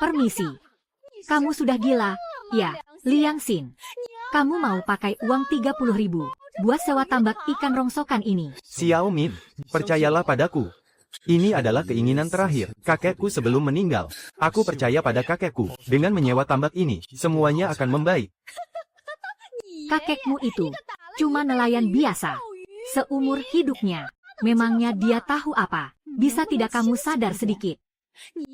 Permisi. Kamu sudah gila, ya, Liang Xin. Kamu mau pakai uang 30.000 buat sewa tambak ikan rongsokan ini? Xiao Min, percayalah padaku. Ini adalah keinginan terakhir kakekku sebelum meninggal. Aku percaya pada kakekku. Dengan menyewa tambak ini, semuanya akan membaik. Kakekmu itu cuma nelayan biasa. Seumur hidupnya. Memangnya dia tahu apa? Bisa tidak kamu sadar sedikit?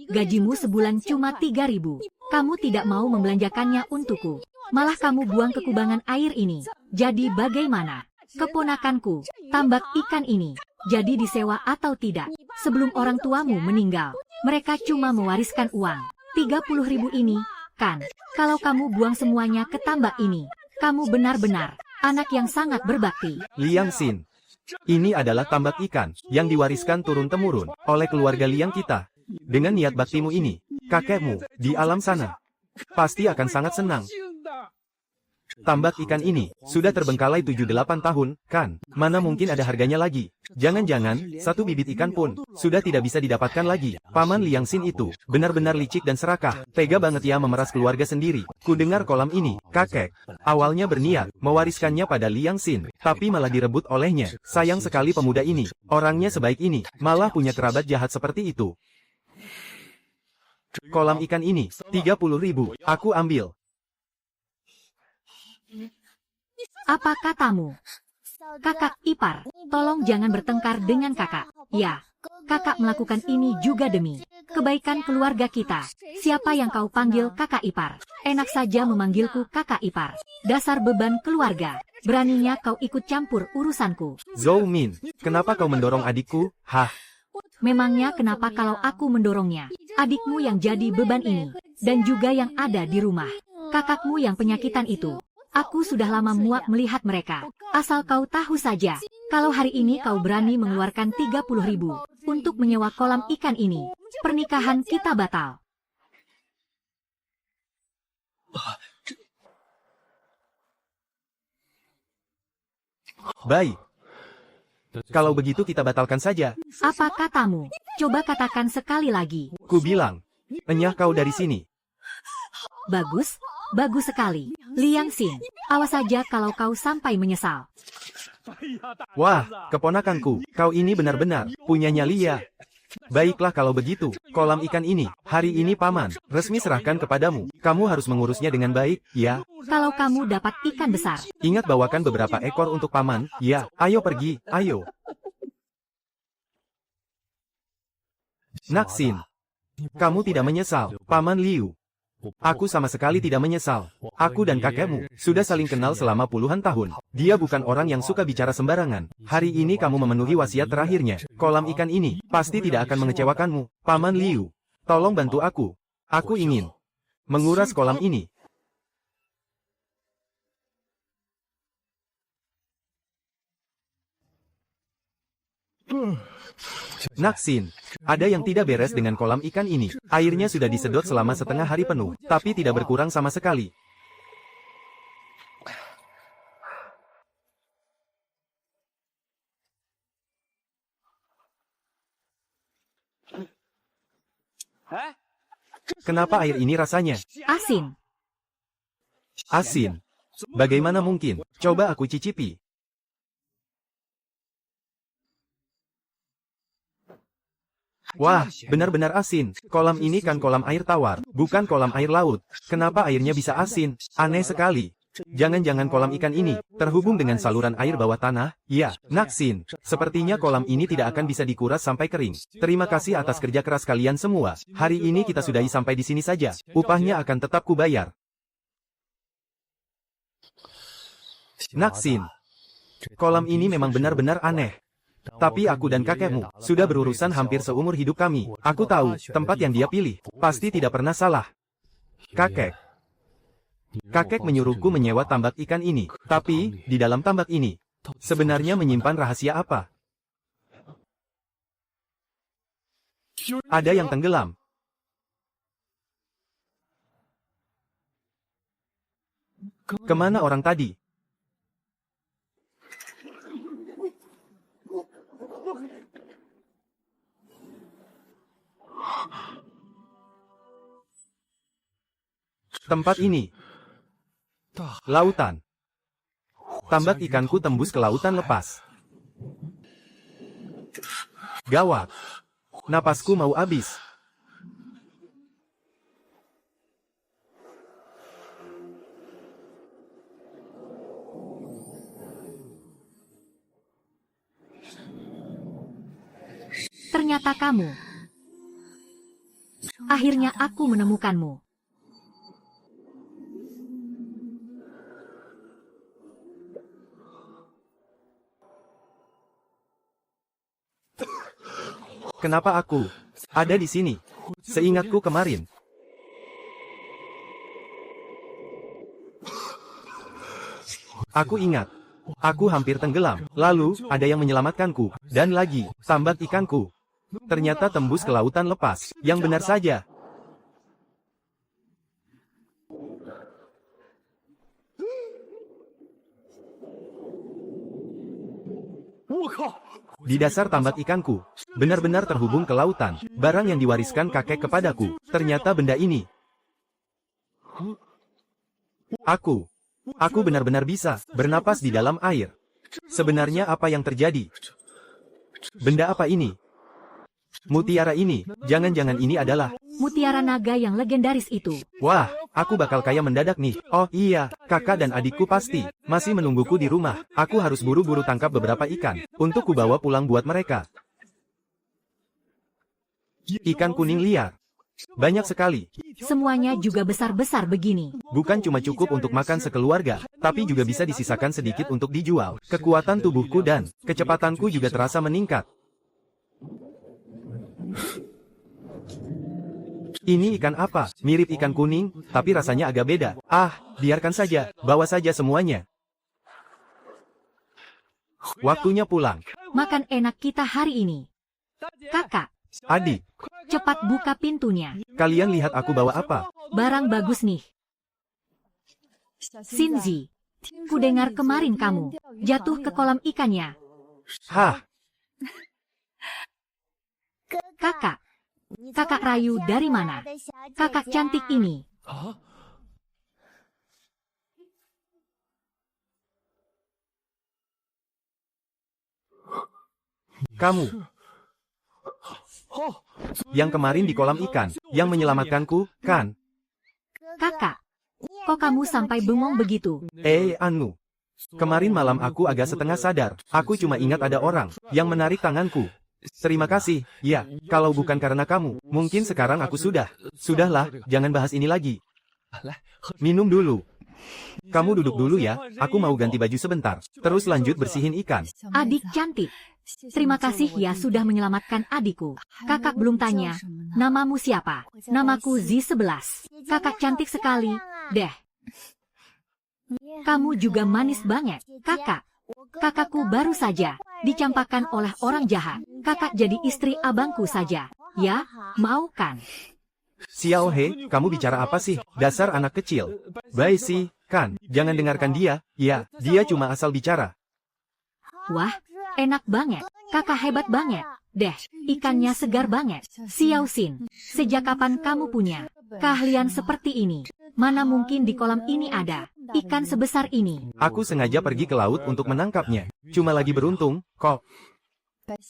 Gajimu sebulan cuma 3.000. Kamu tidak mau membelanjakannya untukku. Malah kamu buang ke kubangan air ini. Jadi bagaimana? Keponakanku, tambak ikan ini jadi disewa atau tidak? Sebelum orang tuamu meninggal, mereka cuma mewariskan uang 30.000 ini, kan? Kalau kamu buang semuanya ke tambak ini, kamu benar-benar anak yang sangat berbakti. Liang Xin, ini adalah tambak ikan yang diwariskan turun-temurun oleh keluarga Liang kita. Dengan niat baktimu ini, kakekmu di alam sana pasti akan sangat senang. Tambak ikan ini sudah terbengkalai 7-8 tahun, kan? Mana mungkin ada harganya lagi? Jangan-jangan, satu bibit ikan pun sudah tidak bisa didapatkan lagi. Paman Liang Xin itu benar-benar licik dan serakah. Tega banget ya memeras keluarga sendiri. Ku dengar kolam ini, kakek awalnya berniat mewariskannya pada Liang Xin, tapi malah direbut olehnya. Sayang sekali pemuda ini. Orangnya sebaik ini, malah punya kerabat jahat seperti itu. Kolam ikan ini, 30.000, aku ambil. Apa katamu? Kakak ipar, tolong jangan bertengkar dengan kakak. Ya, kakak melakukan ini juga demi kebaikan keluarga kita. Siapa yang kau panggil kakak ipar? Enak saja memanggilku kakak ipar. Dasar beban keluarga. Beraninya kau ikut campur urusanku. Zhou Min, kenapa kau mendorong adikku? Hah? Memangnya kenapa kalau aku mendorongnya? Adikmu yang jadi beban ini. Dan juga yang ada di rumah. Kakakmu yang penyakitan itu. Aku sudah lama muak melihat mereka. Asal kau tahu saja, kalau hari ini kau berani mengeluarkan 30.000 untuk menyewa kolam ikan ini, pernikahan kita batal. Baik. Kalau begitu kita batalkan saja. Apa katamu? Coba katakan sekali lagi. Ku bilang, enyah kau dari sini. Bagus, bagus sekali. Liang Xin, awas saja kalau kau sampai menyesal. Wah, keponakanku, kau ini benar-benar punyanya Lia. Baiklah kalau begitu, kolam ikan ini, hari ini paman, resmi serahkan kepadamu. Kamu harus mengurusnya dengan baik, ya. Kalau kamu dapat ikan besar, Ingat bawakan beberapa ekor untuk paman, ya. Ayo pergi, ayo. Naksin, kamu tidak menyesal, Paman Liu. Aku sama sekali tidak menyesal. Aku dan kakekmu sudah saling kenal selama puluhan tahun. Dia bukan orang yang suka bicara sembarangan. Hari ini kamu memenuhi wasiat terakhirnya. Kolam ikan ini pasti tidak akan mengecewakanmu. Paman Liu, tolong bantu aku. Aku ingin menguras kolam ini. Naksin, ada yang tidak beres dengan kolam ikan ini. Airnya sudah disedot selama setengah hari penuh, tapi tidak berkurang sama sekali. Kenapa air ini rasanya asin. asin? Bagaimana mungkin? Coba aku cicipi. Wah, benar-benar asin. Kolam ini kan kolam air tawar, bukan kolam air laut. Kenapa airnya bisa asin? Aneh sekali. Jangan-jangan kolam ikan ini terhubung dengan saluran air bawah tanah? Ya, Naksin. Sepertinya kolam ini tidak akan bisa dikuras sampai kering. Terima kasih atas kerja keras kalian semua. Hari ini kita sudahi sampai di sini saja. Upahnya akan tetap kubayar. Naksin. Kolam ini memang benar-benar aneh. Tapi aku dan kakekmu sudah berurusan hampir seumur hidup kami. Aku tahu, tempat yang dia pilih pasti tidak pernah salah. Kakek menyuruhku menyewa tambak ikan ini. Tapi, di dalam tambak ini, sebenarnya menyimpan rahasia apa? Ada yang tenggelam. Kemana orang tadi? Tempat ini. Lautan. Tambak ikanku tembus ke lautan lepas. Gawat. Napasku mau habis. Ternyata kamu. Akhirnya aku menemukanmu. Kenapa aku ada di sini? Seingatku kemarin. Aku ingat. Aku hampir tenggelam. Lalu, ada yang menyelamatkanku. Dan lagi, tambak ikanku. Ternyata tembus ke lautan lepas. Yang benar saja. Di dasar tambak ikanku, benar-benar terhubung ke lautan. Barang yang diwariskan kakek kepadaku. Ternyata benda ini. Aku benar-benar bisa bernapas di dalam air. Sebenarnya apa yang terjadi? Benda apa ini? Mutiara ini, jangan-jangan ini adalah Mutiara naga yang legendaris itu. Wah, aku bakal kaya mendadak nih. Oh iya, kakak dan adikku pasti masih menungguku di rumah. Aku harus buru-buru tangkap beberapa ikan untuk kubawa pulang buat mereka. Ikan kuning liar. Banyak sekali. Semuanya juga besar-besar begini. Bukan cuma cukup untuk makan sekeluarga, tapi juga bisa disisakan sedikit untuk dijual. Kekuatan tubuhku dan kecepatanku juga terasa meningkat. Ini ikan apa? Mirip ikan kuning, tapi rasanya agak beda. Ah, biarkan saja, bawa saja semuanya. Waktunya pulang. Makan enak kita hari ini. Kakak, Adik, cepat buka pintunya. kalian lihat aku bawa apa? Barang bagus nih. Shinji, ku dengar kemarin kamu jatuh ke kolam ikannya. Hah, Kakak, kakak Rayu dari mana? Kakak cantik ini. kamu. Yang kemarin di kolam ikan, yang menyelamatkanku, kan? Kakak, kok kamu sampai bengong begitu? Anu. Kemarin malam aku agak setengah sadar. Aku cuma ingat ada orang yang menarik tanganku. Terima kasih. Ya, kalau bukan karena kamu, mungkin sekarang aku sudah. Sudahlah, jangan bahas ini lagi. Minum dulu. Kamu duduk dulu ya, aku mau ganti baju sebentar. Terus lanjut bersihin ikan. Adik cantik. Terima kasih ya sudah menyelamatkan adikku. Kakak belum tanya, namamu siapa? Namaku Z11. Kakak cantik sekali, deh. Kamu juga manis banget, kakak. Kakakku baru saja dicampakkan oleh orang jahat. Kakak jadi istri abangku saja. Ya, mau kan? Xiao He, kamu bicara apa sih? Dasar anak kecil. Baik sih, kan? Jangan dengarkan dia. Ya, dia cuma asal bicara. Wah, enak banget. Kakak hebat banget. Deh, ikannya segar banget. Xiao Xin, sejak kapan kamu punya keahlian seperti ini? Mana mungkin di kolam ini ada ikan sebesar ini? Aku sengaja pergi ke laut untuk menangkapnya. Cuma lagi beruntung, kok.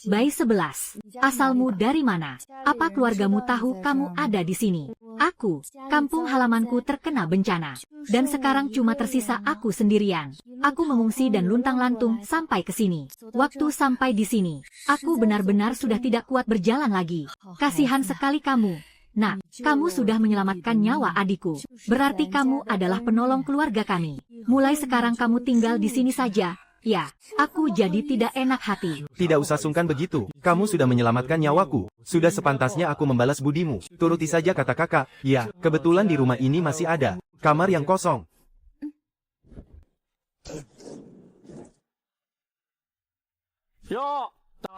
Bayi 11, asalmu dari mana? Apa keluargamu tahu kamu ada di sini? Aku, kampung halamanku terkena bencana. Dan sekarang cuma tersisa aku sendirian. Aku mengungsi dan luntang-lantung sampai ke sini. Waktu sampai di sini, aku benar-benar sudah tidak kuat berjalan lagi. Kasihan sekali kamu. Nah, kamu sudah menyelamatkan nyawa adikku. Berarti kamu adalah penolong keluarga kami. Mulai sekarang kamu tinggal di sini saja. Ya, aku jadi tidak enak hati. Tidak usah sungkan begitu. Kamu sudah menyelamatkan nyawaku. Sudah sepantasnya aku membalas budimu. Turuti saja kata kakak. Ya, kebetulan di rumah ini masih ada kamar yang kosong.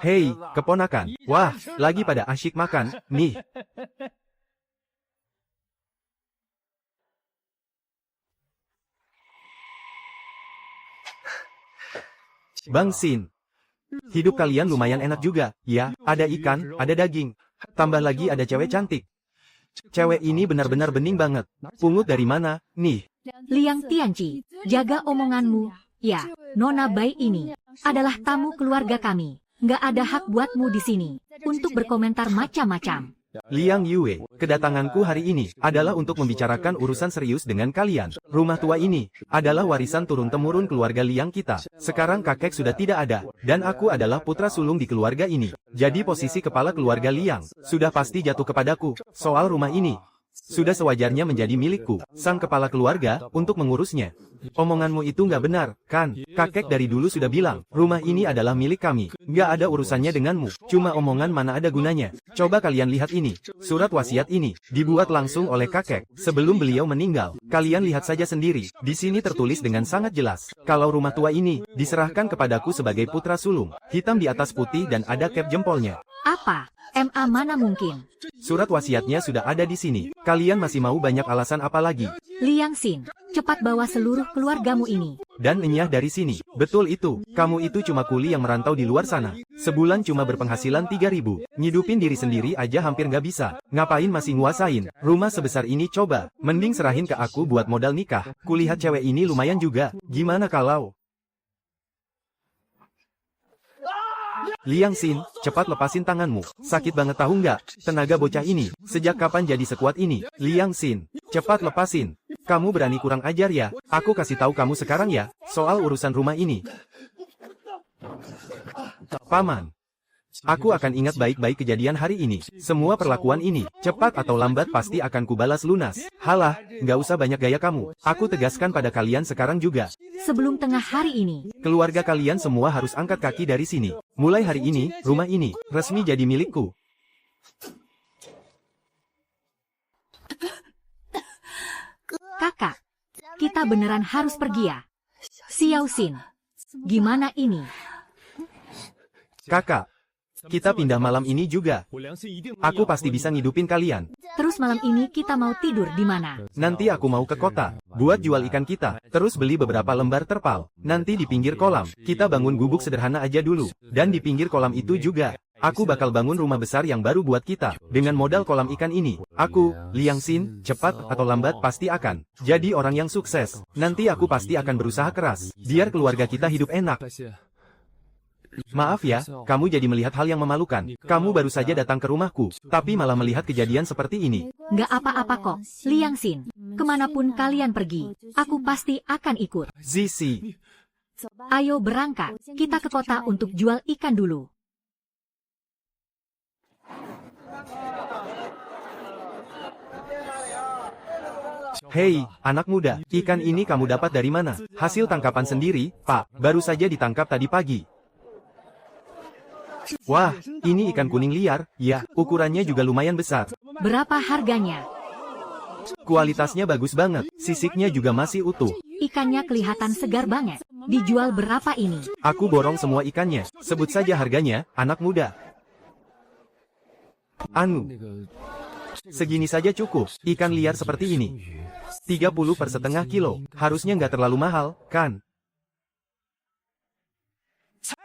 Hei, keponakan. Wah, lagi pada asyik makan, nih. Bang Sin, hidup kalian lumayan enak juga, ya, ada ikan, ada daging, tambah lagi ada cewek cantik. Cewek ini benar-benar bening banget. Pungut dari mana, nih? Liang Tianci, jaga omonganmu. Ya, Nona Bai ini adalah tamu keluarga kami. Nggak ada hak buatmu di sini untuk berkomentar macam-macam. Liang Yue, kedatanganku hari ini adalah untuk membicarakan urusan serius dengan kalian. Rumah tua ini adalah warisan turun-temurun keluarga Liang kita. Sekarang kakek sudah tidak ada, dan aku adalah putra sulung di keluarga ini. Jadi posisi kepala keluarga Liang sudah pasti jatuh kepadaku. Soal rumah ini sudah sewajarnya menjadi milikku, sang kepala keluarga, untuk mengurusnya. Omonganmu itu nggak benar, kan? Kakek dari dulu sudah bilang, rumah ini adalah milik kami. Nggak ada urusannya denganmu. Cuma omongan mana ada gunanya. Coba kalian lihat ini. Surat wasiat ini dibuat langsung oleh kakek sebelum beliau meninggal. Kalian lihat saja sendiri. Di sini tertulis dengan sangat jelas. Kalau rumah tua ini diserahkan kepadaku sebagai putra sulung. Hitam di atas putih dan ada cap jempolnya. Apa? MA mana mungkin? Surat wasiatnya sudah ada di sini. Kalian masih mau banyak alasan apa lagi? Liang Xin, cepat bawa seluruh keluargamu ini. Dan enyah dari sini. Betul itu. Kamu itu cuma kuli yang merantau di luar sana. Sebulan cuma berpenghasilan 3.000. Ngidupin diri sendiri aja hampir nggak bisa. Ngapain masih nguasain? Rumah sebesar ini coba. Mending serahin ke aku buat modal nikah. Kulihat cewek ini lumayan juga. Gimana kalau... Liang Xin, cepat lepasin tanganmu. Sakit banget tahu nggak? Tenaga bocah ini, sejak kapan jadi sekuat ini? Liang Xin, cepat lepasin. Kamu berani kurang ajar ya? Aku kasih tahu kamu sekarang ya, soal urusan rumah ini. Paman, aku akan ingat baik-baik kejadian hari ini. Semua perlakuan ini, cepat atau lambat pasti akan kubalas lunas. Halah, nggak usah banyak gaya kamu. Aku tegaskan pada kalian sekarang juga. Sebelum tengah hari ini, Keluarga kalian semua harus angkat kaki dari sini. Mulai hari ini, rumah ini resmi jadi milikku. kakak, kita beneran harus pergi ya? Xiao Xin, gimana ini? Kakak, kita pindah malam ini juga. Aku pasti bisa ngidupin kalian. Terus malam ini kita mau tidur di mana? Nanti aku mau ke kota, buat jual ikan kita, terus beli beberapa lembar terpal. Nanti di pinggir kolam, kita bangun gubuk sederhana aja dulu. Dan di pinggir kolam itu juga, aku bakal bangun rumah besar yang baru buat kita. Dengan modal kolam ikan ini, aku, Liang Xin, cepat atau lambat pasti akan jadi orang yang sukses. Nanti aku pasti akan berusaha keras, biar keluarga kita hidup enak. Maaf ya, kamu jadi melihat hal yang memalukan. Kamu baru saja datang ke rumahku, tapi malah melihat kejadian seperti ini. Nggak apa-apa kok, Liang Xin. Kemanapun kalian pergi, aku pasti akan ikut. Zizi, Ayo berangkat, kita ke kota untuk jual ikan dulu. hei, anak muda, ikan ini kamu dapat dari mana? Hasil tangkapan sendiri, Pak, baru saja ditangkap tadi pagi. Wah, ini ikan kuning liar, ya, ukurannya juga lumayan besar. Berapa harganya? Kualitasnya bagus banget, sisiknya juga masih utuh. Ikannya kelihatan segar banget. Dijual berapa ini? Aku borong semua ikannya, sebut saja harganya, anak muda. Anu, segini saja cukup, ikan liar seperti ini. 30 per setengah kilo, harusnya nggak terlalu mahal, kan?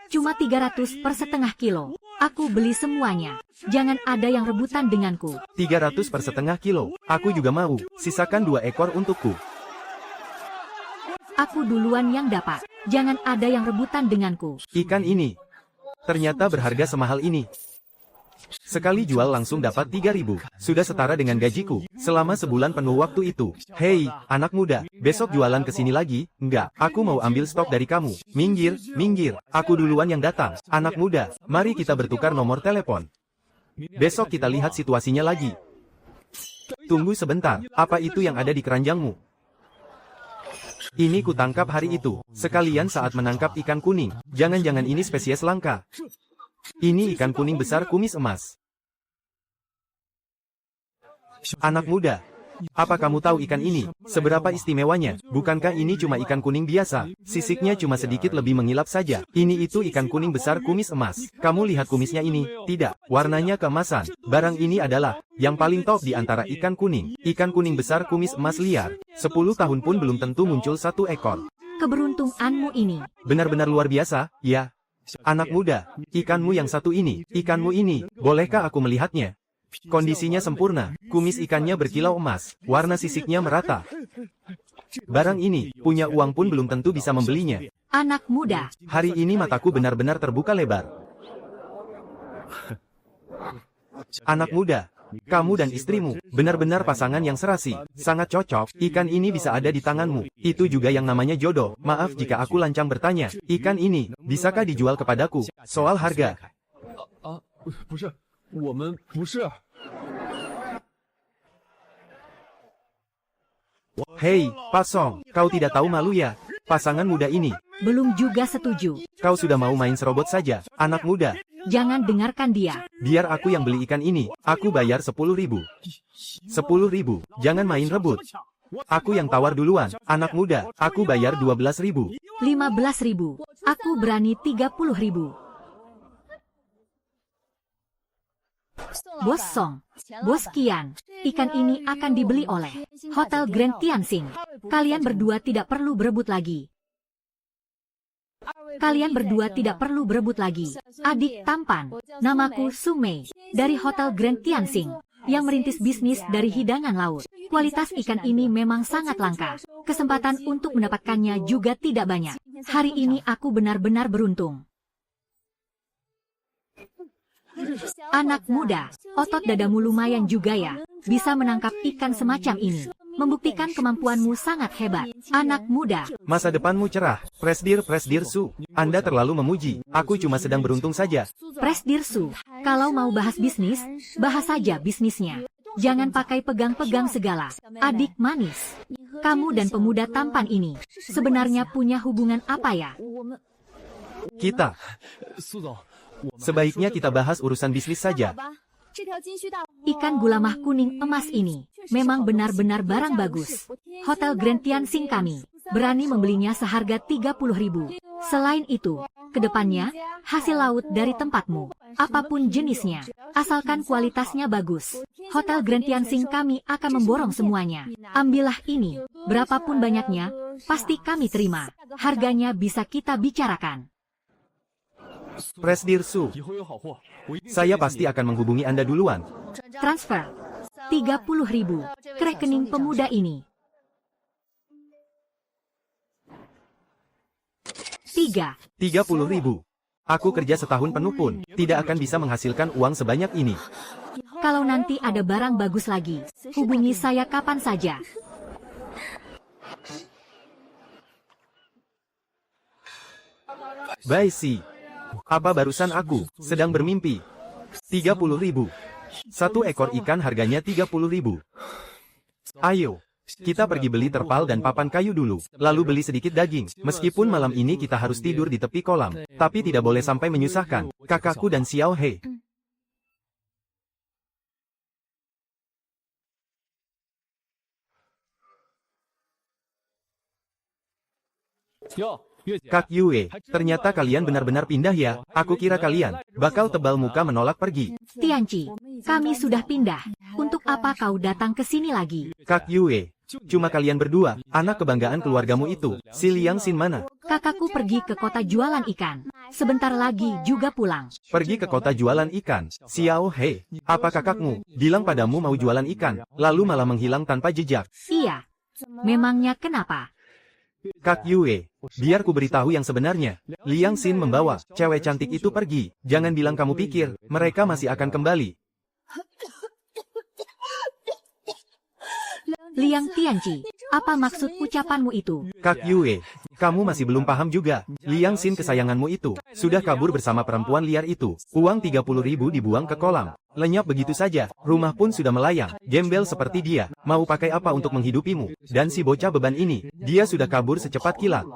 Cuma 300 per setengah kilo. Aku beli semuanya. Jangan ada yang rebutan denganku. 300 per setengah kilo, aku juga mau, sisakan 2 ekor untukku. Aku duluan yang dapat. Jangan ada yang rebutan denganku. Ikan ini, ternyata berharga semahal ini. Sekali jual langsung dapat 3.000, sudah setara dengan gajiku, selama sebulan penuh waktu itu. Hei, anak muda, besok jualan ke sini lagi? Enggak, aku mau ambil stok dari kamu. Minggir, minggir, aku duluan yang datang. Anak muda, mari kita bertukar nomor telepon. Besok kita lihat situasinya lagi. Tunggu sebentar, apa itu yang ada di keranjangmu? Ini kutangkap hari itu, sekalian saat menangkap ikan kuning. Jangan-jangan ini spesies langka. Ini ikan kuning besar kumis emas. Anak muda, apa kamu tahu ikan ini? Seberapa istimewanya? Bukankah ini cuma ikan kuning biasa? Sisiknya cuma sedikit lebih mengilap saja. Ini itu ikan kuning besar kumis emas. Kamu lihat kumisnya ini? Tidak, warnanya keemasan. Barang ini adalah yang paling top di antara ikan kuning. Ikan kuning besar kumis emas liar. 10 tahun pun belum tentu muncul 1 ekor. Keberuntunganmu ini. Benar-benar luar biasa, ya. Anak muda, ikanmu yang satu ini, bolehkah aku melihatnya? Kondisinya sempurna, kumis ikannya berkilau emas, warna sisiknya merata. Barang ini, punya uang pun belum tentu bisa membelinya. Anak muda, Hari ini mataku benar-benar terbuka lebar. Anak muda, kamu dan istrimu, benar-benar pasangan yang serasi, sangat cocok, ikan ini bisa ada di tanganmu, itu juga yang namanya jodoh. Maaf jika aku lancang bertanya, ikan ini, bisakah dijual kepadaku? Soal harga, 不是，我们不是。 Hei, Pasong, kau tidak tahu malu ya? Pasangan muda ini, belum juga setuju. kau sudah mau main serobot saja, anak muda. Jangan dengarkan dia. Biar aku yang beli ikan ini, aku bayar 10.000. 10.000, jangan main rebut. Aku yang tawar duluan, anak muda, aku bayar 12.000. 15.000. Aku berani 30.000. Bos Song, Bos Qian, ikan ini akan dibeli oleh Hotel Grand Tianxing. Kalian berdua tidak perlu berebut lagi. Kalian berdua tidak perlu berebut lagi. Adik tampan, namaku Sung Mei, dari Hotel Grand Tianxing, yang merintis bisnis dari hidangan laut. Kualitas ikan ini memang sangat langka. Kesempatan untuk mendapatkannya juga tidak banyak. Hari ini aku benar-benar beruntung. Anak muda, otot dadamu lumayan juga ya. Bisa menangkap ikan semacam ini. Membuktikan kemampuanmu sangat hebat. Anak muda, Masa depanmu cerah, Presdir Su. Anda terlalu memuji, aku cuma sedang beruntung saja. Presdir Su, kalau mau bahas bisnis, bahas saja bisnisnya. Jangan pakai pegang-pegang segala. Adik manis, kamu dan pemuda tampan ini, sebenarnya punya hubungan apa ya? Kita, 苏总， sebaiknya kita bahas urusan bisnis saja. Ikan gulamah kuning emas ini memang benar-benar barang bagus. Hotel Grand Tianxing kami berani membelinya seharga 30.000. Selain itu, kedepannya, hasil laut dari tempatmu, apapun jenisnya, asalkan kualitasnya bagus, Hotel Grand Tianxing kami akan memborong semuanya. Ambillah ini, berapapun banyaknya, pasti kami terima. Harganya bisa kita bicarakan. Presdir Su, 以后有好货，我一定 saya pasti akan menghubungi Anda duluan. Transfer 30.000 ke rekening pemuda ini. 3. 30.000. Aku kerja setahun penuh pun, tidak akan bisa menghasilkan uang sebanyak ini. Kalau nanti ada barang bagus lagi, hubungi saya kapan saja. Bye si. Apa barusan aku sedang bermimpi? 30.000. Satu ekor ikan harganya 30.000. Ayo, kita pergi beli terpal dan papan kayu dulu, lalu beli sedikit daging. Meskipun malam ini kita harus tidur di tepi kolam, tapi tidak boleh sampai menyusahkan kakakku dan Xiao He. 哟，月姐， Kak Yue, ternyata kalian benar-benar pindah ya. Aku kira kalian bakal tebal muka menolak pergi. Tianci, kami sudah pindah. Untuk apa kau datang ke sini lagi? Kak Yue, cuma kalian berdua, anak kebanggaan keluargamu itu. Si Liang Xin mana? Kakakku pergi ke kota jualan ikan. Sebentar lagi juga pulang. Pergi ke kota jualan ikan. Xiao He, apa kakakmu bilang padamu mau jualan ikan, lalu malah menghilang tanpa jejak? Iya. Memangnya kenapa? Kak Yue, biar ku beritahu yang sebenarnya. Liang Xin membawa cewek cantik itu pergi. Jangan bilang kamu pikir mereka masih akan kembali. Liang Tianci, apa maksud ucapanmu itu? Kak Yue, kamu masih belum paham juga. Liang Xin kesayanganmu itu sudah kabur bersama perempuan liar itu. Uang 30.000 dibuang ke kolam. Lenyap begitu saja. Rumah pun sudah melayang. Gembel seperti dia. Mau pakai apa untuk menghidupimu? Dan si bocah beban ini, dia sudah kabur secepat kilat.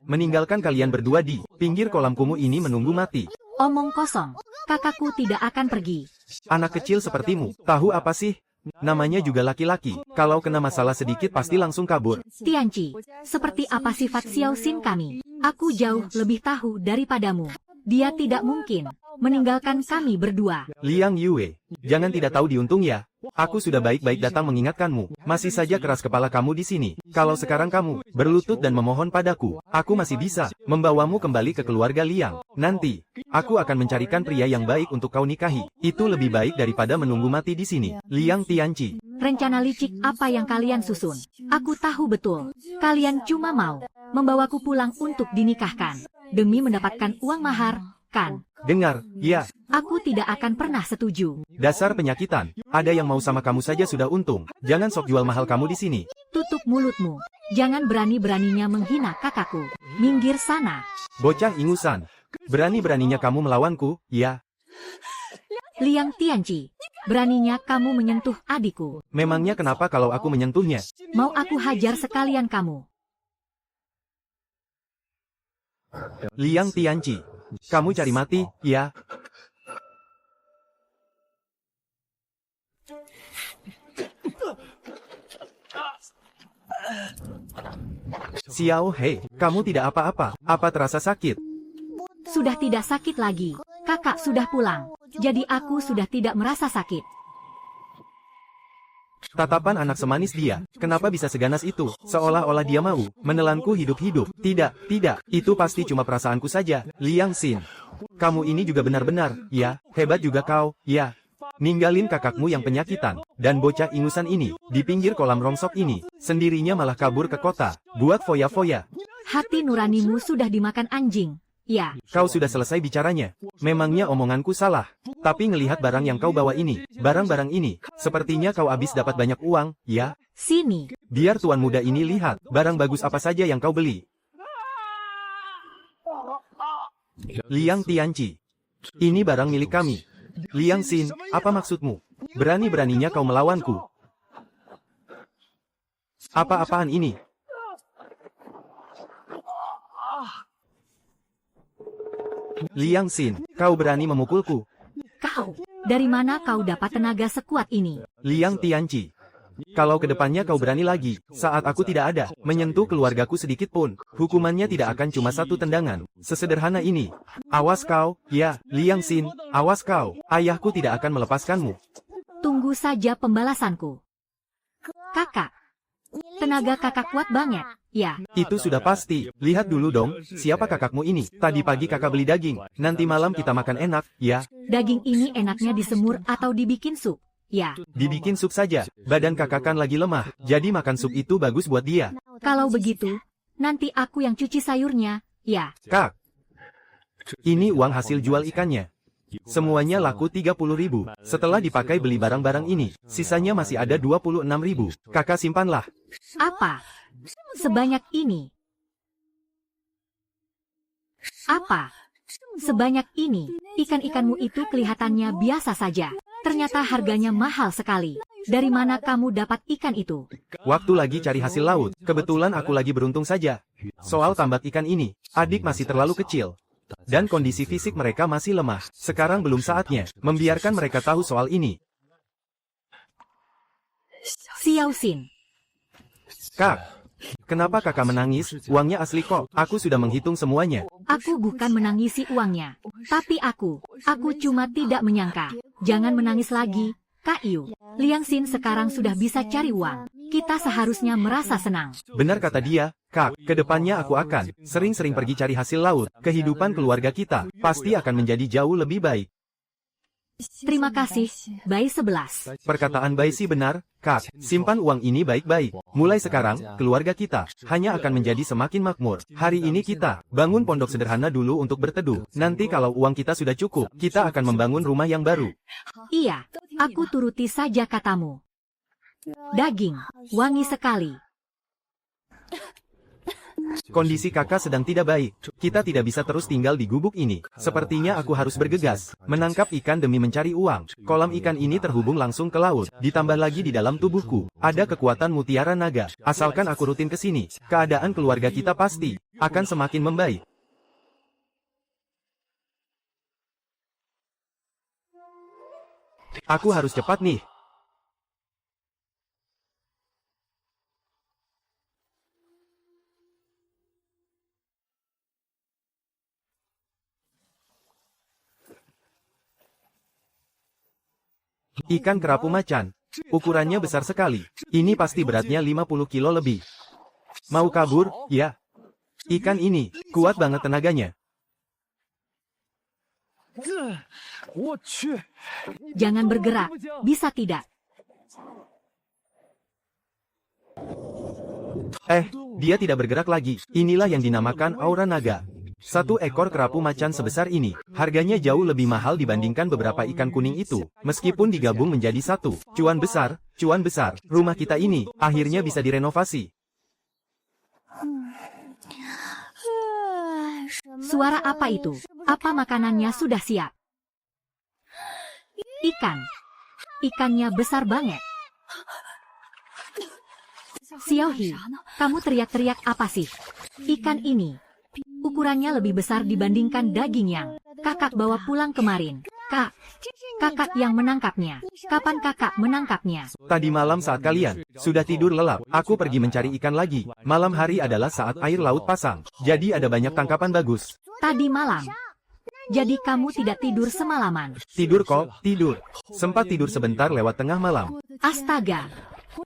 Meninggalkan kalian berdua di pinggir kolam kumuh ini menunggu mati. Omong kosong. Kakakku tidak akan pergi. Anak kecil sepertimu, tahu apa sih? Namanya juga laki-laki. Kalau kena masalah sedikit pasti langsung kabur. Tianci, seperti apa sifat Xiao Xin kami? Aku jauh lebih tahu daripadamu. Dia tidak mungkin meninggalkan kami berdua. Liang Yue, jangan tidak tahu diuntung ya. Aku sudah baik-baik datang mengingatkanmu. Masih saja keras kepala kamu di sini. Kalau sekarang kamu berlutut dan memohon padaku, aku masih bisa membawamu kembali ke keluarga Liang. Nanti, aku akan mencarikan pria yang baik untuk kau nikahi. Itu lebih baik daripada menunggu mati di sini. Liang Tianqi. Rencana licik apa yang kalian susun? Aku tahu betul. Kalian cuma mau membawaku pulang untuk dinikahkan. Demi mendapatkan uang mahar, kan? Dengar, ya. Aku tidak akan pernah setuju. Dasar penyakitan. Ada yang mau sama kamu saja sudah untung. Jangan sok jual mahal kamu di sini. Tutup mulutmu. Jangan berani-beraninya menghina kakakku. Minggir sana. Bocah ingusan. Berani-beraninya kamu melawanku, ya. Liang Tianqi. Beraninya kamu menyentuh adikku. Memangnya kenapa kalau aku menyentuhnya? Mau aku hajar sekalian kamu. Liang Tianqi. Kamu cari mati, ya? Xiao Hei, kamu tidak apa-apa. Apa terasa sakit? Sudah tidak sakit lagi. Kakak sudah pulang. Jadi aku sudah tidak merasa sakit. Tatapan anak semanis dia, kenapa bisa seganas itu? Seolah-olah dia mau menelanku hidup-hidup. Tidak, tidak, itu pasti cuma perasaanku saja. Liang Xin, kamu ini juga benar-benar, ya, hebat juga kau, ya. Ninggalin kakakmu yang penyakitan, dan bocah ingusan ini, di pinggir kolam rongsok ini, sendirinya malah kabur ke kota, buat foya-foya. Hati nuranimu sudah dimakan anjing. Ya, Kau sudah selesai bicaranya. Memangnya omonganku salah. Tapi ngelihat barang yang kau bawa ini, barang-barang ini, sepertinya kau habis dapat banyak uang, ya? sini. Biar tuan muda ini lihat, barang bagus apa saja yang kau beli. Liang Tianqi. Ini barang milik kami. Liang Xin, apa maksudmu? Berani-beraninya kau melawanku. Apa-apaan ini? Liang Xin, kau berani memukulku. Kau, dari mana kau dapat tenaga sekuat ini? Liang Tianqi. Kalau kedepannya kau berani lagi, saat aku tidak ada, menyentuh keluargaku sedikit pun, hukumannya tidak akan cuma satu tendangan. Sesederhana ini. Awas kau, ya, Liang Xin, awas kau, ayahku tidak akan melepaskanmu. Tunggu saja pembalasanku. Kakak, tenaga kakak kuat banget, ya. Itu sudah pasti. Lihat dulu dong, siapa kakakmu ini? Tadi pagi kakak beli daging, nanti malam kita makan enak, ya. Daging ini enaknya disemur atau dibikin sup, ya. Dibikin sup saja, badan kakak kan lagi lemah, jadi makan sup itu bagus buat dia. Kalau begitu, nanti aku yang cuci sayurnya, ya. Kak, ini uang hasil jual ikannya. Semuanya laku 30.000. Setelah dipakai beli barang-barang ini, sisanya masih ada 26.000. Kakak simpanlah. Apa? Sebanyak ini? Apa? Sebanyak ini? Ikan-ikanmu itu kelihatannya biasa saja. Ternyata harganya mahal sekali. Dari mana kamu dapat ikan itu? Waktu lagi cari hasil laut, kebetulan aku lagi beruntung saja. Soal tambak ikan ini, adik masih terlalu kecil. Dan kondisi fisik mereka masih lemah. Sekarang belum saatnya membiarkan mereka tahu soal ini. Xiao Xin. Kak, kenapa kakak menangis? Uangnya asli kok. Aku sudah menghitung semuanya. Aku bukan menangisi uangnya. Tapi aku cuma tidak menyangka. Jangan menangis lagi, Kak Yu. Liang Xin sekarang sudah bisa cari uang. Kita seharusnya merasa senang. Benar kata dia, Kak, kedepannya aku akan sering-sering pergi cari hasil laut. Kehidupan keluarga kita pasti akan menjadi jauh lebih baik. Terima kasih, Bai 11. Perkataan Bai Si benar, Kak. Simpan uang ini baik-baik. Mulai sekarang, keluarga kita hanya akan menjadi semakin makmur. Hari ini kita bangun pondok sederhana dulu untuk berteduh. Nanti kalau uang kita sudah cukup, kita akan membangun rumah yang baru. Iya, aku turuti saja katamu. Daging, wangi sekali. Kondisi kakak sedang tidak baik. Kita tidak bisa terus tinggal di gubuk ini. Sepertinya aku harus bergegas, menangkap ikan demi mencari uang. Kolam ikan ini terhubung langsung ke laut. Ditambah lagi di dalam tubuhku, ada kekuatan mutiara naga. Asalkan aku rutin ke sini, keadaan keluarga kita pasti akan semakin membaik. Aku harus cepat nih. Ikan kerapu macan. Ukurannya besar sekali. Ini pasti beratnya 50 kilo lebih. Mau kabur? Ya. Ikan ini, kuat banget tenaganya. 我去， Jangan bergerak, bisa tidak? Dia tidak bergerak lagi. Inilah yang dinamakan aura naga. Satu ekor kerapu macan sebesar ini, harganya jauh lebih mahal dibandingkan beberapa ikan kuning itu. Meskipun digabung menjadi satu, cuan besar, rumah kita ini, akhirnya bisa direnovasi. Suara apa itu? Apa makanannya sudah siap? Ikan. Ikannya besar banget. Xiaohi, kamu teriak-teriak apa sih? Ikan ini, ukurannya lebih besar dibandingkan daging yang kakak bawa pulang kemarin. Kakak yang menangkapnya. Kapan kakak menangkapnya? Tadi malam saat kalian sudah tidur lelap, aku pergi mencari ikan lagi. Malam hari adalah saat air laut pasang, jadi ada banyak tangkapan bagus. Tadi malam. Jadi kamu tidak tidur semalaman. Tidur kok, tidur. Sempat tidur sebentar lewat tengah malam. Astaga.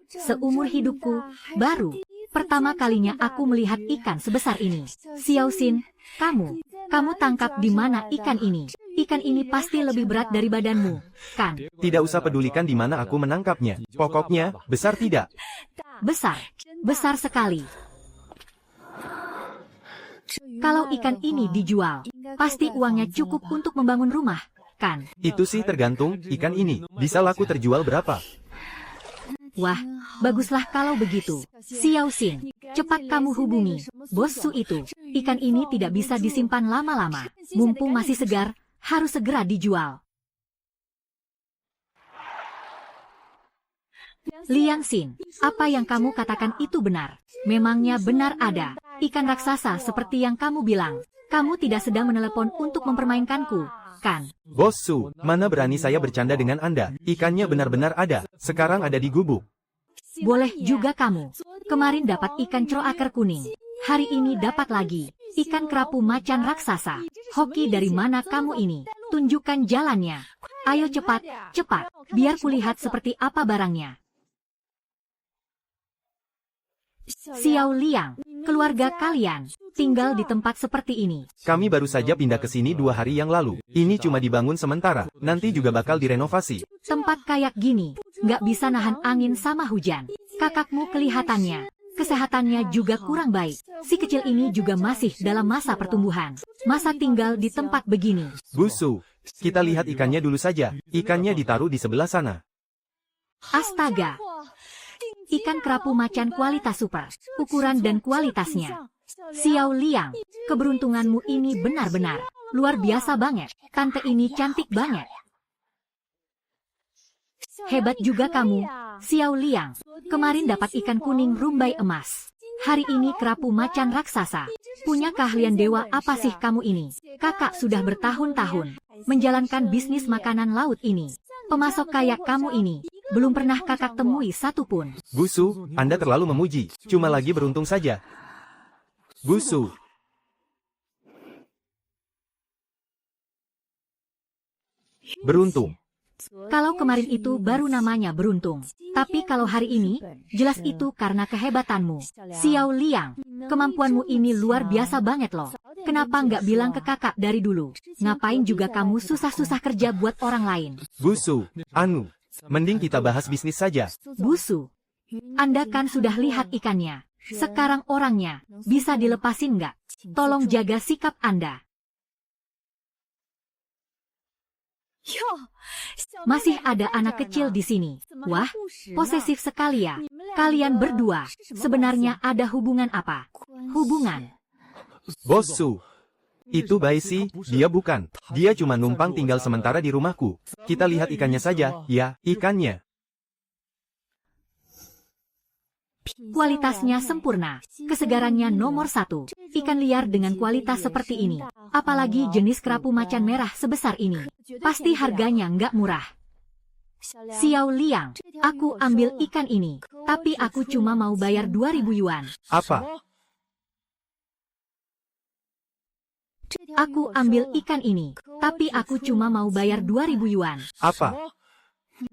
Seumur hidupku, baru pertama kalinya aku melihat ikan sebesar ini. Xiao Xin, kamu tangkap di mana ikan ini? Ikan ini pasti lebih berat dari badanmu, kan? Tidak usah pedulikan di mana aku menangkapnya. Pokoknya, besar tidak. Besar sekali. Kalau ikan ini dijual, pasti uangnya cukup untuk membangun rumah, kan? Itu sih tergantung, ikan ini bisa laku terjual berapa. Wah, baguslah kalau begitu. Xiao Xin, cepat kamu hubungi bos Su itu. Ikan ini tidak bisa disimpan lama-lama. Mumpung masih segar, harus segera dijual. Liang Xin, apa yang kamu katakan itu benar. Memangnya benar ada ikan raksasa seperti yang kamu bilang. Kamu tidak sedang menelepon untuk mempermainkanku, kan? Bos Su, mana berani saya bercanda dengan Anda. Ikannya benar-benar ada, sekarang ada di gubuk. Boleh juga kamu. Kemarin dapat ikan croaker kuning. Hari ini dapat lagi ikan kerapu macan raksasa. Hoki dari mana kamu ini? Tunjukkan jalannya. Ayo cepat, biar kulihat seperti apa barangnya. Xiao Liang, keluarga kalian tinggal di tempat seperti ini. Kami baru saja pindah ke sini 2 hari yang lalu. Ini cuma dibangun sementara, nanti juga bakal direnovasi. Tempat kayak gini, nggak bisa nahan angin sama hujan. Kakakmu kelihatannya, kesehatannya juga kurang baik. Si kecil ini juga masih dalam masa pertumbuhan. Masa tinggal di tempat begini. Bu Su, kita lihat ikannya dulu saja. Ikannya ditaruh di sebelah sana. Astaga. Ikan kerapu macan kualitas super, ukuran dan kualitasnya. Xiao Liang, keberuntunganmu ini benar-benar luar biasa banget. Tante ini cantik banget. Hebat juga kamu, Xiao Liang. Kemarin dapat ikan kuning rumbai emas. Hari ini kerapu macan raksasa. Punya keahlian dewa apa sih kamu ini? Kakak sudah bertahun-tahun menjalankan bisnis makanan laut ini. Pemasok kayak kamu ini, belum pernah kakak temui satupun. Bu Su, Anda terlalu memuji. Cuma lagi beruntung saja. Bu Su. Beruntung. Kalau kemarin itu baru namanya beruntung. Tapi kalau hari ini, jelas itu karena kehebatanmu. Xiao Liang, kemampuanmu ini luar biasa banget loh. Kenapa nggak bilang ke kakak dari dulu? Ngapain juga kamu susah-susah kerja buat orang lain? Bu Su, mending kita bahas bisnis saja. Bu Su, Anda kan sudah lihat ikannya. Sekarang orangnya, bisa dilepasin nggak? Tolong jaga sikap Anda. Masih ada anak kecil di sini. Wah, posesif sekali ya. Kalian berdua, sebenarnya ada hubungan apa? Hubungan. Bos Su, itu Bai Si, dia bukan. Dia cuma numpang tinggal sementara di rumahku. Kita lihat ikannya saja, ya, ikannya. Kualitasnya sempurna, kesegarannya nomor 1. Ikan liar dengan kualitas seperti ini, apalagi jenis kerapu macan merah sebesar ini, pasti harganya nggak murah. Xiao Liang, aku ambil ikan ini, tapi aku cuma mau bayar 2.000 yuan. Apa? Aku ambil ikan ini, tapi aku cuma mau bayar 2.000 yuan. Apa?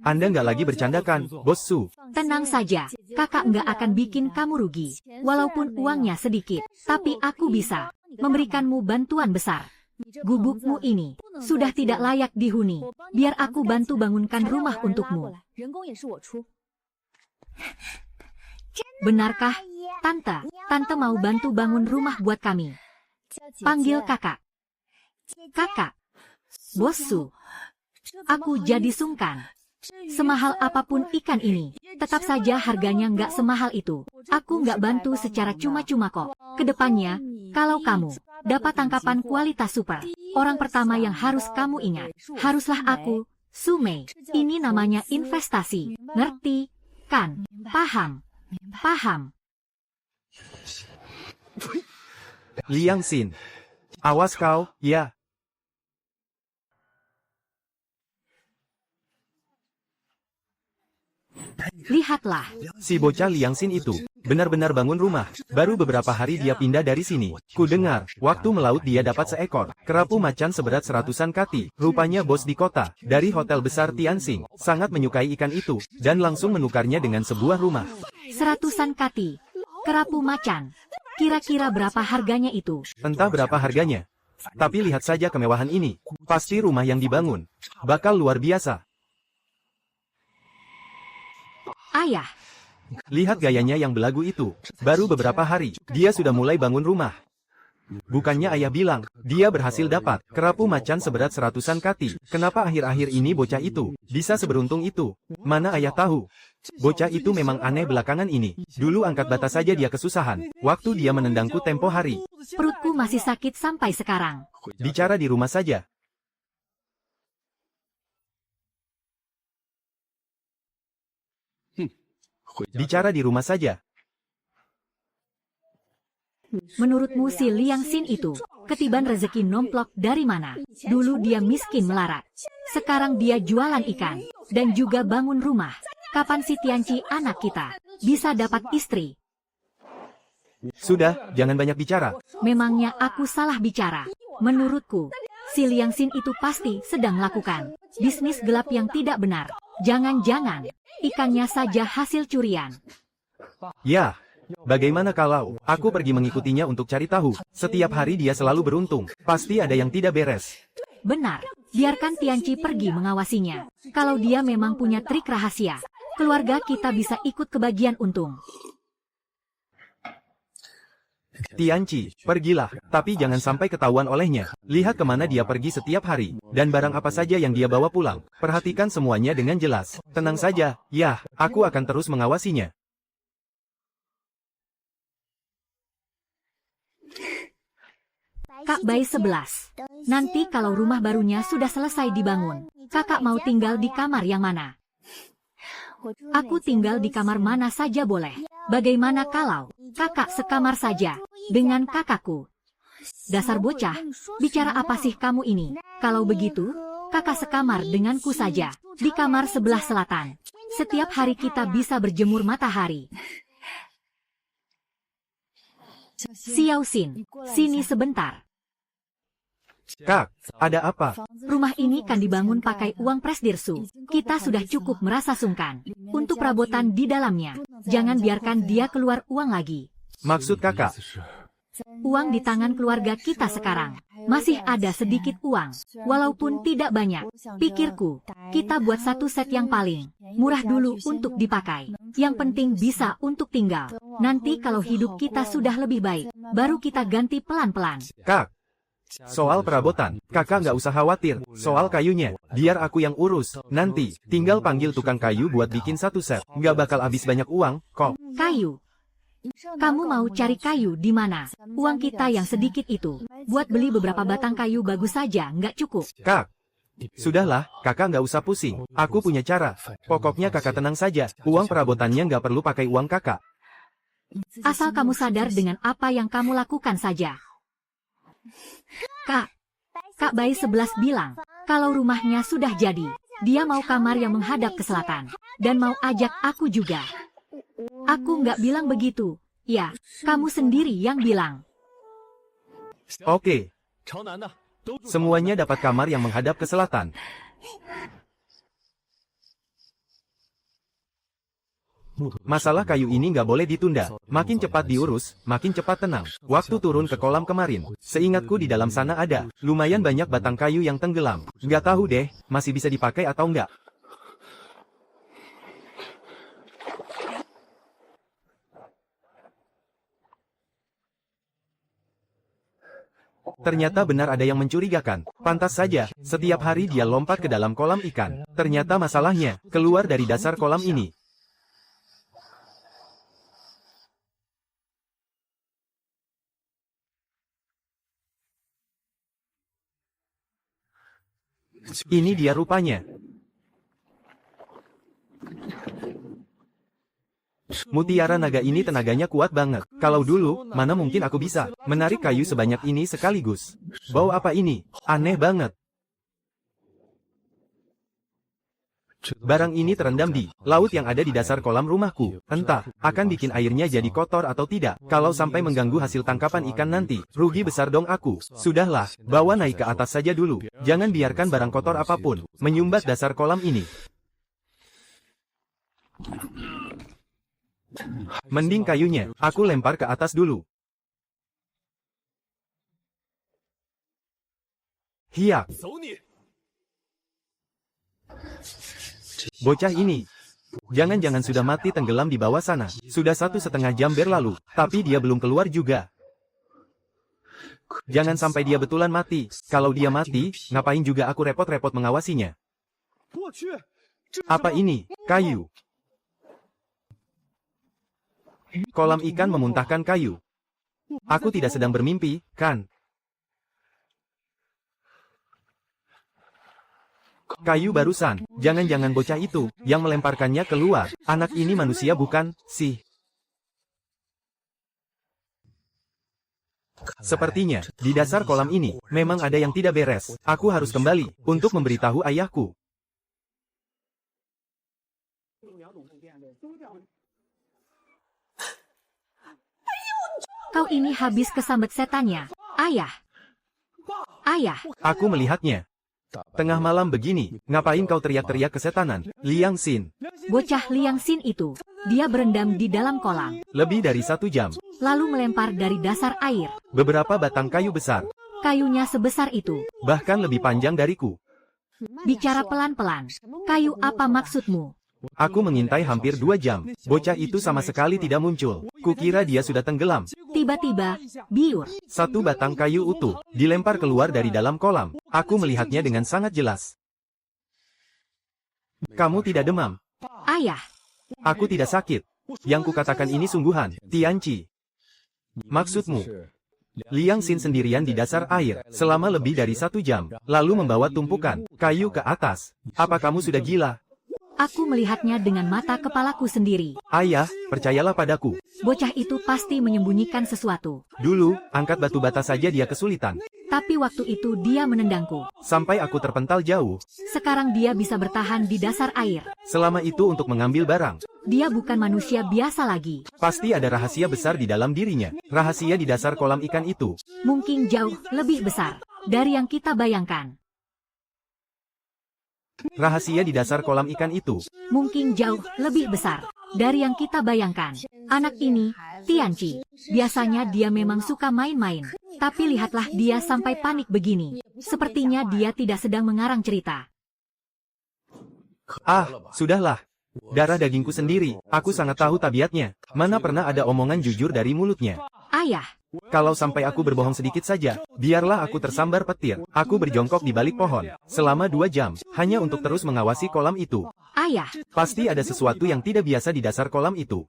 Anda nggak lagi bercanda kan, Bos Su? Tenang saja, kakak nggak akan bikin kamu rugi. Walaupun uangnya sedikit, tapi aku bisa memberikanmu bantuan besar. Gubukmu ini sudah tidak layak dihuni. Biar aku bantu bangunkan rumah untukmu. Benarkah, Tante? Tante mau bantu bangun rumah buat kami. Panggil kakak. Kakak. Bos Su. Aku jadi sungkan. Semahal apapun ikan ini, tetap saja harganya nggak semahal itu. Aku nggak bantu secara cuma-cuma kok. Kedepannya, kalau kamu dapat tangkapan kualitas super, orang pertama yang harus kamu ingat, haruslah aku, Su Mei. Ini namanya investasi. Ngerti? Kan? Paham? Paham. Liang Xin. Awas kau, ya. Lihatlah. Si bocah Liang Xin itu benar-benar bangun rumah. Baru beberapa hari dia pindah dari sini. Ku dengar, waktu melaut dia dapat seekor kerapu macan seberat 100-an kati. Rupanya bos di kota, dari hotel besar Tianxing, sangat menyukai ikan itu, dan langsung menukarnya dengan sebuah rumah. 100-an kati. Kerapu macan. Kira-kira berapa harganya itu? Entah berapa harganya. Tapi lihat saja kemewahan ini. Pasti rumah yang dibangun bakal luar biasa. Ayah. Lihat gayanya yang belagu itu. Baru beberapa hari, dia sudah mulai bangun rumah. Bukannya ayah bilang, dia berhasil dapat kerapu macan seberat 100-an kati. Kenapa akhir-akhir ini bocah itu bisa seberuntung itu? Mana ayah tahu? Bocah itu memang aneh belakangan ini. Dulu angkat bata saja dia kesusahan. Waktu dia menendangku tempo hari. Perutku masih sakit sampai sekarang. Bicara di rumah saja. Bicara di rumah saja. Menurutmu si Liang Xin itu, ketiban rezeki nomplok dari mana? Dulu dia miskin melarat. Sekarang dia jualan ikan, dan juga bangun rumah. Kapan si Tianci anak kita bisa dapat istri? Sudah, jangan banyak bicara. Memangnya aku salah bicara? Menurutku, si Liang Xin itu pasti sedang melakukan bisnis gelap yang tidak benar. Jangan-jangan, ikannya saja hasil curian. Ya. Bagaimana kalau aku pergi mengikutinya untuk cari tahu? Setiap hari dia selalu beruntung. Pasti ada yang tidak beres. Benar, biarkan Tianci pergi mengawasinya. Kalau dia memang punya trik rahasia, keluarga kita bisa ikut kebagian untung. Tianci, pergilah, tapi jangan sampai ketahuan olehnya. Lihat kemana dia pergi setiap hari, dan barang apa saja yang dia bawa pulang. Perhatikan semuanya dengan jelas. Tenang saja, ya, aku akan terus mengawasinya. Kak Bai 11. Nanti kalau rumah barunya sudah selesai dibangun, kakak mau tinggal di kamar yang mana? Aku tinggal di kamar mana saja boleh. Bagaimana kalau kakak sekamar saja dengan kakakku? Dasar bocah, bicara apa sih kamu ini? Kalau begitu, kakak sekamar denganku saja, di kamar sebelah selatan. Setiap hari kita bisa berjemur matahari. Xiao Xin, sini sebentar. Kak, ada apa? Rumah ini kan dibangun pakai uang Presdirsu. Kita sudah cukup merasa sungkan untuk perabotan di dalamnya. Jangan biarkan dia keluar uang lagi. Maksud kakak? Uang di tangan keluarga kita sekarang. Masih ada sedikit uang. Walaupun tidak banyak. Pikirku, kita buat satu set yang paling murah dulu untuk dipakai. Yang penting bisa untuk tinggal. Nanti kalau hidup kita sudah lebih baik, baru kita ganti pelan-pelan. Kak, soal perabotan, kakak nggak usah khawatir. Soal kayunya, biar aku yang urus. Nanti, tinggal panggil tukang kayu buat bikin satu set. Nggak bakal habis banyak uang, kok. Kayu. Kamu mau cari kayu di mana? Uang kita yang sedikit itu, buat beli beberapa batang kayu bagus saja nggak cukup. Kak, sudahlah, kakak nggak usah pusing. Aku punya cara. Pokoknya kakak tenang saja. Uang perabotannya nggak perlu pakai uang kakak. Asal kamu sadar dengan apa yang kamu lakukan saja. Kak Bai 11 bilang, kalau rumahnya sudah jadi, dia mau kamar yang menghadap ke selatan, dan mau ajak aku juga. Aku nggak bilang begitu. Ya, kamu sendiri yang bilang. Oke. Semuanya dapat kamar yang menghadap ke selatan. Masalah kayu ini nggak boleh ditunda. Makin cepat diurus, makin cepat tenang. Waktu turun ke kolam kemarin, seingatku di dalam sana ada lumayan banyak batang kayu yang tenggelam. Nggak tahu deh, masih bisa dipakai atau nggak. Ternyata benar ada yang mencurigakan. Pantas saja, setiap hari dia lompat ke dalam kolam ikan. Ternyata masalahnya, keluar dari dasar kolam ini. Ini dia rupanya. Mutiara naga ini tenaganya kuat banget. Kalau dulu, mana mungkin aku bisa menarik kayu sebanyak ini sekaligus. Bau apa ini? Aneh banget. Barang ini terendam di laut yang ada di dasar kolam rumahku. Entah, akan bikin airnya jadi kotor atau tidak. Kalau sampai mengganggu hasil tangkapan ikan nanti, rugi besar dong aku. Sudahlah, bawa naik ke atas saja dulu. Jangan biarkan barang kotor apapun menyumbat dasar kolam ini. Mending kayunya, aku lempar ke atas dulu. Hiyak. Bocah ini. Jangan-jangan sudah mati tenggelam di bawah sana. Sudah 1,5 jam berlalu, tapi dia belum keluar juga. Jangan sampai dia betulan mati. Kalau dia mati, ngapain juga aku repot-repot mengawasinya. Apa ini? Kayu. Kolam ikan memuntahkan kayu. Aku tidak sedang bermimpi, kan? Kayu barusan. Jangan-jangan bocah itu yang melemparkannya keluar. Anak ini manusia bukan, sih? Sepertinya, di dasar kolam ini, memang ada yang tidak beres. Aku harus kembali untuk memberitahu ayahku. Kau ini habis kesambet setannya. Ayah. Ayah. Aku melihatnya. Tengah malam begini, ngapain kau teriak-teriak kesetanan? Liang Xin. Bocah Liang Xin itu. Dia berendam di dalam kolam. Lebih dari 1 jam. Lalu melempar dari dasar air. Beberapa batang kayu besar. Kayunya sebesar itu. Bahkan lebih panjang dariku. Bicara pelan-pelan. Kayu apa maksudmu? Aku mengintai hampir 2 jam. Bocah itu sama sekali tidak muncul. Kukira dia sudah tenggelam. Tiba-tiba, biur. 1 batang kayu utuh, dilempar keluar dari dalam kolam. Aku melihatnya dengan sangat jelas. Kamu tidak demam. Ayah. Aku tidak sakit. Yang kukatakan ini sungguhan, Tianci. Maksudmu? Liang Xin sendirian di dasar air, selama lebih dari 1 jam, lalu membawa tumpukan kayu ke atas. Apa kamu sudah gila? Aku melihatnya dengan mata kepalaku sendiri. Ayah, percayalah padaku. Bocah itu pasti menyembunyikan sesuatu. Dulu, angkat batu bata saja dia kesulitan. Tapi waktu itu dia menendangku. Sampai aku terpental jauh. Sekarang dia bisa bertahan di dasar air. Selama itu untuk mengambil barang. Dia bukan manusia biasa lagi. Pasti ada rahasia besar di dalam dirinya. Rahasia di dasar kolam ikan itu. Mungkin jauh lebih besar dari yang kita bayangkan. Rahasia di dasar kolam ikan itu. Mungkin jauh lebih besar dari yang kita bayangkan. Anak ini, Tianci. Biasanya dia memang suka main-main. Tapi lihatlah dia sampai panik begini. Sepertinya dia tidak sedang mengarang cerita. Ah, sudahlah. Darah dagingku sendiri. Aku sangat tahu tabiatnya. Mana pernah ada omongan jujur dari mulutnya. Ayah. Kalau sampai aku berbohong sedikit saja, biarlah aku tersambar petir. Aku berjongkok di balik pohon selama 2 jam, hanya untuk terus mengawasi kolam itu. Ayah. Pasti ada sesuatu yang tidak biasa di dasar kolam itu.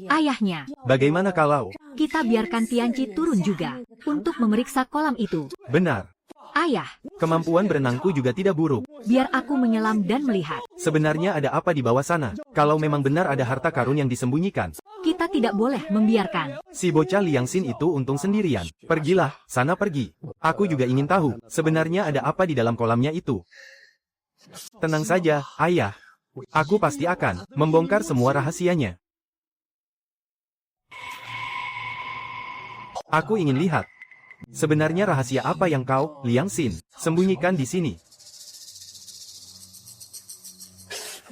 Ayahnya. Bagaimana kalau Kita biarkan Tianci turun juga untuk memeriksa kolam itu. benar? Ayah. Kemampuan berenangku juga tidak buruk. Biar aku menyelam dan melihat. Sebenarnya ada apa di bawah sana? Kalau memang benar ada harta karun yang disembunyikan. Kita tidak boleh membiarkan. Si bocah Liang Xin itu untung sendirian. Pergilah, sana pergi. Aku juga ingin tahu, sebenarnya ada apa di dalam kolamnya itu. Tenang saja, ayah. Aku pasti akan membongkar semua rahasianya. Aku ingin lihat. Sebenarnya rahasia apa yang kau, Liang Xin, sembunyikan di sini?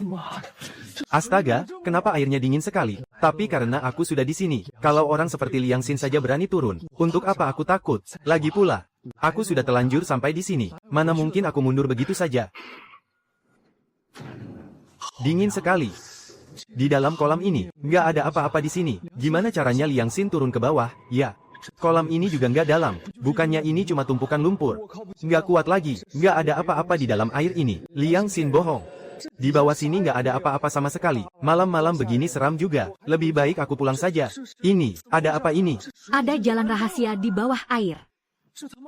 妈的， Astaga, kenapa airnya dingin sekali? Tapi karena aku sudah di sini. Kalau orang seperti Liang Xin saja berani turun, untuk apa aku takut? Lagi pula, aku sudah telanjur sampai di sini. Mana mungkin aku mundur begitu saja? Dingin sekali. Di dalam kolam ini, nggak ada apa-apa di sini. Gimana caranya Liang Xin turun ke bawah? Ya. Kolam ini juga nggak dalam. Bukannya ini cuma tumpukan lumpur. Nggak kuat lagi. Nggak ada apa-apa di dalam air ini. Liang Xin bohong. Di bawah sini nggak ada apa-apa sama sekali. Malam-malam begini seram juga. Lebih baik aku pulang saja. Ini, ada apa ini? Ada jalan rahasia di bawah air.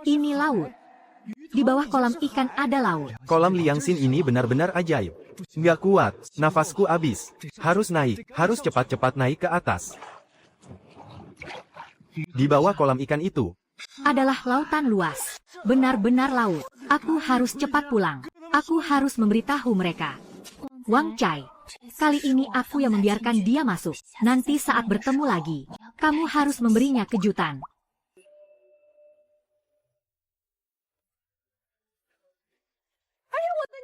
Ini laut. Di bawah kolam ikan ada laut. Kolam Liang Xin ini benar-benar ajaib. Nggak kuat, nafasku habis. Harus naik, harus cepat-cepat naik ke atas. Di bawah kolam ikan itu, Adalah lautan luas. Benar-benar laut. Aku harus cepat pulang. Aku harus memberitahu mereka. Wang Chai, kali ini aku yang membiarkan dia masuk. Nanti saat bertemu lagi, kamu harus memberinya kejutan.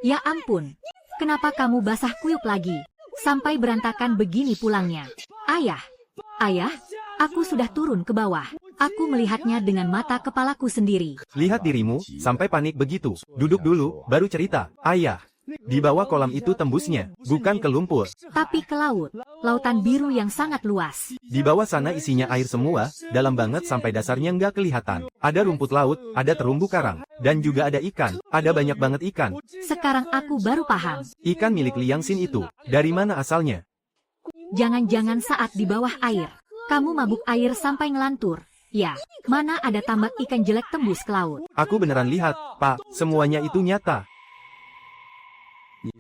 Ya ampun, kenapa kamu basah kuyup lagi? Sampai berantakan begini pulangnya. Ayah, ayah, aku sudah turun ke bawah. Aku melihatnya dengan mata kepalaku sendiri. lihat dirimu, sampai panik begitu. Duduk dulu, baru cerita. Ayah, di bawah kolam itu tembusnya, bukan ke lumpur. Tapi ke laut, lautan biru yang sangat luas. Di bawah sana isinya air semua, dalam banget sampai dasarnya nggak kelihatan. Ada rumput laut, ada terumbu karang, dan juga ada ikan. Ada banyak banget ikan. Sekarang aku baru paham. Ikan milik Liang Xin itu, dari mana asalnya? Jangan-jangan saat di bawah air, kamu mabuk air sampai ngelantur. Ya, mana ada tambak ikan jelek tembus ke laut. Aku beneran lihat, Pak, semuanya itu nyata.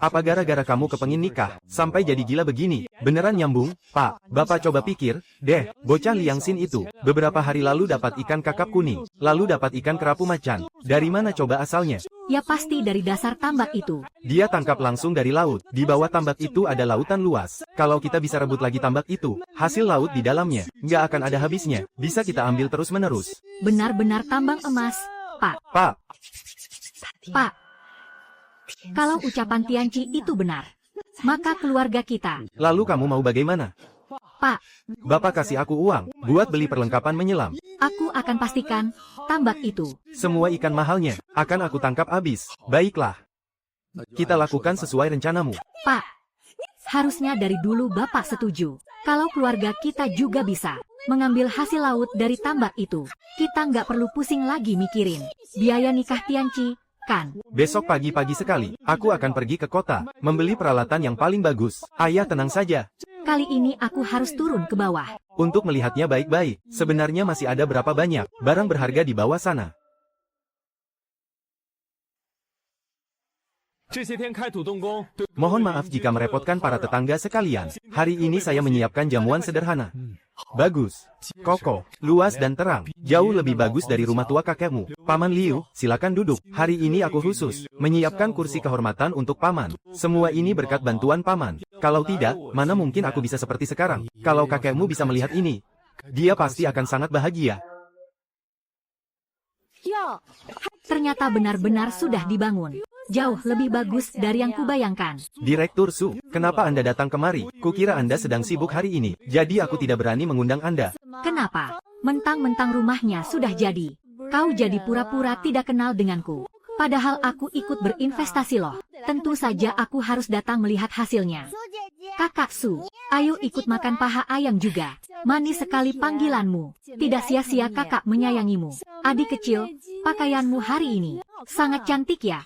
Apa gara-gara kamu kepengin nikah, sampai jadi gila begini? Beneran nyambung, Pak. Bapak coba pikir, deh, bocah Liang Xin itu, beberapa hari lalu dapat ikan kakap kuning, lalu dapat ikan kerapu macan. Dari mana coba asalnya? Ya pasti dari dasar tambak itu. Dia tangkap langsung dari laut. Di bawah tambak itu ada lautan luas. Kalau kita bisa rebut lagi tambak itu, hasil laut di dalamnya, nggak akan ada habisnya. Bisa kita ambil terus-menerus. Benar-benar tambang emas, Pak. Pak, Pak, kalau ucapan Tianci itu benar, maka keluarga kita, lalu kamu mau bagaimana? Pak, Bapak kasih aku uang, buat beli perlengkapan menyelam. aku akan pastikan tambak itu. Semua ikan mahalnya, akan aku tangkap habis. Baiklah. Kita lakukan sesuai rencanamu. Pak, harusnya dari dulu Bapak setuju. Kalau keluarga kita juga bisa mengambil hasil laut dari tambak itu, kita nggak perlu pusing lagi mikirin biaya nikah Tianci, kan? Besok pagi-pagi sekali, aku akan pergi ke kota, membeli peralatan yang paling bagus. Ayah tenang saja. Kali ini aku harus turun ke bawah. Untuk melihatnya baik-baik, sebenarnya masih ada berapa banyak barang berharga di bawah sana. 这些天开土动工，对 Mohon maaf jika merepotkan para tetangga sekalian. Hari ini saya menyiapkan jamuan sederhana. Bagus, kokoh, luas dan terang. Jauh lebih bagus dari rumah tua kakekmu. Paman Liu, silakan duduk. Hari ini aku khusus menyiapkan kursi kehormatan untuk paman. Semua ini berkat bantuan paman. Kalau tidak, mana mungkin aku bisa seperti sekarang. Kalau kakekmu bisa melihat ini, dia pasti akan sangat bahagia. Ternyata benar-benar sudah dibangun. Jauh lebih bagus dari yang kubayangkan. Direktur Su, kenapa Anda datang kemari? Kukira Anda sedang sibuk hari ini, jadi aku tidak berani mengundang Anda. Kenapa? Mentang-mentang rumahnya sudah jadi. Kau jadi pura-pura tidak kenal denganku. Padahal aku ikut berinvestasi loh. Tentu saja aku harus datang melihat hasilnya. Kakak Su, ayo ikut makan paha ayam juga. Manis sekali panggilanmu. Tidak sia-sia kakak menyayangimu. Adik kecil, pakaianmu hari ini sangat cantik ya.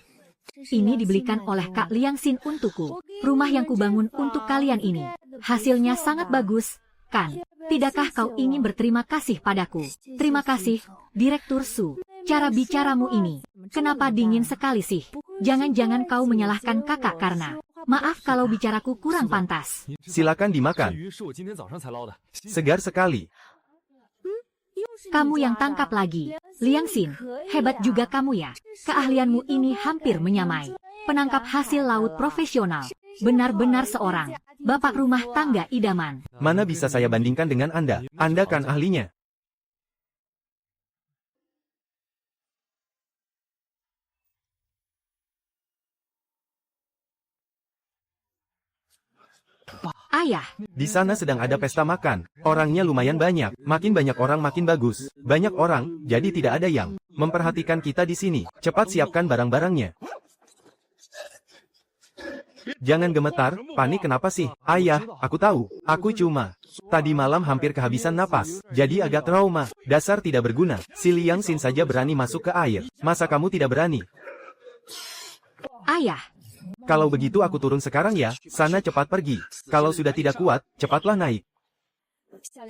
Ini dibelikan oleh Kak Liang Xin untukku. Rumah yang kubangun untuk kalian ini. Hasilnya sangat bagus, kan? Tidakkah kau ingin berterima kasih padaku? Terima kasih, Direktur Su. Cara bicaramu ini, kenapa dingin sekali sih? Jangan-jangan kau menyalahkan kakak karena... Maaf kalau bicaraku kurang pantas. Silakan 这 dimakan. 鱼是我今天早上才捞的。 Segar sekali. Kamu yang tangkap lagi. Liang Xin, hebat juga kamu ya. Keahlianmu ini hampir menyamai penangkap hasil laut profesional. Benar-benar seorang bapak rumah tangga idaman. Mana bisa saya bandingkan dengan Anda? Anda kan ahlinya. Ayah, Di sana sedang ada pesta makan. Orangnya lumayan banyak. Makin banyak orang makin bagus. Banyak orang, jadi tidak ada yang memperhatikan kita di sini. Cepat siapkan barang-barangnya. Jangan gemetar, panik kenapa sih? Ayah, aku tahu. Aku cuma tadi malam hampir kehabisan napas. Jadi agak trauma. Dasar tidak berguna. Si Liang Xin saja berani masuk ke air. Masa kamu tidak berani? ayah, Kalau begitu aku turun sekarang ya. Sana cepat pergi. Kalau sudah tidak kuat, cepatlah naik.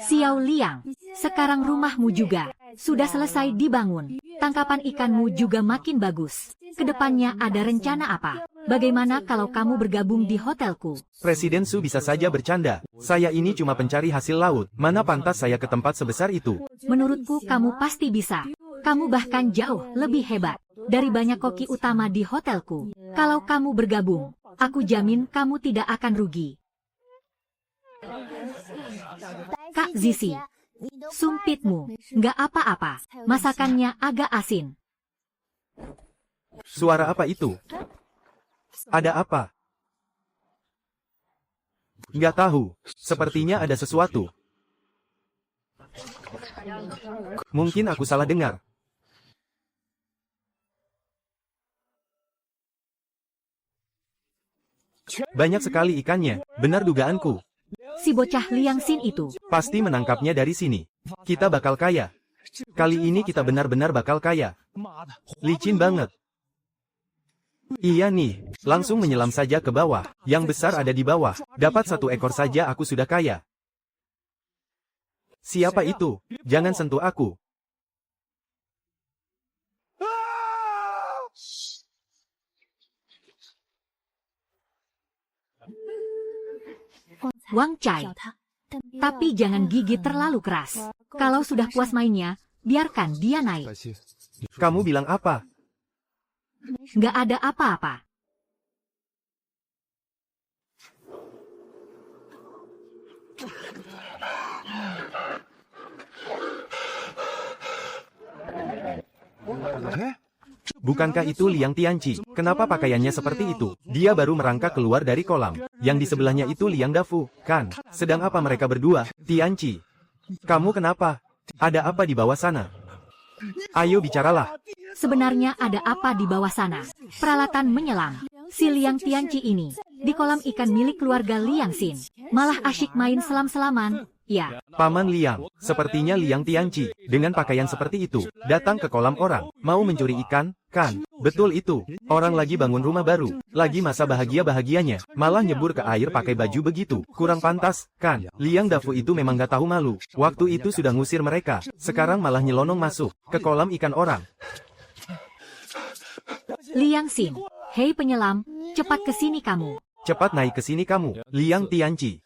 Xiao Liang, sekarang rumahmu juga sudah selesai dibangun. Tangkapan ikanmu juga makin bagus. Kedepannya ada rencana apa? Bagaimana kalau kamu bergabung di hotelku? Presiden Su bisa saja bercanda. Saya ini cuma pencari hasil laut. Mana pantas saya ke tempat sebesar itu? Menurutku kamu pasti bisa. Kamu bahkan jauh lebih hebat dari banyak koki utama di hotelku. Kalau kamu bergabung, aku jamin kamu tidak akan rugi. Kak Zizi, sumpitmu, nggak apa-apa. Masakannya agak asin. Suara apa itu? Ada apa? Nggak tahu. Sepertinya ada sesuatu. Mungkin aku salah dengar. Banyak sekali ikannya. Benar dugaanku. Si bocah Liang Xin itu. Pasti menangkapnya dari sini. Kita bakal kaya. Kali ini kita benar-benar bakal kaya. Licin banget. Iya nih, langsung menyelam saja ke bawah. Yang besar ada di bawah. Dapat 1 ekor saja aku sudah kaya. Siapa itu? Jangan sentuh aku. Wang Cai. Tapi jangan gigit terlalu keras. Kalau sudah puas mainnya, biarkan dia naik. Kamu bilang apa? Nggak ada apa-apa. Bukankah itu Liang Tianqi? Kenapa pakaiannya seperti itu? Dia baru merangkak keluar dari kolam. Yang di sebelahnya itu Liang Dafu, kan? Sedang apa mereka berdua? Tianqi, kamu kenapa? Ada apa di bawah sana? Ayo bicaralah. Sebenarnya ada apa di bawah sana? Peralatan menyelam. Si Liang Tianqi ini, di kolam ikan milik keluarga Liang Xin. Malah asyik main selam-selaman. Ya, Paman Liang, sepertinya Liang Tianqi, dengan pakaian seperti itu, datang ke kolam orang, mau mencuri ikan, kan? Betul itu, orang lagi bangun rumah baru, lagi masa bahagia-bahagianya, malah nyebur ke air pakai baju begitu, kurang pantas, kan? Liang Dafu itu memang gak tahu malu, waktu itu sudah ngusir mereka, sekarang malah nyelonong masuk, ke kolam ikan orang. Liang Xin. Hei penyelam, cepat ke sini kamu. Cepat naik ke sini kamu, Liang Tianqi.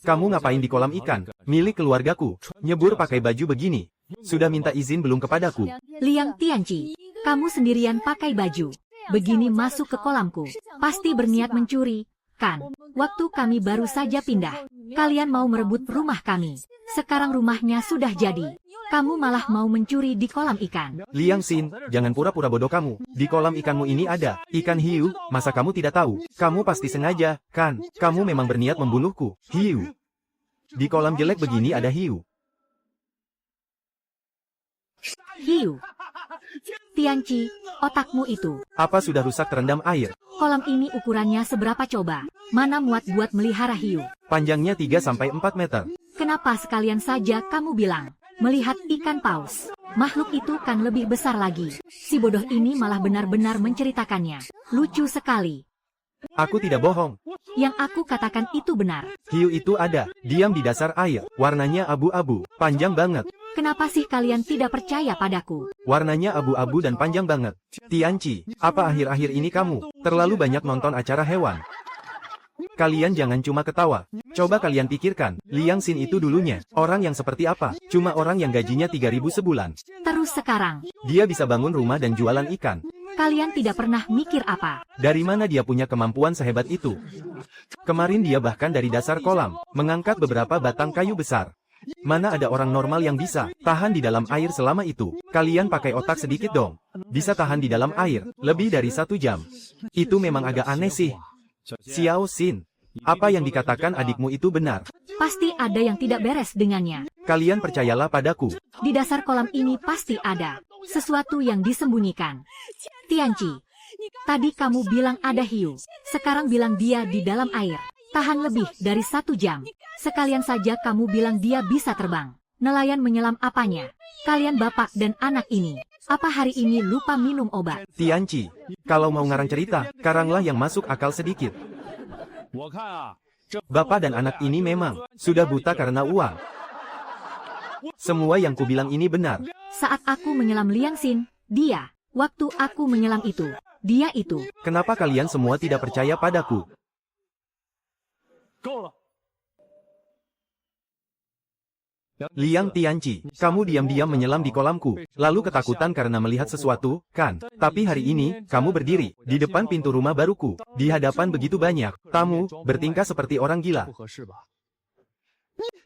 Kamu ngapain di kolam ikan, milik keluargaku, nyebur pakai baju begini? Sudah minta izin belum kepadaku? Liang Tianqi, kamu sendirian pakai baju. Begini masuk ke kolamku. Pasti berniat mencuri, kan? Waktu kami baru saja pindah. Kalian mau merebut rumah kami. Sekarang rumahnya sudah jadi. Kamu malah mau mencuri di kolam ikan. Liang Xin, jangan pura-pura bodoh kamu. Di kolam ikanmu ini ada ikan hiu, masa kamu tidak tahu? Kamu pasti sengaja, kan? Kamu memang berniat membunuhku. Hiu. Di kolam jelek begini ada hiu. Hiu. Tianqi, otakmu itu. Apa sudah rusak terendam air? Kolam ini ukurannya seberapa coba? Mana muat buat melihara hiu? Panjangnya 3-4 meter. Kenapa sekalian saja kamu bilang? Melihat ikan paus. Makhluk itu kan lebih besar lagi. Si bodoh ini malah benar-benar menceritakannya. Lucu sekali. Aku tidak bohong. Yang aku katakan itu benar. Hiu itu ada, diam di dasar air. Warnanya abu-abu, panjang banget. Kenapa sih kalian tidak percaya padaku? Warnanya abu-abu dan panjang banget. Tianqi, apa akhir-akhir ini kamu terlalu banyak nonton acara hewan? Kalian jangan cuma ketawa. Coba kalian pikirkan, Liang Xin itu dulunya orang yang seperti apa? Cuma orang yang gajinya 3.000 sebulan. Terus sekarang, Dia bisa bangun rumah dan jualan ikan. kalian tidak pernah mikir apa? Dari mana dia punya kemampuan sehebat itu? Kemarin dia bahkan dari dasar kolam, mengangkat beberapa batang kayu besar. Mana ada orang normal yang bisa tahan di dalam air selama itu? Kalian pakai otak sedikit dong. Bisa tahan di dalam air lebih dari 1 jam. Itu memang agak aneh sih. Xiao Xin, Apa yang dikatakan adikmu itu benar. Pasti ada yang tidak beres dengannya. Kalian percayalah padaku. Di dasar kolam ini pasti ada sesuatu yang disembunyikan. Tianci, tadi kamu bilang ada hiu. Sekarang bilang dia di dalam air. Tahan lebih dari 1 jam. Sekalian saja kamu bilang dia bisa terbang. Nelayan menyelam apanya? Kalian bapak dan anak ini. Apa hari ini lupa minum obat? Tianci, kalau mau ngarang cerita, karanglah yang masuk akal sedikit. Bapak dan anak ini memang sudah buta karena uang. Semua yang kubilang ini benar. Saat aku menyelam Liang Xin, dia. Waktu aku menyelam itu, dia itu. Kenapa kalian semua tidak percaya padaku? Liang Tianci, kamu diam-diam menyelam di kolamku, lalu ketakutan karena melihat sesuatu, kan? Tapi hari ini, kamu berdiri di depan pintu rumah baruku, di hadapan begitu banyak tamu, bertingkah seperti orang gila.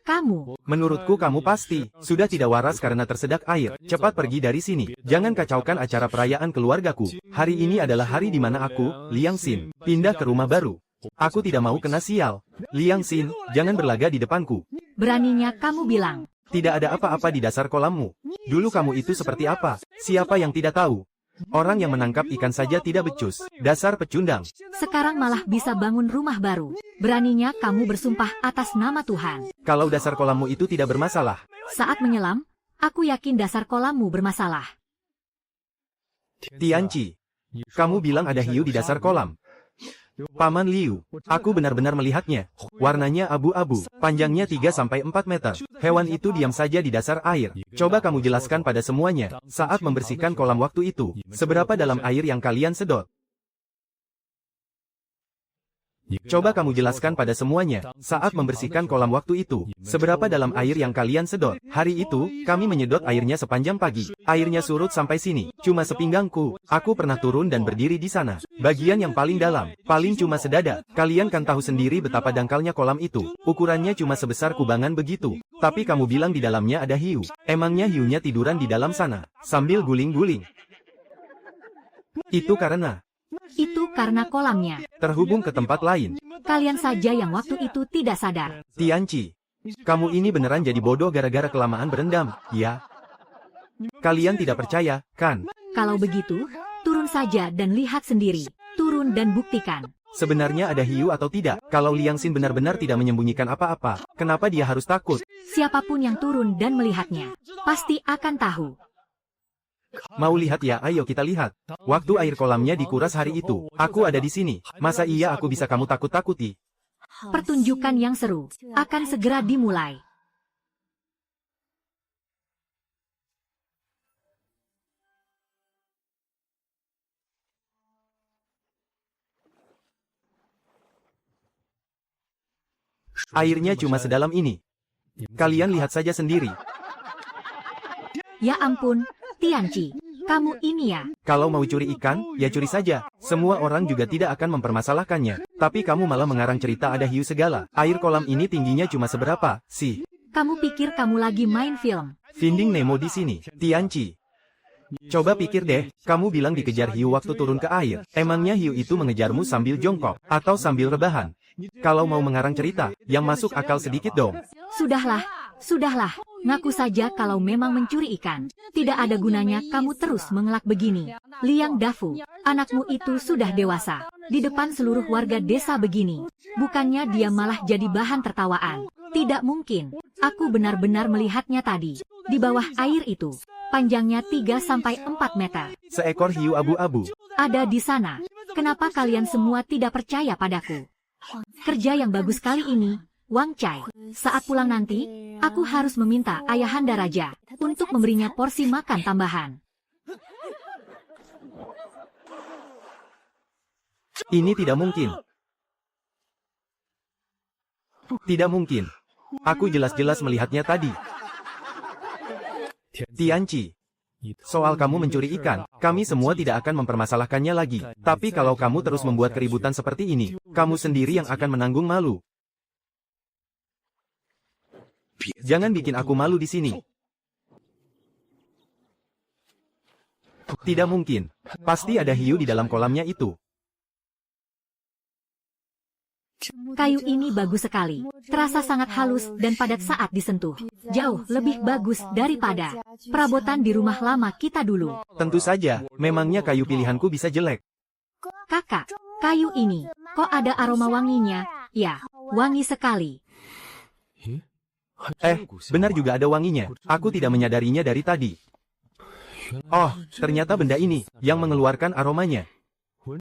Kamu, Menurutku kamu pasti sudah tidak waras karena tersedak air. Cepat pergi dari sini. Jangan kacaukan acara perayaan keluargaku. Hari ini adalah hari di mana aku, Liang Xin, pindah ke rumah baru. Aku tidak mau kena sial. Liang Xin, jangan berlaga di depanku. beraninya kamu bilang. Tidak ada apa-apa di dasar kolammu. Dulu kamu itu seperti apa? Siapa yang tidak tahu? Orang yang menangkap ikan saja tidak becus. Dasar pecundang. Sekarang malah bisa bangun rumah baru. Beraninya kamu bersumpah atas nama Tuhan. Kalau dasar kolammu itu tidak bermasalah. Saat menyelam, aku yakin dasar kolammu bermasalah. Tianci, kamu bilang ada hiu di dasar kolam. Paman Liu, aku benar-benar melihatnya. Warnanya abu-abu, panjangnya 3-4 meter. Hewan itu diam saja di dasar air. Coba kamu jelaskan pada semuanya, saat membersihkan kolam waktu itu, seberapa dalam air yang kalian sedot? Coba kamu jelaskan pada semuanya, saat membersihkan kolam waktu itu, seberapa dalam air yang kalian sedot? Hari itu, kami menyedot airnya sepanjang pagi. Airnya surut sampai sini, cuma sepinggangku. Aku pernah turun dan berdiri di sana. Bagian yang paling dalam, paling cuma sedada. Kalian kan tahu sendiri betapa dangkalnya kolam itu. Ukurannya cuma sebesar kubangan begitu. Tapi kamu bilang di dalamnya ada hiu. Emangnya hiunya tiduran di dalam sana, sambil guling-guling? Itu karena kolamnya terhubung ke tempat lain. kalian saja yang waktu itu tidak sadar. Tianci, kamu ini beneran jadi bodoh gara-gara kelamaan berendam, ya? Kalian tidak percaya, kan? Kalau begitu, turun saja dan lihat sendiri. Turun dan buktikan. Sebenarnya ada hiu atau tidak? Kalau Liang Xin benar-benar tidak menyembunyikan apa-apa, kenapa dia harus takut? Siapapun yang turun dan melihatnya, pasti akan tahu. Mau lihat ya? Ayo kita lihat. Waktu air kolamnya dikuras hari itu, aku ada di sini. Masa iya aku bisa kamu takut-takuti? Pertunjukan yang seru akan segera dimulai. Airnya cuma sedalam ini. Kalian lihat saja sendiri. Ya ampun, Tianci, kamu ini ya. Kalau mau curi ikan, ya curi saja. Semua orang juga tidak akan mempermasalahkannya. Tapi kamu malah mengarang cerita ada hiu segala. Air kolam ini tingginya cuma seberapa, sih? Kamu pikir kamu lagi main film? Finding Nemo di sini. Tianci, coba pikir deh, kamu bilang dikejar hiu waktu turun ke air. Emangnya hiu itu mengejarmu sambil jongkok, atau sambil rebahan? Kalau mau mengarang cerita, yang masuk akal sedikit dong. Sudahlah, ngaku saja kalau memang mencuri ikan. Tidak ada gunanya kamu terus mengelak begini. Liang Dafu, anakmu itu sudah dewasa. Di depan seluruh warga desa begini. Bukannya dia malah jadi bahan tertawaan. Tidak mungkin. Aku benar-benar melihatnya tadi. Di bawah air itu. Panjangnya 3-4 meter. Seekor hiu abu-abu. Ada di sana. Kenapa kalian semua tidak percaya padaku? Kerja yang bagus kali ini, Wang Cai. Saat pulang nanti, aku harus meminta Ayahanda Raja untuk memberinya porsi makan tambahan. Ini tidak mungkin. Tidak mungkin. Aku jelas-jelas melihatnya tadi. Tianci, soal kamu mencuri ikan, kami semua tidak akan mempermasalahkannya lagi. Tapi kalau kamu terus membuat keributan seperti ini, kamu sendiri yang akan menanggung malu. Jangan bikin aku malu di sini. Tidak mungkin. Pasti ada hiu di dalam kolamnya itu. Kayu ini bagus sekali. Terasa sangat halus dan padat saat disentuh. Jauh lebih bagus daripada perabotan di rumah lama kita dulu. Tentu saja, memangnya kayu pilihanku bisa jelek. Kakak, kayu ini, kok ada aroma wanginya? Ya, wangi sekali. Benar juga ada wanginya. Aku tidak menyadarinya dari tadi. Oh, ternyata benda ini yang mengeluarkan aromanya.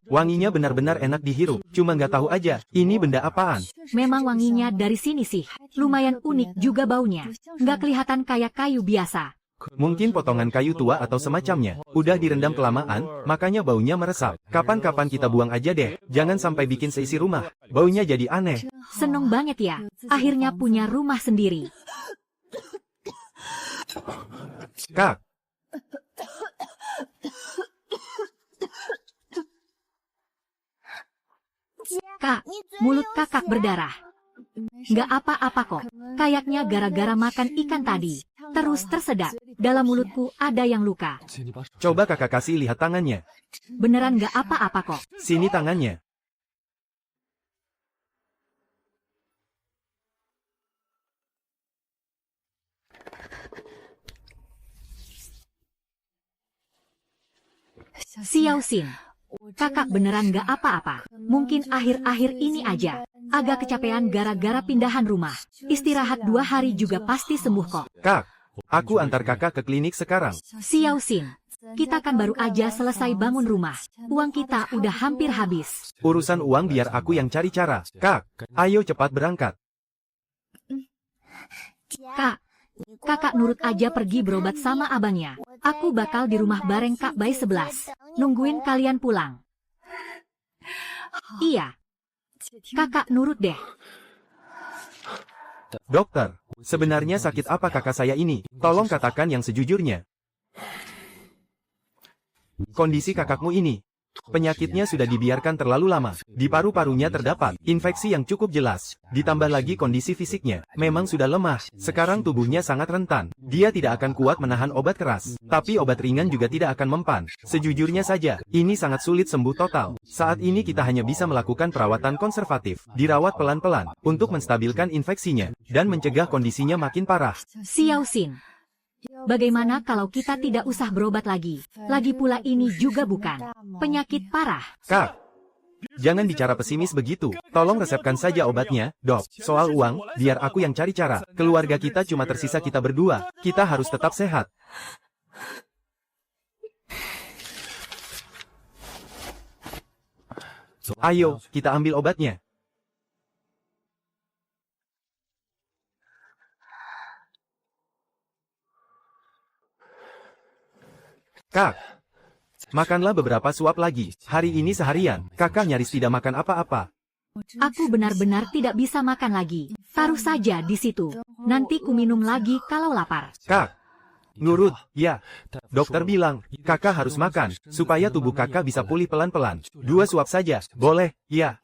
Wanginya benar-benar enak dihirup. Cuma nggak tahu aja, ini benda apaan. Memang wanginya dari sini sih. Lumayan unik juga baunya. Nggak kelihatan kayak kayu biasa. Mungkin potongan kayu tua atau semacamnya. Udah direndam kelamaan, makanya baunya meresap. Kapan-kapan kita buang aja deh. Jangan sampai bikin seisi rumah. Baunya jadi aneh. Seneng banget ya. Akhirnya punya rumah sendiri. Kak, Kak, mulut kakak berdarah. Nggak apa-apa kok. Kayaknya gara-gara makan ikan tadi. Terus tersedak. Dalam mulutku ada yang luka. coba kakak kasih lihat tangannya. Beneran nggak apa-apa kok. Sini tangannya. Xiao Xin. Kakak beneran nggak apa-apa. Mungkin akhir-akhir ini aja. Agak kecapean gara-gara pindahan rumah. Istirahat 2 hari juga pasti sembuh kok. Kak, aku antar kakak ke klinik sekarang. Xiao Xin. Kita kan baru aja selesai bangun rumah. Uang kita udah hampir habis. Urusan uang biar aku yang cari cara. Kak, ayo cepat berangkat. Kak, kakak nurut aja pergi berobat sama abangnya. Aku bakal di rumah bareng Kak Bai 11. Nungguin kalian pulang. Iya. Kakak nurut deh. Dokter, sebenarnya sakit apa kakak saya ini? Tolong katakan yang sejujurnya. Kondisi kakakmu ini, penyakitnya sudah dibiarkan terlalu lama. Di paru-parunya terdapat infeksi yang cukup jelas. Ditambah lagi kondisi fisiknya, memang sudah lemah. Sekarang tubuhnya sangat rentan. Dia tidak akan kuat menahan obat keras. Tapi obat ringan juga tidak akan mempan. Sejujurnya saja, ini sangat sulit sembuh total. Saat ini kita hanya bisa melakukan perawatan konservatif. Dirawat pelan-pelan, untuk menstabilkan infeksinya, dan mencegah kondisinya makin parah. Xiao Xin. Bagaimana kalau kita tidak usah berobat lagi? Lagi pula ini juga bukan penyakit parah. Kak, jangan bicara pesimis begitu. Tolong resepkan saja obatnya, dok. Soal uang, biar aku yang cari cara. Keluarga kita cuma tersisa kita berdua. Kita harus tetap sehat. Ayo, kita ambil obatnya. Kak, makanlah beberapa suap lagi. Hari ini seharian, kakak nyaris tidak makan apa-apa. Aku benar-benar tidak bisa makan lagi. Taruh saja di situ. Nanti ku minum lagi kalau lapar. Kak, nurut, ya. Dokter bilang, kakak harus makan, supaya tubuh kakak bisa pulih pelan-pelan. 2 suap saja, boleh, ya.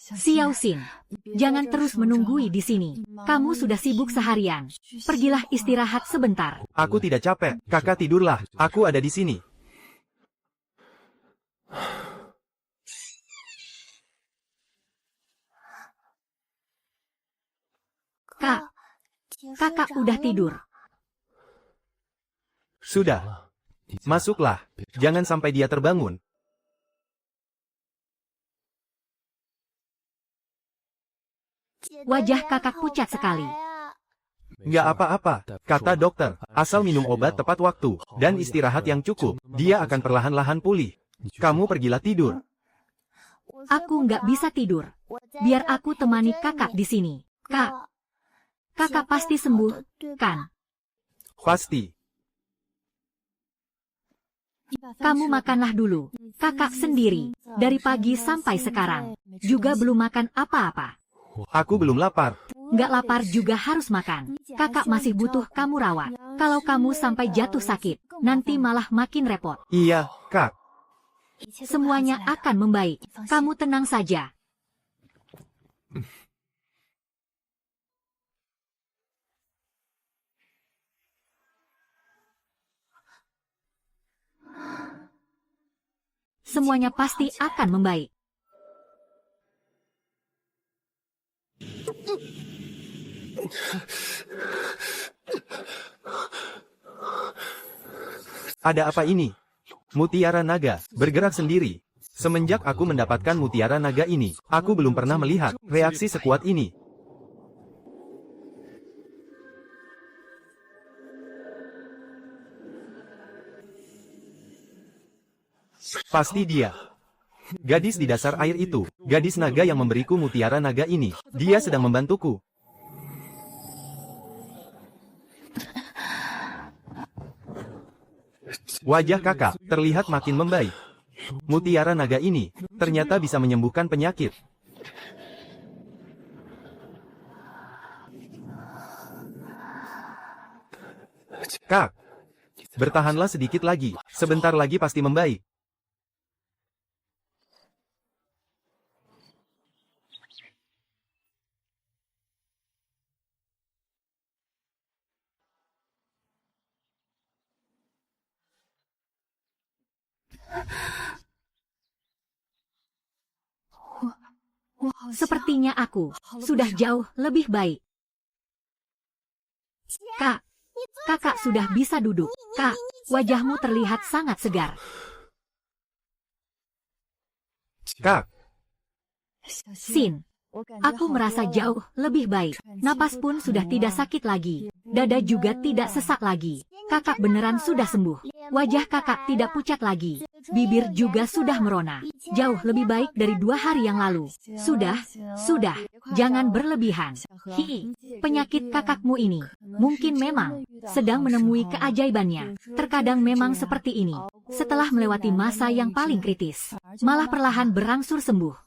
Xiao Xin, jangan terus menunggui di sini. Kamu sudah sibuk seharian. Pergilah istirahat sebentar. Aku tidak capek, kakak tidurlah. Aku ada di sini. Kak, kakak udah tidur. Sudah. Masuklah, jangan sampai dia terbangun. Wajah kakak pucat sekali. Nggak apa-apa, kata dokter. Asal minum obat tepat waktu, dan istirahat yang cukup, dia akan perlahan-lahan pulih. Kamu pergilah tidur. Aku nggak bisa tidur. Biar aku temani kakak di sini. Kak, kakak pasti sembuh, kan? Pasti. Kamu makanlah dulu. Kakak sendiri, dari pagi sampai sekarang, juga belum makan apa-apa. Aku belum lapar. Nggak lapar juga harus makan. Kakak masih butuh kamu rawat. Kalau kamu sampai jatuh sakit, nanti malah makin repot. Iya, Kak. Semuanya akan membaik. Kamu tenang saja. semuanya pasti akan membaik. Ada apa ini? Mutiara naga bergerak sendiri. Semenjak aku mendapatkan mutiara naga ini, aku belum pernah melihat reaksi sekuat ini. Pasti dia. Gadis di dasar air itu, gadis naga yang memberiku mutiara naga ini. Dia sedang membantuku. Wajah kakak terlihat makin membaik. Mutiara naga ini ternyata bisa menyembuhkan penyakit. Kak, bertahanlah sedikit lagi. Sebentar lagi pasti membaik. Sepertinya aku sudah jauh lebih baik. Kak, kakak sudah bisa duduk. Kak, wajahmu terlihat sangat segar. Kak, Sin, aku merasa jauh lebih baik. Napas pun sudah tidak sakit lagi. Dada juga tidak sesak lagi. Kakak beneran sudah sembuh. Wajah kakak tidak pucat lagi. Bibir juga sudah merona. Jauh lebih baik dari 2 hari yang lalu. Sudah, jangan berlebihan. Hi, penyakit kakakmu ini mungkin memang sedang menemui keajaibannya. Terkadang memang seperti ini. Setelah melewati masa yang paling kritis, malah perlahan berangsur sembuh.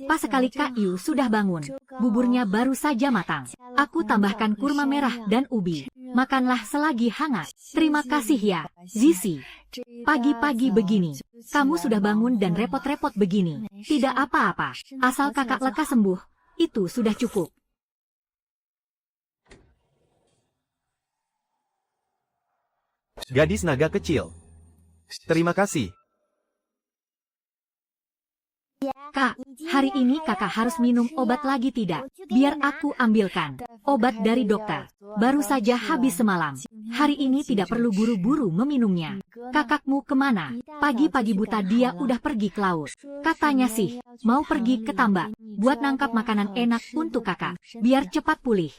Pas sekali Kak Yu sudah bangun, buburnya baru saja matang. Aku tambahkan kurma merah dan ubi. Makanlah selagi hangat. Terima kasih ya, Zizi. Pagi-pagi begini, kamu sudah bangun dan repot-repot begini. Tidak apa-apa, asal kakak lekas sembuh, itu sudah cukup. gadis naga kecil. Terima kasih. Kak, hari ini kakak harus minum obat lagi tidak? Biar aku ambilkan. Obat dari dokter. Baru saja habis semalam. Hari ini tidak perlu buru-buru meminumnya. Kakakmu kemana? Pagi-pagi buta dia udah pergi ke laut. Katanya sih, mau pergi ke tambak. Buat nangkap makanan enak untuk kakak. Biar cepat pulih.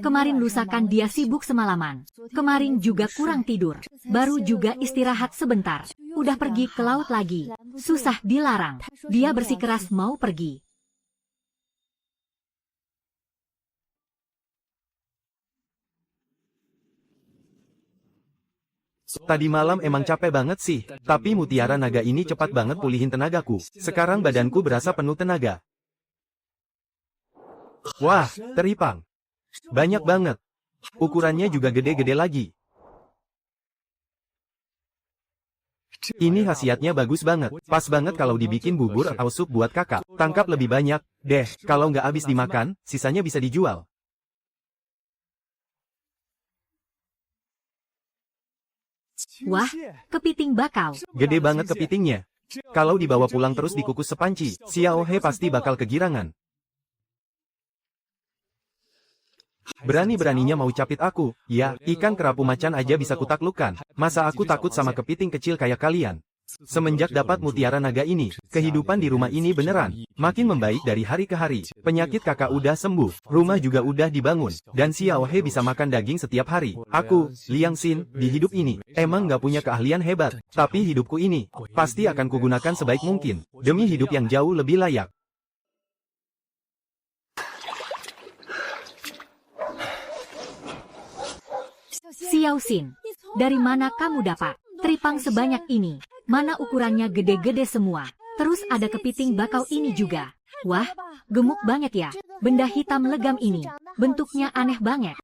Kemarin lusa kan dia sibuk semalaman. Kemarin juga kurang tidur. Baru juga istirahat sebentar. Udah pergi ke laut lagi. Susah dilarang. Dia bersikeras mau pergi. Tadi malam emang capek banget sih. Tapi mutiara naga ini cepat banget pulihin tenagaku. Sekarang badanku berasa penuh tenaga. Wah, teripang. Banyak banget. Ukurannya juga gede-gede lagi. Ini khasiatnya bagus banget. Pas banget kalau dibikin bubur atau sup buat kakak. Tangkap lebih banyak, deh. Kalau nggak habis dimakan, sisanya bisa dijual. Wah, kepiting bakau. Gede banget kepitingnya. Kalau dibawa pulang terus dikukus sepanci, Xiao He pasti bakal kegirangan. Berani-beraninya mau capit aku. Ya, ikan kerapu macan aja bisa kutaklukan. Masa aku takut sama kepiting kecil kayak kalian? Semenjak dapat mutiara naga ini, kehidupan di rumah ini beneran makin membaik dari hari ke hari. Penyakit kakak udah sembuh, rumah juga udah dibangun, dan Xiao He bisa makan daging setiap hari. Aku, Liang Xin, di hidup ini, emang nggak punya keahlian hebat. Tapi hidupku ini, pasti akan kugunakan sebaik mungkin, demi hidup yang jauh lebih layak. Xiao Xin, dari mana kamu dapat teripang sebanyak ini? Mana ukurannya gede-gede semua. Terus ada kepiting bakau ini juga. Wah, gemuk banget ya. Benda hitam legam ini. Bentuknya aneh banget.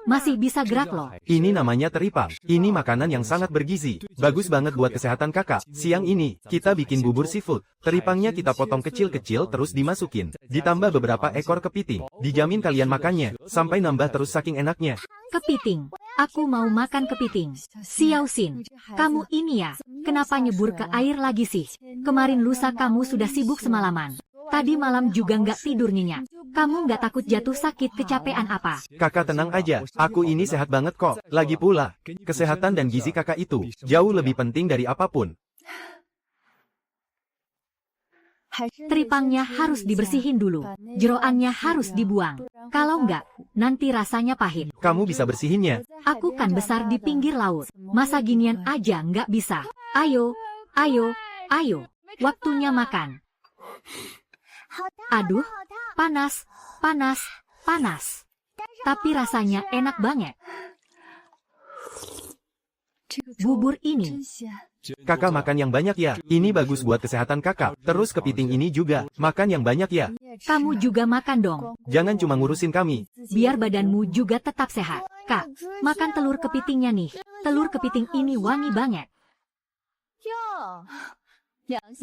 Masih bisa gerak loh. Ini namanya teripang. Ini makanan yang sangat bergizi. Bagus banget buat kesehatan kakak. Siang ini, kita bikin bubur seafood. Teripangnya kita potong kecil-kecil terus dimasukin. Ditambah beberapa ekor kepiting. Dijamin kalian makannya, sampai nambah terus saking enaknya. Kepiting. Aku mau makan kepiting. Xiao Xin, kamu ini ya, kenapa nyebur ke air lagi sih? Kemarin lusa kamu sudah sibuk semalaman. Tadi malam juga nggak tidur nyenyak. Kamu nggak takut jatuh sakit kecapean apa? Kakak tenang aja, aku ini sehat banget kok. Lagi pula, kesehatan dan gizi kakak itu jauh lebih penting dari apapun. Teripangnya harus dibersihin dulu. Jeroannya harus dibuang. Kalau nggak, nanti rasanya pahit. Kamu bisa bersihinnya. Aku kan besar di pinggir laut. Masa ginian aja nggak bisa. Ayo, ayo, ayo. Waktunya makan. Aduh, panas, panas, panas. Tapi rasanya enak banget. Bubur ini. Kakak makan yang banyak ya. Ini bagus buat kesehatan kakak. Terus kepiting ini juga. Makan yang banyak ya. Kamu juga makan dong. Jangan cuma ngurusin kami. Biar badanmu juga tetap sehat. Kak, makan telur kepitingnya nih. Telur kepiting ini wangi banget.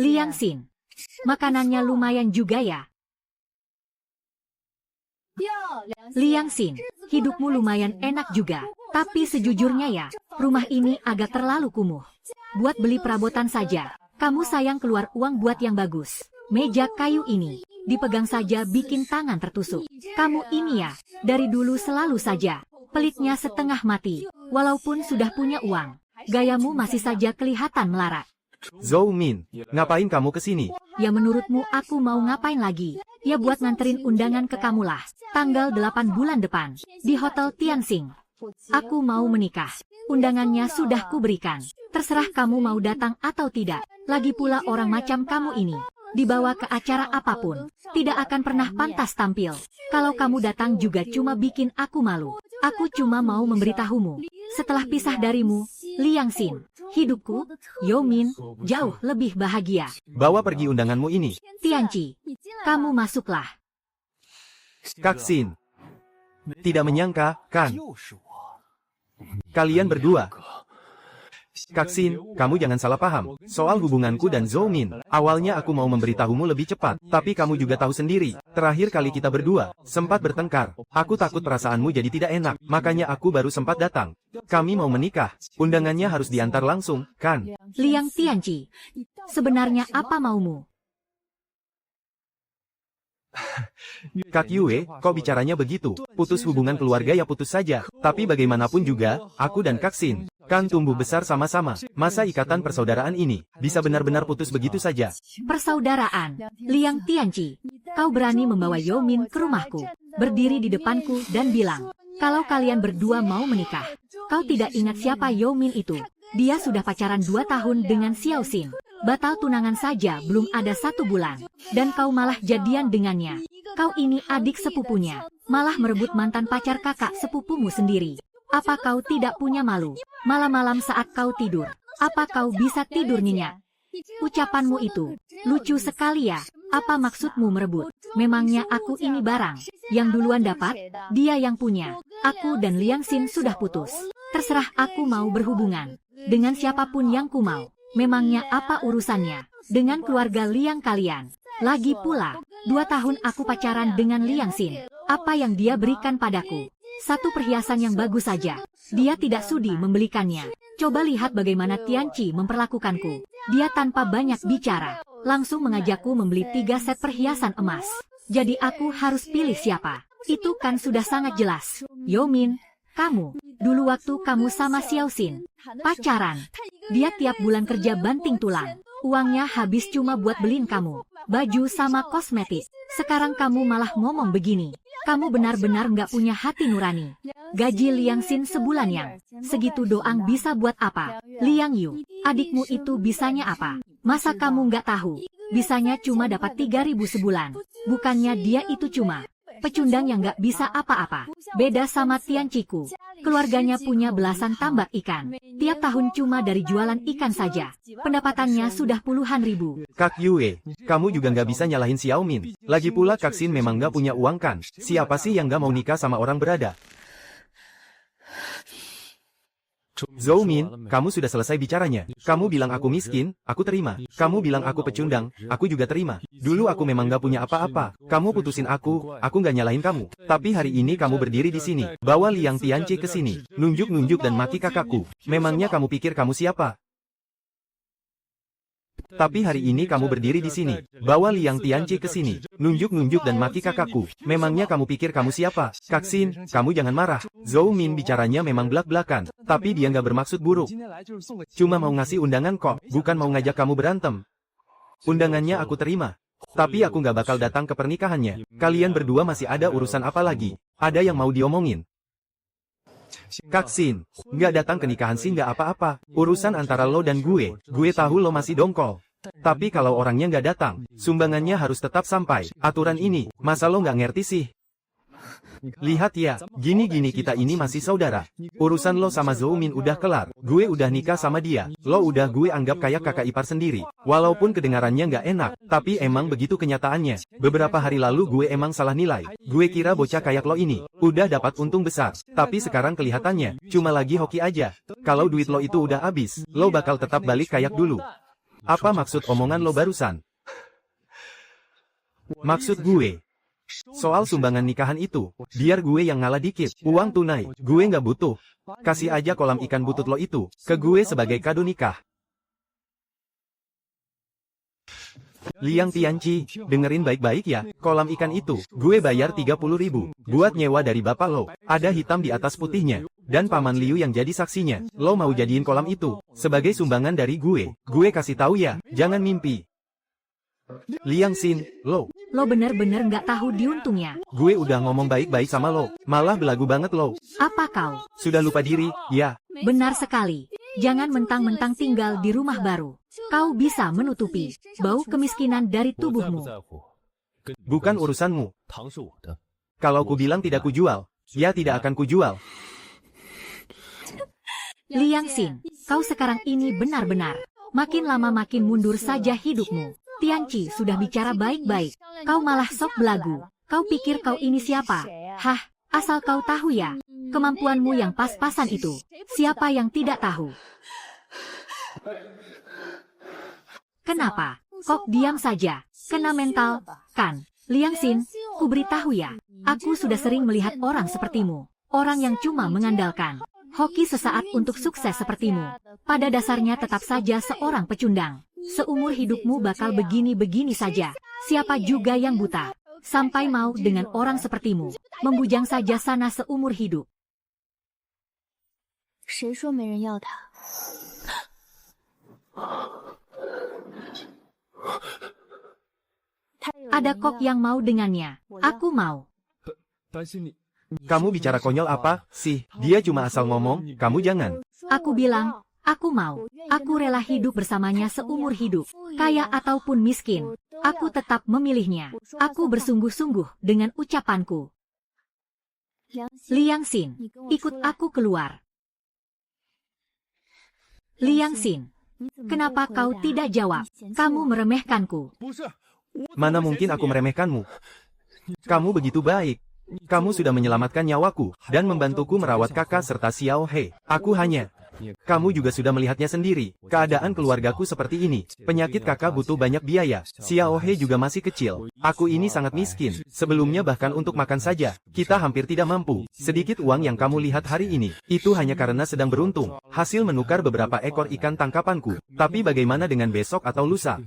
Liang Xin, makanannya lumayan juga ya. Liang Xin, hidupmu lumayan enak juga. Tapi sejujurnya ya, rumah ini agak terlalu kumuh. Buat beli perabotan saja, kamu sayang keluar uang buat yang bagus. Meja kayu ini, dipegang saja bikin tangan tertusuk. Kamu ini ya, dari dulu selalu saja, pelitnya setengah mati. Walaupun sudah punya uang, gayamu masih saja kelihatan melarat. Zhou Min, ngapain kamu kesini? Ya menurutmu aku mau ngapain lagi? Ya buat nganterin undangan ke kamu lah. Tanggal 8 bulan depan, di Hotel Tianxing. Aku mau menikah. Undangannya sudah kuberikan. Terserah kamu mau datang atau tidak. Lagi pula orang macam kamu ini, dibawa ke acara apapun, tidak akan pernah pantas tampil. Kalau kamu datang juga cuma bikin aku malu. Aku cuma mau memberitahumu. Setelah pisah darimu, Liang Xin, hidupku, Yao Min, jauh lebih bahagia. Bawa pergi undanganmu ini. Tianqi, kamu masuklah. Kak Xin, tidak menyangka, kan? Kalian berdua. Kak Xin, kamu jangan salah paham. Soal hubunganku dan Zhou Min, awalnya aku mau memberitahumu lebih cepat. Tapi kamu juga tahu sendiri, terakhir kali kita berdua, sempat bertengkar. Aku takut perasaanmu jadi tidak enak, makanya aku baru sempat datang. Kami mau menikah, undangannya harus diantar langsung, kan? Liang Tianqi, sebenarnya apa maumu? Kak Yue, kok bicaranya begitu? Putus hubungan keluarga ya putus saja. Tapi bagaimanapun juga, aku dan Kak Xin kan tumbuh besar sama-sama. Masa ikatan persaudaraan ini bisa benar-benar putus begitu saja? Persaudaraan, Liang Tianqi, kau berani membawa Yao Min ke rumahku, berdiri di depanku dan bilang, kalau kalian berdua mau menikah. Kau tidak ingat siapa Yao Min itu? Dia sudah pacaran 2 tahun dengan Xiao Xin. Batal tunangan saja belum ada 1 bulan. Dan kau malah jadian dengannya. Kau ini adik sepupunya. Malah merebut mantan pacar kakak sepupumu sendiri. Apa kau tidak punya malu? Malam-malam saat kau tidur, apa kau bisa tidur nyenyak? Ucapanmu itu lucu sekali ya. Apa maksudmu merebut? Memangnya aku ini barang yang duluan dapat? Dia yang punya. Aku dan Liang Xin sudah putus. Terserah aku mau berhubungan dengan siapapun yang ku mau. Memangnya apa urusannya dengan keluarga Liang kalian? Lagi pula, 2 tahun aku pacaran dengan Liang Xin. Apa yang dia berikan padaku? 1 perhiasan yang bagus saja. Dia tidak sudi membelikannya. Coba lihat bagaimana Tianqi memperlakukanku. Dia tanpa banyak bicara, langsung mengajakku membeli 3 set perhiasan emas. Jadi aku harus pilih siapa? Itu kan sudah sangat jelas. Yao Min, kamu, dulu waktu kamu sama Xiao Xin pacaran, dia tiap bulan kerja banting tulang. Uangnya habis cuma buat beliin kamu baju sama kosmetik. Sekarang kamu malah ngomong begini. Kamu benar-benar nggak punya hati nurani. Gaji Liang Xin sebulan yang segitu doang bisa buat apa? Liang Yu, adikmu itu bisanya apa? Masa kamu nggak tahu? Bisanya cuma dapat 3.000 sebulan. Bukannya dia itu cuma pecundang yang nggak bisa apa-apa. Beda sama Tianqiku. Keluarganya punya belasan tambak ikan. Tiap tahun cuma dari jualan ikan saja. Pendapatannya sudah puluhan ribu. Kak Yue, kamu juga nggak bisa nyalahin Xiao Min. Lagi pula Kak Xin memang nggak punya uang kan? Siapa sih yang nggak mau nikah sama orang berada? Zhou Min, kamu sudah selesai bicaranya. Kamu bilang aku miskin, aku terima. Kamu bilang aku pecundang, aku juga terima. Dulu aku memang gak punya apa-apa. Kamu putusin aku gak nyalahin kamu. Tapi hari ini kamu berdiri di sini. Bawa Liang Tianqi ke sini. Nunjuk-nunjuk dan maki kakakku. Memangnya kamu pikir kamu siapa? Tapi hari ini kamu berdiri di sini. Bawa Liang Tianqi ke sini. Nunjuk-nunjuk dan maki kakakku. Memangnya kamu pikir kamu siapa? Kak Xin, kamu jangan marah. Zhou Min bicaranya memang belak-belakan. Tapi dia nggak bermaksud buruk. Cuma mau ngasih undangan kok, bukan mau ngajak kamu berantem. Undangannya aku terima. Tapi aku nggak bakal datang ke pernikahannya. Kalian berdua masih ada urusan apa lagi? Ada yang mau diomongin? Kak Xin, nggak datang ke nikahan sih nggak apa-apa. Urusan antara lo dan gue tahu lo masih dongkol. Tapi kalau orangnya nggak datang, sumbangannya harus tetap sampai. Aturan ini, masa lo nggak ngerti sih? Lihat ya, gini-gini kita ini masih saudara. Urusan lo sama Zhou Min udah kelar. Gue udah nikah sama dia. Lo udah gue anggap kayak kakak ipar sendiri. Walaupun kedengarannya nggak enak, tapi emang begitu kenyataannya. Beberapa hari lalu gue emang salah nilai. Gue kira bocah kayak lo ini udah dapat untung besar. Tapi sekarang kelihatannya cuma lagi hoki aja. Kalau duit lo itu udah habis, lo bakal tetap balik kayak dulu. Apa maksud omongan lo barusan? Maksud gue, soal sumbangan nikahan itu, biar gue yang ngalah dikit. Uang tunai, gue nggak butuh. Kasih aja kolam ikan butut lo itu ke gue sebagai kado nikah. Liang Tianqi, dengerin baik-baik ya. Kolam ikan itu, gue bayar 30.000 buat nyewa dari bapak lo. Ada hitam di atas putihnya. Dan Paman Liu yang jadi saksinya. Lo mau jadiin kolam itu sebagai sumbangan dari gue. Gue kasih tahu ya, jangan mimpi. Liang Xin, lo bener-bener nggak tahu diuntungnya. Gue udah ngomong baik-baik sama lo, malah belagu banget lo. Apa kau? Sudah lupa diri, ya? Benar sekali. Jangan mentang-mentang tinggal di rumah baru. Kau bisa menutupi bau kemiskinan dari tubuhmu. Bukan urusanmu. Kalau ku bilang tidak kujual, ya tidak akan kujual. Liang Xin, kau sekarang ini benar-benar makin lama makin mundur saja hidupmu. Tianqi sudah bicara baik-baik, kau malah sok belagu. Kau pikir kau ini siapa? Hah, asal kau tahu ya, kemampuanmu yang pas-pasan itu, siapa yang tidak tahu? Kenapa? Kok diam saja? Kena mental, kan? Liang Xin, ku beritahu ya, aku sudah sering melihat orang sepertimu. Orang yang cuma mengandalkan hoki sesaat untuk sukses sepertimu. Pada dasarnya tetap saja seorang pecundang. Seumur hidupmu bakal begini-begini saja. Siapa juga yang buta? Sampai mau dengan orang sepertimu. Membujang saja sana seumur hidup. Ada kok yang mau dengannya. Aku mau. Kamu bicara konyol apa sih? Dia cuma asal ngomong, kamu jangan. Aku bilang, aku mau. Aku rela hidup bersamanya seumur hidup. Kaya ataupun miskin, aku tetap memilihnya. Aku bersungguh-sungguh dengan ucapanku. Liang Xin, ikut aku keluar. Liang Xin, kenapa kau tidak jawab? Kamu meremehkanku. Mana mungkin aku meremehkanmu? Kamu begitu baik. Kamu sudah menyelamatkan nyawaku, dan membantuku merawat kakak serta Xiao He. Aku hanya... Kamu juga sudah melihatnya sendiri. Keadaan keluargaku seperti ini. Penyakit kakak butuh banyak biaya. Xiao He juga masih kecil. Aku ini sangat miskin. Sebelumnya bahkan untuk makan saja, kita hampir tidak mampu. Sedikit uang yang kamu lihat hari ini, itu hanya karena sedang beruntung. Hasil menukar beberapa ekor ikan tangkapanku. Tapi bagaimana dengan besok atau lusa?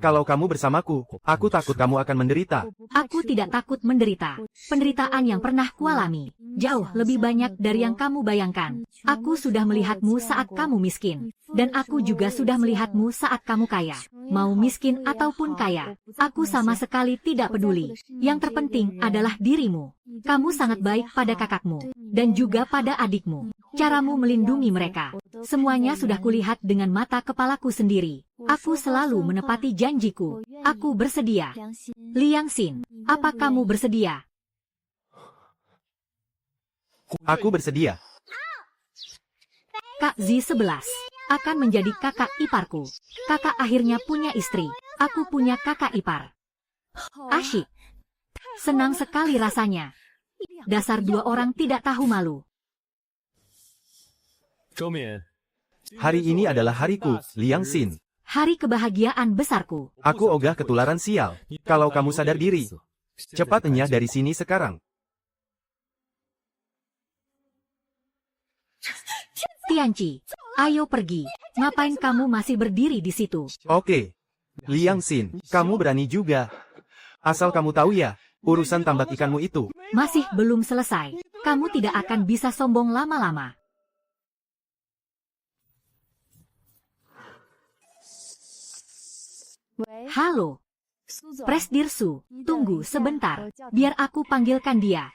Kalau kamu bersamaku, aku takut kamu akan menderita. Aku tidak takut menderita. Penderitaan yang pernah kualami jauh lebih banyak dari yang kamu bayangkan. Aku sudah melihatmu saat kamu miskin. Dan aku juga sudah melihatmu saat kamu kaya. Mau miskin ataupun kaya, aku sama sekali tidak peduli. Yang terpenting adalah dirimu. Kamu sangat baik pada kakakmu, dan juga pada adikmu. Caramu melindungi mereka. Semuanya sudah kulihat dengan mata kepalaku sendiri. Aku selalu menepati janjiku. Aku bersedia. Liang Xin, apa kamu bersedia? Aku bersedia. Kak Zi 11 akan menjadi kakak iparku. Kakak akhirnya punya istri. Aku punya kakak ipar. Asyik. Senang sekali rasanya. Dasar dua orang tidak tahu malu. 周敏， Hari ini adalah hariku, Liang Xin. Hari kebahagiaan besarku. Aku ogah ketularan sial. Kalau kamu sadar diri, cepat enyah dari sini sekarang. Tianci, ayo pergi. Ngapain kamu masih berdiri di situ? Oke. Liang Xin, kamu berani juga. Asal kamu tahu ya, urusan tambak ikanmu itu. Masih belum selesai. Kamu tidak akan bisa sombong lama-lama. Halo, Presdir Su, tunggu sebentar. Biar aku panggilkan dia.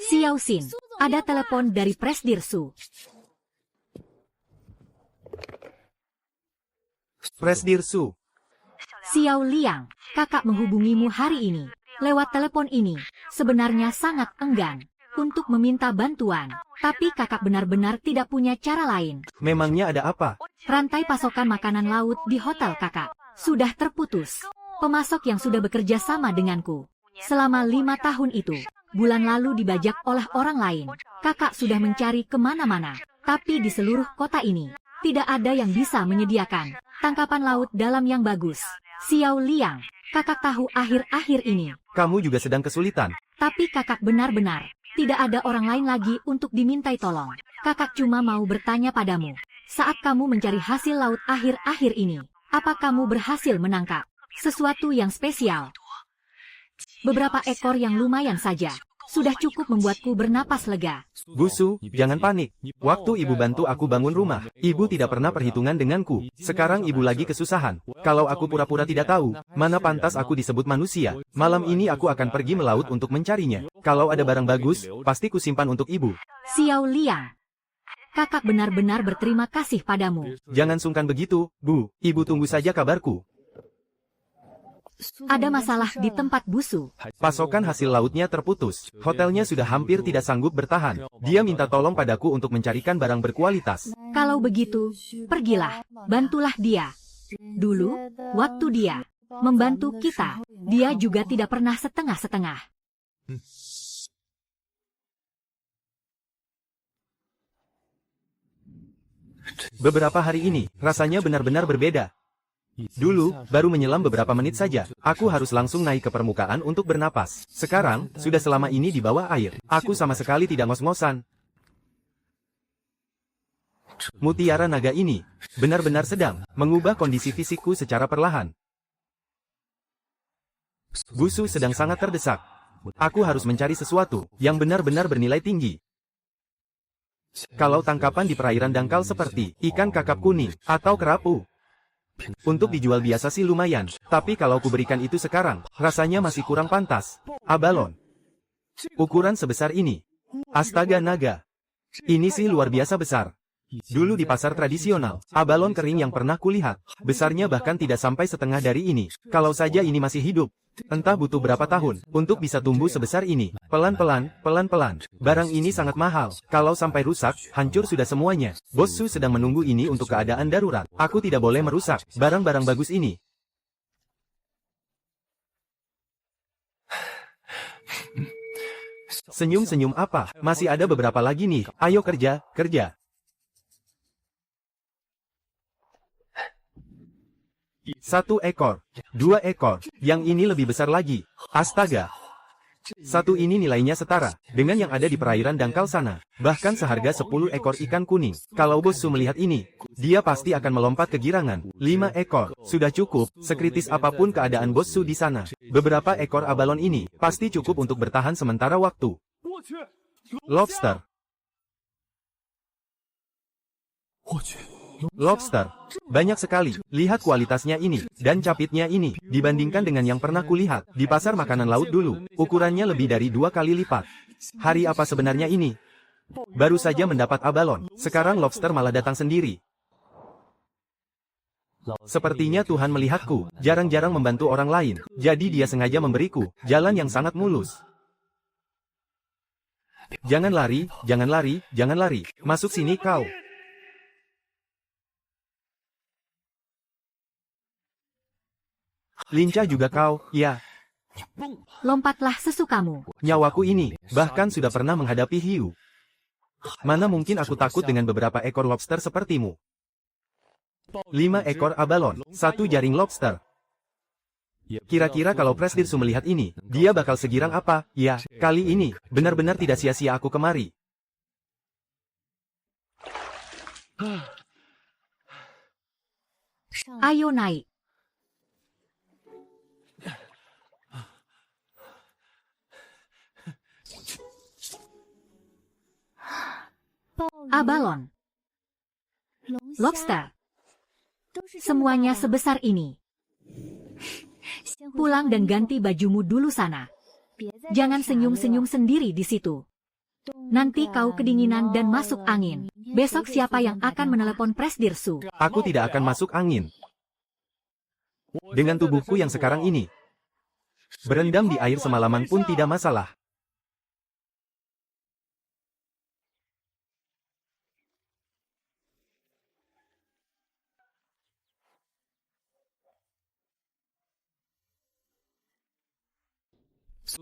Xiao Xin, ada telepon dari Presdir Su. Presdir Su, Xiao Liang, kakak menghubungimu hari ini. Lewat telepon ini, sebenarnya sangat enggan untuk meminta bantuan. Tapi kakak benar-benar tidak punya cara lain. memangnya ada apa? Rantai pasokan makanan laut di hotel kakak sudah terputus. Pemasok yang sudah bekerja sama denganku selama 5 tahun itu, bulan lalu dibajak oleh orang lain. Kakak sudah mencari kemana-mana, tapi di seluruh kota ini, tidak ada yang bisa menyediakan tangkapan laut dalam yang bagus. Xiao Liang, kakak tahu akhir-akhir ini. Kamu juga sedang kesulitan. Tapi kakak benar-benar tidak ada orang lain lagi untuk dimintai tolong. Kakak cuma mau bertanya padamu, saat kamu mencari hasil laut akhir-akhir ini, apa kamu berhasil menangkap sesuatu yang spesial? Beberapa ekor yang lumayan saja sudah cukup membuatku bernapas lega. Busu, jangan panik. Waktu ibu bantu aku bangun rumah, ibu tidak pernah perhitungan denganku. Sekarang ibu lagi kesusahan. Kalau aku pura-pura tidak tahu, mana pantas aku disebut manusia. Malam ini aku akan pergi melaut untuk mencarinya. Kalau ada barang bagus, pasti kusimpan untuk ibu. Xiao Liang, kakak benar-benar berterima kasih padamu. Jangan sungkan begitu, Bu. Ibu tunggu saja kabarku. Ada masalah di tempat Busu. Pasokan hasil lautnya terputus. Hotelnya sudah hampir tidak sanggup bertahan. Dia minta tolong padaku untuk mencarikan barang berkualitas. Kalau begitu, pergilah, bantulah dia. Dulu, waktu dia membantu kita, dia juga tidak pernah setengah-setengah. Beberapa hari ini, rasanya benar-benar berbeda. Dulu, baru menyelam beberapa menit saja, aku harus langsung naik ke permukaan untuk bernapas. Sekarang, sudah selama ini di bawah air. Aku sama sekali tidak ngos-ngosan. Mutiara naga ini, benar-benar sedang mengubah kondisi fisikku secara perlahan. Busu sedang sangat terdesak. Aku harus mencari sesuatu yang benar-benar bernilai tinggi. Kalau tangkapan di perairan dangkal seperti ikan kakap kuning atau kerapu, untuk dijual biasa sih lumayan, tapi kalau ku berikan itu sekarang, rasanya masih kurang pantas. Abalon. Ukuran sebesar ini. Astaga naga. Ini sih luar biasa besar. Dulu di pasar tradisional, abalon kering yang pernah kulihat, besarnya bahkan tidak sampai setengah dari ini. Kalau saja ini masih hidup, entah butuh berapa tahun untuk bisa tumbuh sebesar ini. Pelan-pelan, pelan-pelan. Barang ini sangat mahal. Kalau sampai rusak, hancur sudah semuanya. Bos Su sedang menunggu ini untuk keadaan darurat. Aku tidak boleh merusak barang-barang bagus ini. Senyum-senyum apa? Masih ada beberapa lagi nih. Ayo kerja, kerja. Satu ekor, 2 ekor, yang ini lebih besar lagi. Astaga. Satu ini nilainya setara dengan yang ada di perairan dangkal sana. Bahkan seharga 10 ekor ikan kuning. Kalau Bos Su melihat ini, dia pasti akan melompat kegirangan. 5 ekor, sudah cukup, sekritis apapun keadaan Bos Su di sana. Beberapa ekor abalon ini, pasti cukup untuk bertahan sementara waktu. Lobster. Lobster. Banyak sekali. Lihat kualitasnya ini. Dan capitnya ini. Dibandingkan dengan yang pernah kulihat di pasar makanan laut dulu. Ukurannya lebih dari 2 kali lipat. Hari apa sebenarnya ini? Baru saja mendapat abalon. Sekarang lobster malah datang sendiri. Sepertinya Tuhan melihatku. Jarang-jarang membantu orang lain. Jadi dia sengaja memberiku jalan yang sangat mulus. Jangan lari, jangan lari, jangan lari. Masuk sini kau. Lincah juga kau, ya. Lompatlah sesukamu. Nyawaku ini, bahkan sudah pernah menghadapi hiu. Mana mungkin aku takut dengan beberapa ekor lobster sepertimu. 5 ekor abalon, 1 jaring lobster. Kira-kira kalau Presdirsu melihat ini, dia bakal segirang apa? Ya, kali ini, benar-benar tidak sia-sia aku kemari. Ayo naik. Abalon, lobster, semuanya sebesar ini. Pulang dan ganti bajumu dulu sana. Jangan senyum-senyum sendiri di situ. Nanti kau kedinginan dan masuk angin. Besok siapa yang akan menelepon Presdirsu? Aku tidak akan masuk angin. Dengan tubuhku yang sekarang ini, berendam di air semalaman pun tidak masalah.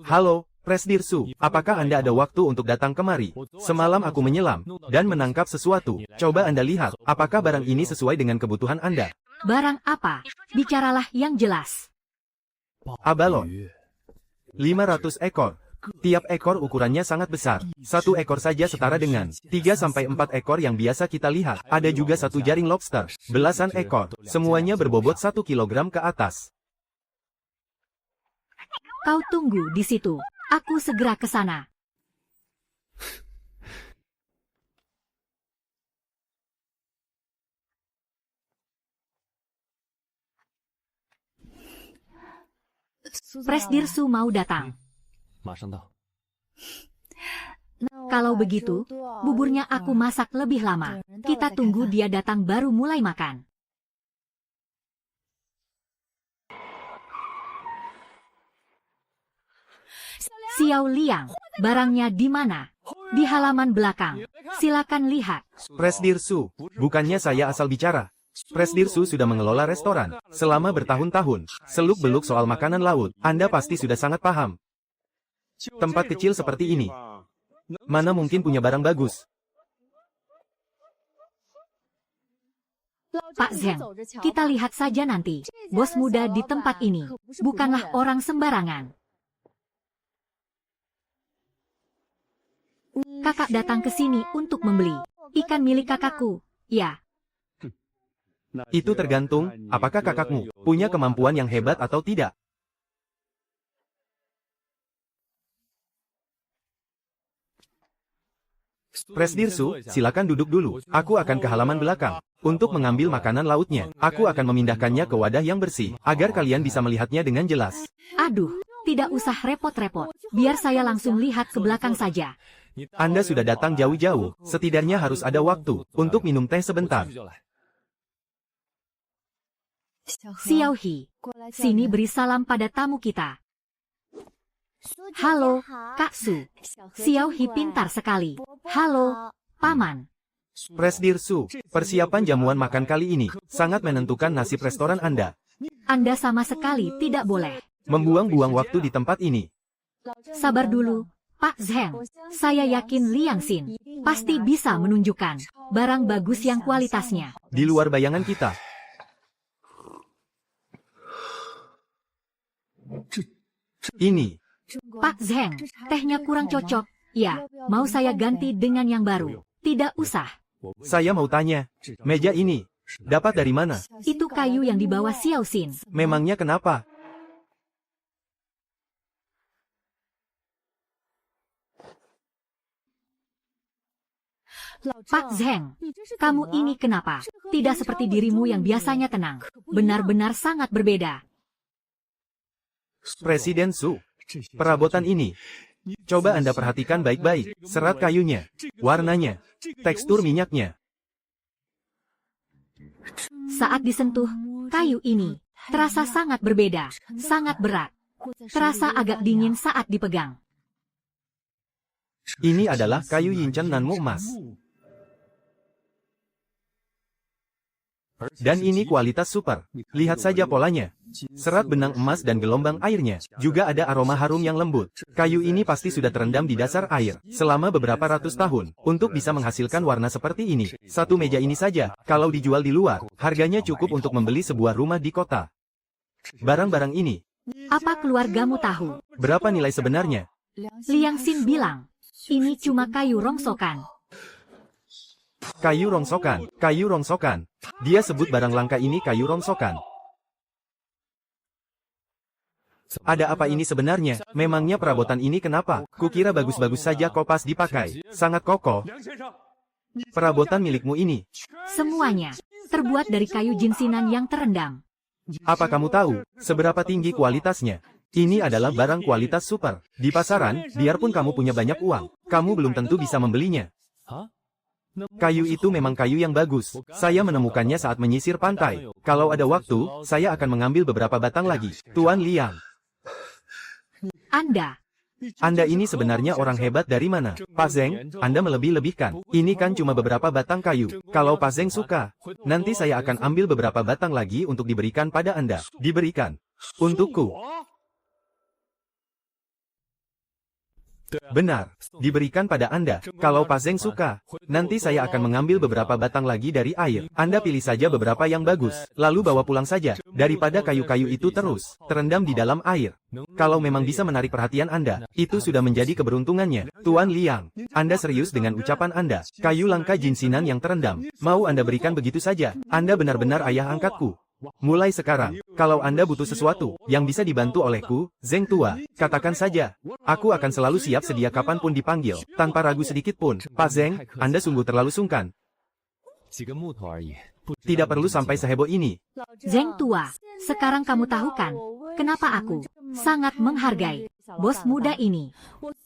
Halo, Presdirsu, apakah Anda ada waktu untuk datang kemari? Semalam aku menyelam dan menangkap sesuatu. Coba Anda lihat, apakah barang ini sesuai dengan kebutuhan Anda? Barang apa? Bicaralah yang jelas. Abalon. 500 ekor. Tiap ekor ukurannya sangat besar. 1 ekor saja setara dengan 3-4 ekor yang biasa kita lihat. Ada juga 1 jaring lobster. Belasan ekor. Semuanya berbobot 1 kilogram ke atas. Kau tunggu di situ. Aku segera ke sana. Presdirsu mau datang. Kalau begitu, buburnya aku masak lebih lama. Kita tunggu dia datang baru mulai makan. Xiao Liang, barangnya di mana? Di halaman belakang. Silakan lihat. Presdirsu, bukannya saya asal bicara. Presdirsu sudah mengelola restoran selama bertahun-tahun. Seluk-beluk soal makanan laut, Anda pasti sudah sangat paham. Tempat kecil seperti ini, mana mungkin punya barang bagus? Pak Zheng, kita lihat saja nanti. Bos muda di tempat ini bukanlah orang sembarangan. Kakak datang ke sini untuk membeli ikan milik kakakku. Ya. Itu tergantung, apakah kakakmu punya kemampuan yang hebat atau tidak. Presdirsu, silakan duduk dulu. Aku akan ke halaman belakang untuk mengambil makanan lautnya. Aku akan memindahkannya ke wadah yang bersih, agar kalian bisa melihatnya dengan jelas. Aduh, tidak usah repot-repot. Biar saya langsung lihat ke belakang saja. Anda sudah datang jauh-jauh, setidaknya harus ada waktu untuk minum teh sebentar. Xiao He, sini beri salam pada tamu kita. Halo, Kak Su. Xiao He pintar sekali. Halo, Paman. Presdirsu, persiapan jamuan makan kali ini sangat menentukan nasib restoran Anda. Anda sama sekali tidak boleh membuang-buang waktu di tempat ini. Sabar dulu, Pak Zheng. Saya yakin Liang Xin pasti bisa menunjukkan barang bagus yang kualitasnya. Di luar bayangan kita. Ini. Pak Zheng, tehnya kurang cocok. Ya, mau saya ganti dengan yang baru. Tidak usah. Saya mau tanya, meja ini dapat dari mana? Itu kayu yang dibawa Xiao Xin. Memangnya kenapa? Pak Zheng, kamu ini kenapa? Tidak seperti dirimu yang biasanya tenang. Benar-benar sangat berbeda. Presiden Su, perabotan ini. Coba Anda perhatikan baik-baik. Serat kayunya, warnanya, tekstur minyaknya. Saat disentuh, kayu ini terasa sangat berbeda, sangat berat. Terasa agak dingin saat dipegang. Ini adalah kayu Yinchan Nanmu emas. Dan ini kualitas super. Lihat saja polanya. Serat benang emas dan gelombang airnya. Juga ada aroma harum yang lembut. Kayu ini pasti sudah terendam di dasar air selama beberapa ratus tahun. Untuk bisa menghasilkan warna seperti ini. Satu meja ini saja, kalau dijual di luar, harganya cukup untuk membeli sebuah rumah di kota. Barang-barang ini, Apa keluargamu tahu? berapa nilai sebenarnya? Liang Xin bilang, ini cuma kayu rongsokan. Kayu rongsokan, kayu rongsokan. Dia sebut barang langka ini kayu rongsokan. Ada apa ini sebenarnya? Memangnya perabotan ini kenapa? Kukira bagus-bagus saja kok pas dipakai. Sangat kokoh. Perabotan milikmu ini. Semuanya terbuat dari kayu jinsinan yang terendam. Apa kamu tahu seberapa tinggi kualitasnya? Ini adalah barang kualitas super. Di pasaran, biarpun kamu punya banyak uang, kamu belum tentu bisa membelinya. Kayu itu memang kayu yang bagus. Saya menemukannya saat menyisir pantai. Kalau ada waktu, saya akan mengambil beberapa batang lagi. Tuan Liang, Anda ini sebenarnya orang hebat dari mana? Pak Zeng, Anda melebih-lebihkan. Ini kan cuma beberapa batang kayu. Kalau Pak Zeng suka, nanti saya akan ambil beberapa batang lagi untuk diberikan pada Anda. Diberikan. Untukku. Benar, diberikan pada Anda. Kalau Pak Zeng suka, nanti saya akan mengambil beberapa batang lagi dari air. Anda pilih saja beberapa yang bagus, lalu bawa pulang saja, daripada kayu-kayu itu terus terendam di dalam air. Kalau memang bisa menarik perhatian Anda, itu sudah menjadi keberuntungannya. Tuan Liang, Anda serius dengan ucapan Anda? Kayu langka jinsinan yang terendam, mau Anda berikan begitu saja? Anda benar-benar ayah angkatku. Mulai sekarang, kalau Anda butuh sesuatu yang bisa dibantu olehku, Zeng tua, katakan saja. Aku akan selalu siap sedia kapanpun dipanggil, tanpa ragu sedikit pun. Pak Zeng, Anda sungguh terlalu sungkan. Tidak perlu sampai seheboh ini. Zeng tua, sekarang kamu tahu kan, kenapa aku sangat menghargai bos muda ini.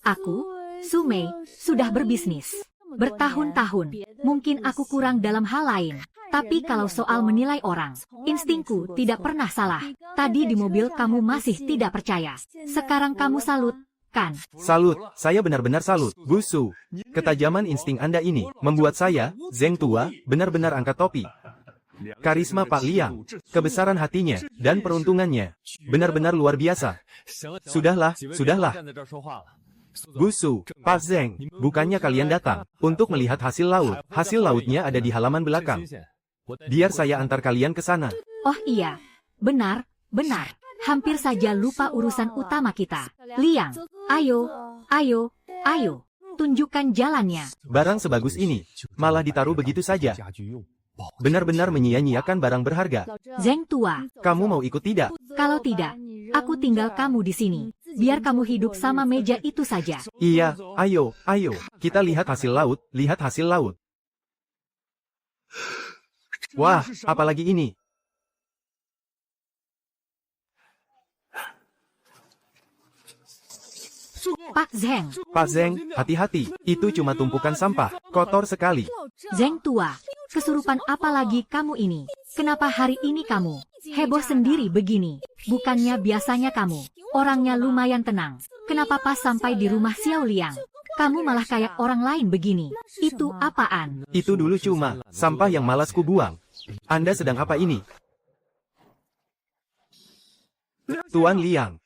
Aku, Su Mei, sudah berbisnis bertahun-tahun. Mungkin aku kurang dalam hal lain. Tapi kalau soal menilai orang, instingku tidak pernah salah. Tadi di mobil kamu masih tidak percaya. Sekarang kamu salut, kan? Salut, saya benar-benar salut. Busu, ketajaman insting Anda ini membuat saya, Zeng tua, benar-benar angkat topi. Karisma Pak Liang, kebesaran hatinya, dan peruntungannya, benar-benar luar biasa. Sudahlah, sudahlah. Busu, Pak Zeng, bukannya kalian datang untuk melihat hasil laut. Hasil lautnya ada di halaman belakang. Biar saya antar kalian ke sana. Oh iya, benar, benar. Hampir saja lupa urusan utama kita. Liang, ayo, ayo, ayo. Tunjukkan jalannya. Barang sebagus ini, malah ditaruh begitu saja. Benar-benar menyia-nyiakan barang berharga. Zeng tua, Kamu mau ikut tidak? kalau tidak, aku tinggal kamu di sini. Biar kamu hidup sama meja itu saja. Iya, ayo, ayo. Kita lihat hasil laut, lihat hasil laut. Wah, apalagi ini? Pak Zeng, Pak Zeng, hati-hati. Itu cuma tumpukan sampah. Kotor sekali. Zeng tua, kesurupan apa lagi kamu ini? Kenapa hari ini kamu heboh sendiri begini? Bukannya biasanya kamu orangnya lumayan tenang. Kenapa pas sampai di rumah Xiao Liang, kamu malah kayak orang lain begini? Itu apaan? Itu dulu cuma sampah yang malas ku buang. Anda sedang apa ini? Tuan Liang,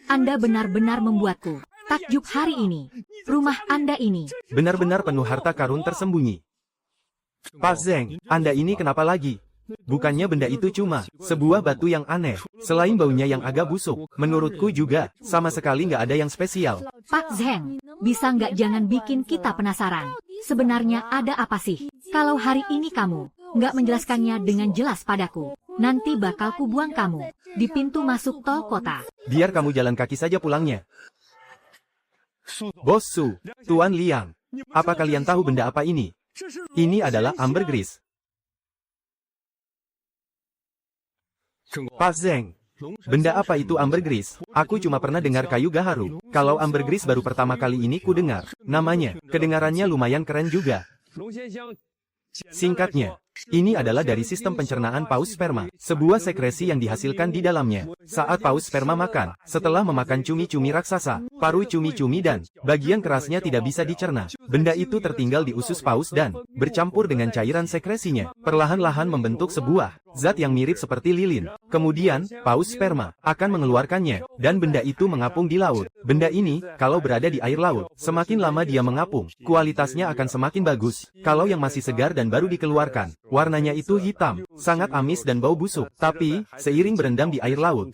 Anda benar-benar membuatku takjub hari ini. Rumah Anda ini benar-benar penuh harta karun tersembunyi. Pak Zeng, Anda ini kenapa lagi? Bukannya benda itu cuma sebuah batu yang aneh. Selain baunya yang agak busuk, menurutku juga sama sekali nggak ada yang spesial. Pak Zeng, bisa nggak jangan bikin kita penasaran? Sebenarnya ada apa sih? Kalau hari ini kamu nggak menjelaskannya dengan jelas padaku, nanti bakal kubuang kamu di pintu masuk tol kota. Biar kamu jalan kaki saja pulangnya. Bos Su, Tuan Liang, apa kalian tahu benda apa ini? Ini adalah ambergris. Pak Zeng, benda apa itu ambergris? Aku cuma pernah dengar kayu gaharu. Kalau ambergris baru pertama kali ini ku dengar. Namanya, kedengarannya lumayan keren juga. Singkatnya, Ini adalah dari sistem pencernaan paus sperma, sebuah sekresi yang dihasilkan di dalamnya. Saat paus sperma makan, setelah memakan cumi-cumi raksasa, paruh cumi-cumi dan bagian kerasnya tidak bisa dicerna. Benda itu tertinggal di usus paus dan bercampur dengan cairan sekresinya, perlahan-lahan membentuk sebuah zat yang mirip seperti lilin. Kemudian, paus sperma akan mengeluarkannya, dan benda itu mengapung di laut. Benda ini, kalau berada di air laut, semakin lama dia mengapung, kualitasnya akan semakin bagus. Kalau yang masih segar dan baru dikeluarkan, warnanya itu hitam, sangat amis dan bau busuk. Tapi, seiring berendam di air laut,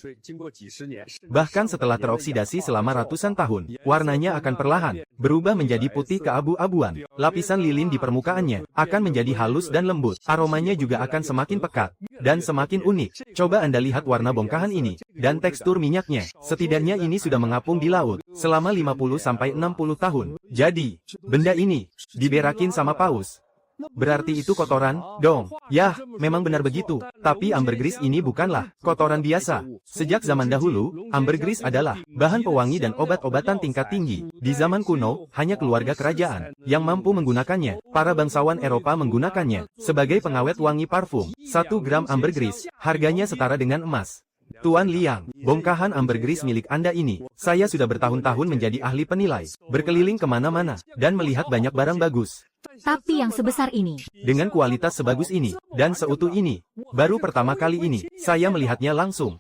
bahkan setelah teroksidasi selama ratusan tahun, warnanya akan perlahan berubah menjadi putih keabu-abuan. Lapisan lilin di permukaannya akan menjadi halus dan lembut. Aromanya juga akan semakin pekat dan semakin unik. Coba Anda lihat warna bongkahan ini dan tekstur minyaknya. Setidaknya ini sudah mengapung di laut selama 50-60 tahun. Jadi, benda ini diberakin sama paus. Berarti itu kotoran, dong. Yah, memang benar begitu. Tapi ambergris ini bukanlah kotoran biasa. Sejak zaman dahulu, ambergris adalah bahan pewangi dan obat-obatan tingkat tinggi. Di zaman kuno, hanya keluarga kerajaan yang mampu menggunakannya. Para bangsawan Eropa menggunakannya sebagai pengawet wangi parfum. 1 gram ambergris, harganya setara dengan emas. Tuan Liang, bongkahan ambergris milik Anda ini, saya sudah bertahun-tahun menjadi ahli penilai, berkeliling kemana-mana, dan melihat banyak barang bagus. Tapi yang sebesar ini, Dengan kualitas sebagus ini, dan seutuh ini, baru pertama kali ini, saya melihatnya langsung.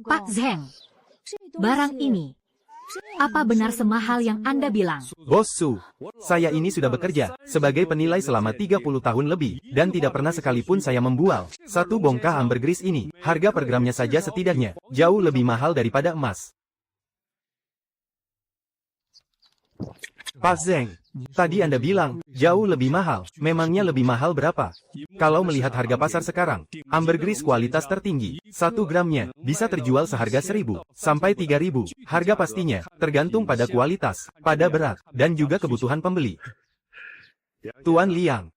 Pak Zheng, barang ini, apa benar semahal yang Anda bilang? Bos Su, saya ini sudah bekerja sebagai penilai selama 30 tahun lebih, dan tidak pernah sekalipun saya membual. 1 bongkah ambergris ini, harga per gramnya saja setidaknya, jauh lebih mahal daripada emas. Pak Zheng, tadi Anda bilang, jauh lebih mahal. Memangnya lebih mahal berapa? Kalau melihat harga pasar sekarang, ambergris kualitas tertinggi, 1 gramnya, bisa terjual seharga 1.000 sampai 3.000. Harga pastinya, tergantung pada kualitas, pada berat, dan juga kebutuhan pembeli. Tuan Liang,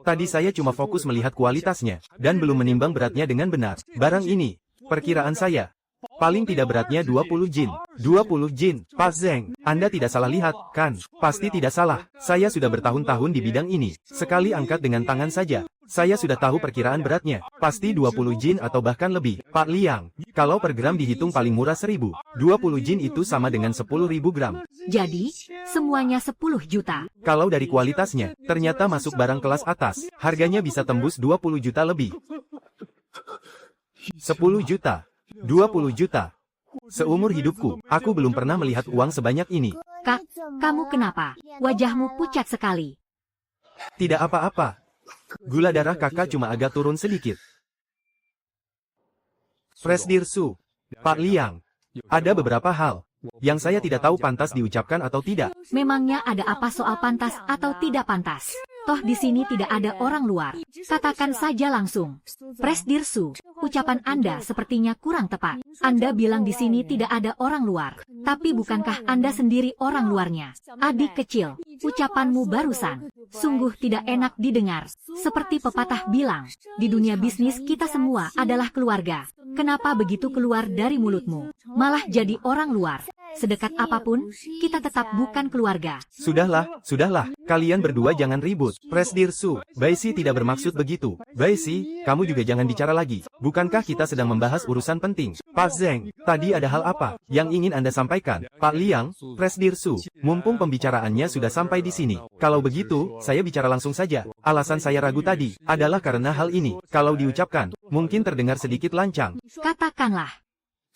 tadi saya cuma fokus melihat kualitasnya, dan belum menimbang beratnya dengan benar. Barang ini, perkiraan saya, paling tidak beratnya 20 jin. 20 jin. Pak Zheng, Anda tidak salah lihat, kan? Pasti tidak salah. Saya sudah bertahun-tahun di bidang ini. Sekali angkat dengan tangan saja, saya sudah tahu perkiraan beratnya. Pasti 20 jin atau bahkan lebih. Pak Liang, kalau per gram dihitung paling murah 1.000. 20 jin itu sama dengan 10.000 gram. Jadi, semuanya 10 juta. Kalau dari kualitasnya, ternyata masuk barang kelas atas. Harganya bisa tembus 20 juta lebih. 10 juta. 20 juta. Seumur hidupku, aku belum pernah melihat uang sebanyak ini. Kak, kamu kenapa? Wajahmu pucat sekali. Tidak apa-apa. Gula darah kakak cuma agak turun sedikit. Presdir Su, Pak Liang, ada beberapa hal yang saya tidak tahu pantas diucapkan atau tidak. Memangnya ada apa soal pantas atau tidak pantas? Toh di sini tidak ada orang luar. Katakan saja langsung. Presdir Su, ucapan Anda sepertinya kurang tepat. Anda bilang di sini tidak ada orang luar. Tapi bukankah Anda sendiri orang luarnya? Adik kecil, ucapanmu barusan sungguh tidak enak didengar. Seperti pepatah bilang, di dunia bisnis kita semua adalah keluarga. Kenapa begitu keluar dari mulutmu? Malah jadi orang luar. Sedekat apapun, kita tetap bukan keluarga. Sudahlah, kalian berdua jangan ribut. Presdir Su, Baisi tidak bermaksud begitu. Baisi, kamu juga jangan bicara lagi. Bukankah kita sedang membahas urusan penting? Pak Zheng, tadi ada hal apa yang ingin Anda sampaikan? Pak Liang, Presdir Su, mumpung pembicaraannya sudah sampai di sini. Kalau begitu, saya bicara langsung saja. Alasan saya ragu tadi adalah karena hal ini, kalau diucapkan, mungkin terdengar sedikit lancang. Katakanlah.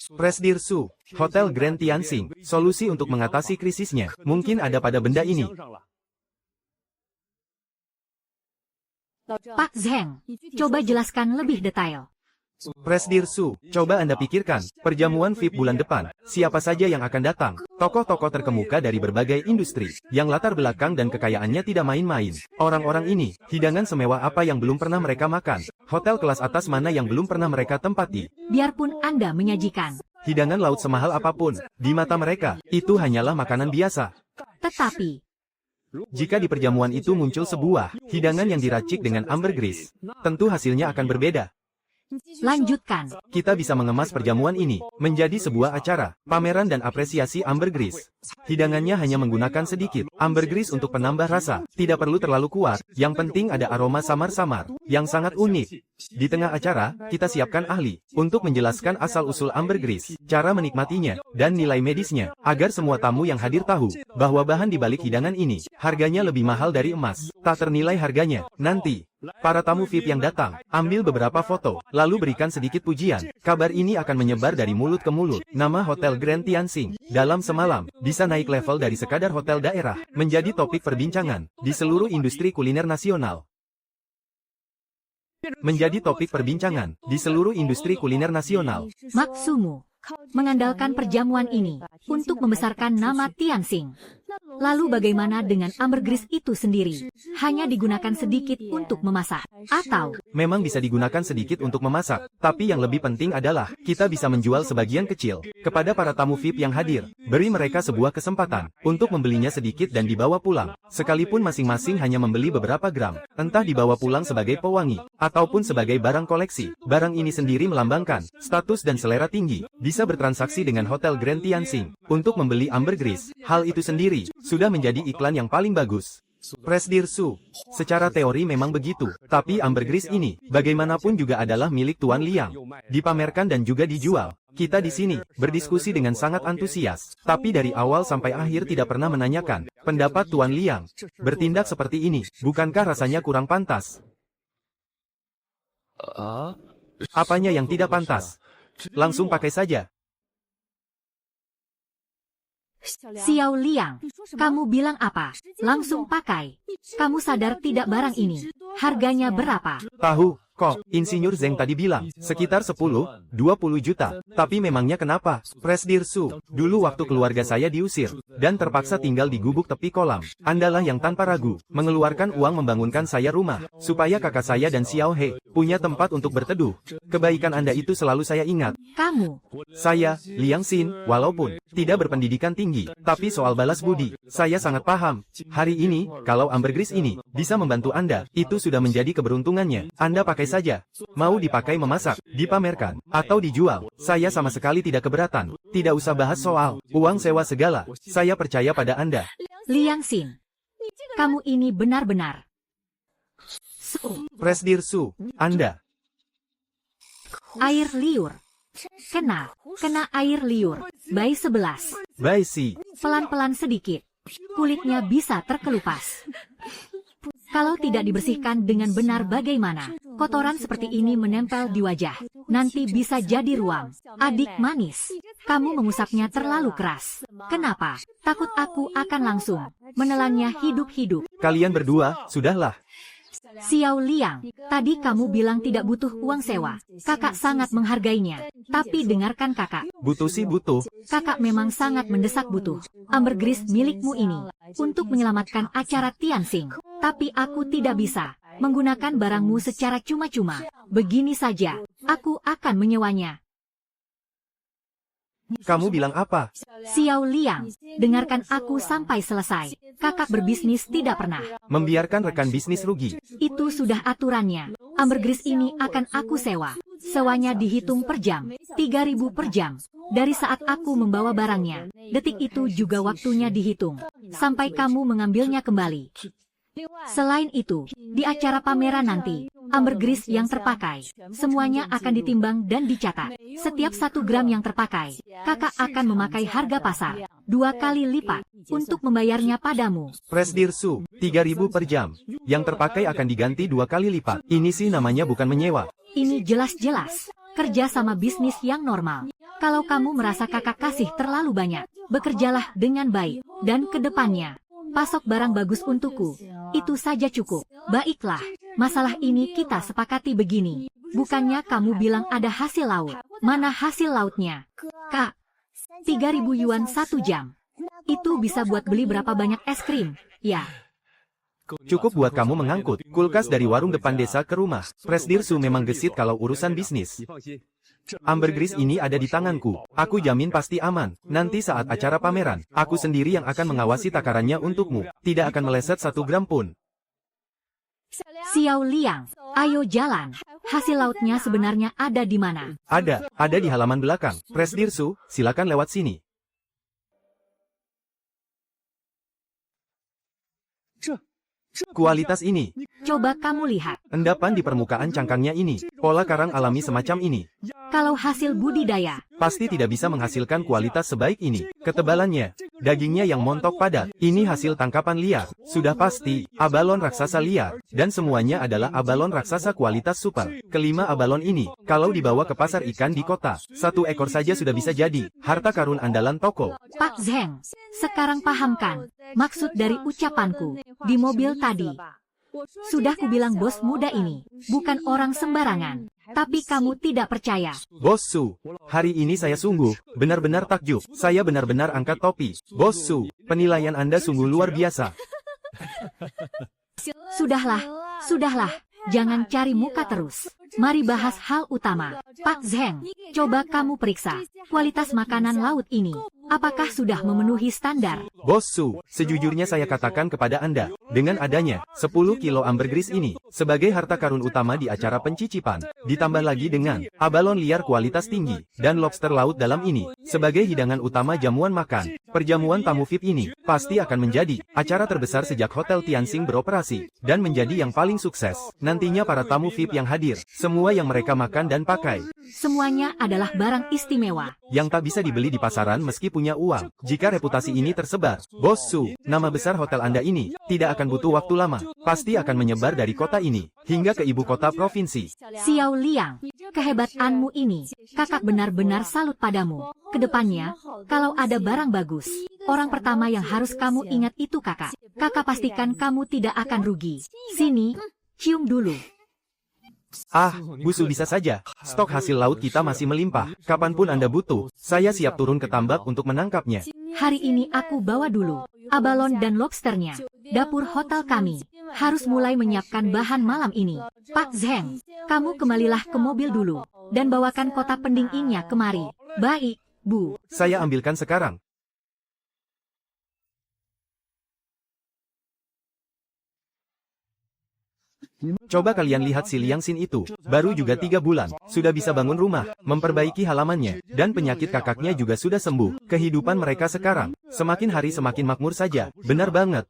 Presdir Su, Hotel Grand Tianxing, solusi untuk mengatasi krisisnya, mungkin ada pada benda ini. Pak Zheng, coba jelaskan lebih detail. Presdir Su, coba Anda pikirkan, perjamuan VIP bulan depan, siapa saja yang akan datang? Tokoh-tokoh terkemuka dari berbagai industri, yang latar belakang dan kekayaannya tidak main-main. Orang-orang ini, hidangan semewah apa yang belum pernah mereka makan? Hotel kelas atas mana yang belum pernah mereka tempati? Biarpun Anda menyajikan hidangan laut semahal apapun, di mata mereka, itu hanyalah makanan biasa. Tetapi, jika di perjamuan itu muncul sebuah hidangan yang diracik dengan ambergris, tentu hasilnya akan berbeda. Lanjutkan. Kita bisa mengemas perjamuan ini menjadi sebuah acara, pameran dan apresiasi ambergris. Hidangannya hanya menggunakan sedikit ambergris untuk penambah rasa. Tidak perlu terlalu kuat, yang penting ada aroma samar-samar, yang sangat unik. Di tengah acara, kita siapkan ahli untuk menjelaskan asal-usul ambergris, cara menikmatinya, dan nilai medisnya, agar semua tamu yang hadir tahu bahwa bahan di balik hidangan ini harganya lebih mahal dari emas. Tak ternilai harganya. Nanti, para tamu VIP yang datang, ambil beberapa foto, lalu berikan sedikit pujian. Kabar ini akan menyebar dari mulut ke mulut. Nama Hotel Grand Tianxing dalam semalam bisa naik level dari sekadar hotel daerah menjadi topik perbincangan di seluruh industri kuliner nasional. Menjadi topik perbincangan di seluruh industri kuliner nasional. Maksudmu, mengandalkan perjamuan ini untuk membesarkan nama Tianxing. Lalu bagaimana dengan ambergris itu sendiri? Hanya digunakan sedikit untuk memasak, atau Memang bisa digunakan sedikit untuk memasak, tapi yang lebih penting adalah kita bisa menjual sebagian kecil kepada para tamu VIP yang hadir. Beri mereka sebuah kesempatan untuk membelinya sedikit dan dibawa pulang. Sekalipun masing-masing hanya membeli beberapa gram, entah dibawa pulang sebagai pewangi ataupun sebagai barang koleksi. Barang ini sendiri melambangkan status dan selera tinggi. Bisa bertransaksi dengan Hotel Grand Tianxing untuk membeli ambergris. Hal itu sendiri sudah menjadi iklan yang paling bagus. Presdir Su, secara teori memang begitu, tapi ambergris ini bagaimanapun juga adalah milik Tuan Liang. Dipamerkan dan juga dijual. Kita di sini berdiskusi dengan sangat antusias, tapi dari awal sampai akhir tidak pernah menanyakan pendapat Tuan Liang. Bertindak seperti ini, bukankah rasanya kurang pantas? Apanya yang tidak pantas? Langsung pakai saja. Xiao Liang, kamu bilang apa? Langsung pakai. Kamu sadar tidak barang ini harganya berapa? Tahu, kok, Insinyur Zeng tadi bilang, sekitar 10-20 juta. Tapi memangnya kenapa? Presdir Su, dulu waktu keluarga saya diusir, dan terpaksa tinggal di gubuk tepi kolam. Andalah yang tanpa ragu, mengeluarkan uang membangunkan saya rumah, supaya kakak saya dan Xiao He punya tempat untuk berteduh. Kebaikan Anda itu selalu saya ingat. Kamu, Saya, Liang Xin, walaupun tidak berpendidikan tinggi, tapi soal balas budi, saya sangat paham. Hari ini, kalau ambergris ini bisa membantu Anda, itu sudah menjadi keberuntungannya. Anda pakai saja. Mau dipakai memasak, dipamerkan, atau dijual, saya sama sekali tidak keberatan. Tidak usah bahas soal uang sewa segala. Saya percaya pada Anda. Liang Xin, kamu ini benar-benar. Presdir Su, Anda. Air liur. Kena air liur. By 11. Bye Si. Pelan-pelan sedikit. Kulitnya bisa terkelupas. Kalau tidak dibersihkan dengan benar bagaimana? Kotoran seperti ini menempel di wajah. Nanti bisa jadi ruam. Adik manis, kamu mengusapnya terlalu keras. Kenapa? Takut aku akan langsung menelannya hidup-hidup. Kalian berdua, sudahlah. Xiao Liang, tadi kamu bilang tidak butuh uang sewa. Kakak sangat menghargainya. Tapi dengarkan kakak. Butuh sih butuh. Kakak memang sangat mendesak butuh ambergris milikmu ini untuk menyelamatkan acara Tianxing. Tapi aku tidak bisa menggunakan barangmu secara cuma-cuma. Begini saja, aku akan menyewanya. Kamu bilang apa? Xiao Liang, dengarkan aku sampai selesai. Kakak berbisnis tidak pernah Membiarkan rekan bisnis rugi. itu sudah aturannya. Ambergris ini akan aku sewa. Sewanya dihitung per jam, 3.000 per jam. Dari saat aku membawa barangnya, detik itu juga waktunya dihitung. Sampai kamu mengambilnya kembali. Selain itu, di acara pameran nanti, ambergris yang terpakai, semuanya akan ditimbang dan dicatat. Setiap 1 gram yang terpakai, kakak akan memakai harga pasar 2 kali lipat untuk membayarnya padamu. Presdir Su, 3.000 per jam. Yang terpakai akan diganti 2 kali lipat. Ini sih namanya bukan menyewa. Ini jelas-jelas kerja sama bisnis yang normal. Kalau kamu merasa kakak kasih terlalu banyak, bekerjalah dengan baik, dan ke depannya pasok barang bagus untukku. Itu saja cukup. Baiklah, masalah ini kita sepakati begini. Bukannya kamu bilang ada hasil laut. Mana hasil lautnya? Kak, 3.000 yuan 1 jam. Itu bisa buat beli berapa banyak es krim? Ya. Cukup buat kamu mengangkut kulkas dari warung depan desa ke rumah. Presdir Su memang gesit kalau urusan bisnis. Ambergris ini ada di tanganku. Aku jamin pasti aman. Nanti saat acara pameran, aku sendiri yang akan mengawasi takarannya untukmu. Tidak akan meleset 1 gram pun. Xiao Liang, ayo jalan. Hasil lautnya sebenarnya ada di mana? Ada di halaman belakang. Presdirsu, silakan lewat sini. Kualitas ini, Coba kamu lihat. endapan di permukaan cangkangnya ini, pola karang alami semacam ini, Kalau hasil budidaya, pasti tidak bisa menghasilkan kualitas sebaik ini. Ketebalannya, dagingnya yang montok padat, ini hasil tangkapan liar. Sudah pasti, abalon raksasa liar, dan semuanya adalah abalon raksasa kualitas super. Kelima abalon ini, kalau dibawa ke pasar ikan di kota, satu ekor saja sudah bisa jadi harta karun andalan toko. Pak Zheng, sekarang pahamkan maksud dari ucapanku di mobil tadi. Sudah kubilang bos muda ini bukan orang sembarangan, tapi kamu tidak percaya. Bos Su, hari ini saya sungguh, benar-benar takjub. Saya benar-benar angkat topi. Bos Su, penilaian Anda sungguh luar biasa. Sudahlah, jangan cari muka terus. Mari bahas hal utama. Pak Zheng, coba kamu periksa kualitas makanan laut ini. Apakah sudah memenuhi standar? Bos Su, sejujurnya saya katakan kepada Anda, dengan adanya 10 kilo ambergris ini, sebagai harta karun utama di acara pencicipan, ditambah lagi dengan abalon liar kualitas tinggi, dan lobster laut dalam ini, sebagai hidangan utama jamuan makan, perjamuan tamu VIP ini, pasti akan menjadi acara terbesar sejak Hotel Tianxing beroperasi, dan menjadi yang paling sukses. Nantinya para tamu VIP yang hadir, semua yang mereka makan dan pakai, Semuanya adalah barang istimewa. yang tak bisa dibeli di pasaran meski punya uang. Jika reputasi ini tersebar, Bos Su, nama besar hotel Anda ini, tidak akan butuh waktu lama. Pasti akan menyebar dari kota ini, hingga ke ibu kota provinsi. Xiao Liang, kehebatanmu ini, kakak benar-benar salut padamu. Kedepannya, kalau ada barang bagus, orang pertama yang harus kamu ingat itu kakak. Kakak pastikan kamu tidak akan rugi. Sini, cium dulu. Ah, Busu bisa saja. Stok hasil laut kita masih melimpah. Kapanpun Anda butuh, saya siap turun ke tambak untuk menangkapnya. Hari ini aku bawa dulu abalon dan lobsternya. Dapur hotel kami harus mulai menyiapkan bahan malam ini. Pak Zheng, kamu kembalilah ke mobil dulu dan bawakan kotak pendinginnya kemari. Baik, Bu. Saya ambilkan sekarang. Coba kalian lihat si Liang Xin itu, baru juga 3 bulan, sudah bisa bangun rumah, memperbaiki halamannya, dan penyakit kakaknya juga sudah sembuh. Kehidupan mereka sekarang, semakin hari semakin makmur saja, benar banget.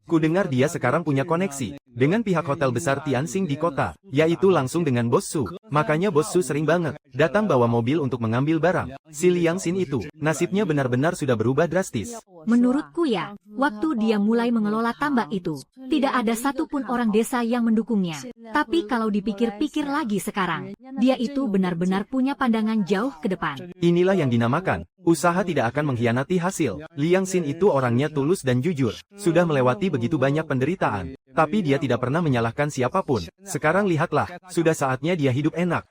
Ku dengar dia sekarang punya koneksi dengan pihak hotel besar Tianxing di kota, yaitu langsung dengan Bos Su. Makanya Bos Su sering banget datang bawa mobil untuk mengambil barang. Si Liang Xin itu, nasibnya benar-benar sudah berubah drastis. Menurutku ya, waktu dia mulai mengelola tambak itu, tidak ada satupun orang desa yang mendukungnya. Tapi kalau dipikir-pikir lagi sekarang, dia itu benar-benar punya pandangan jauh ke depan. Inilah yang dinamakan, usaha tidak akan mengkhianati hasil. Liang Xin itu orangnya tulus dan jujur, sudah melewati begitu banyak penderitaan. Tapi dia tidak pernah menyalahkan siapapun. Sekarang lihatlah, sudah saatnya dia hidup enak.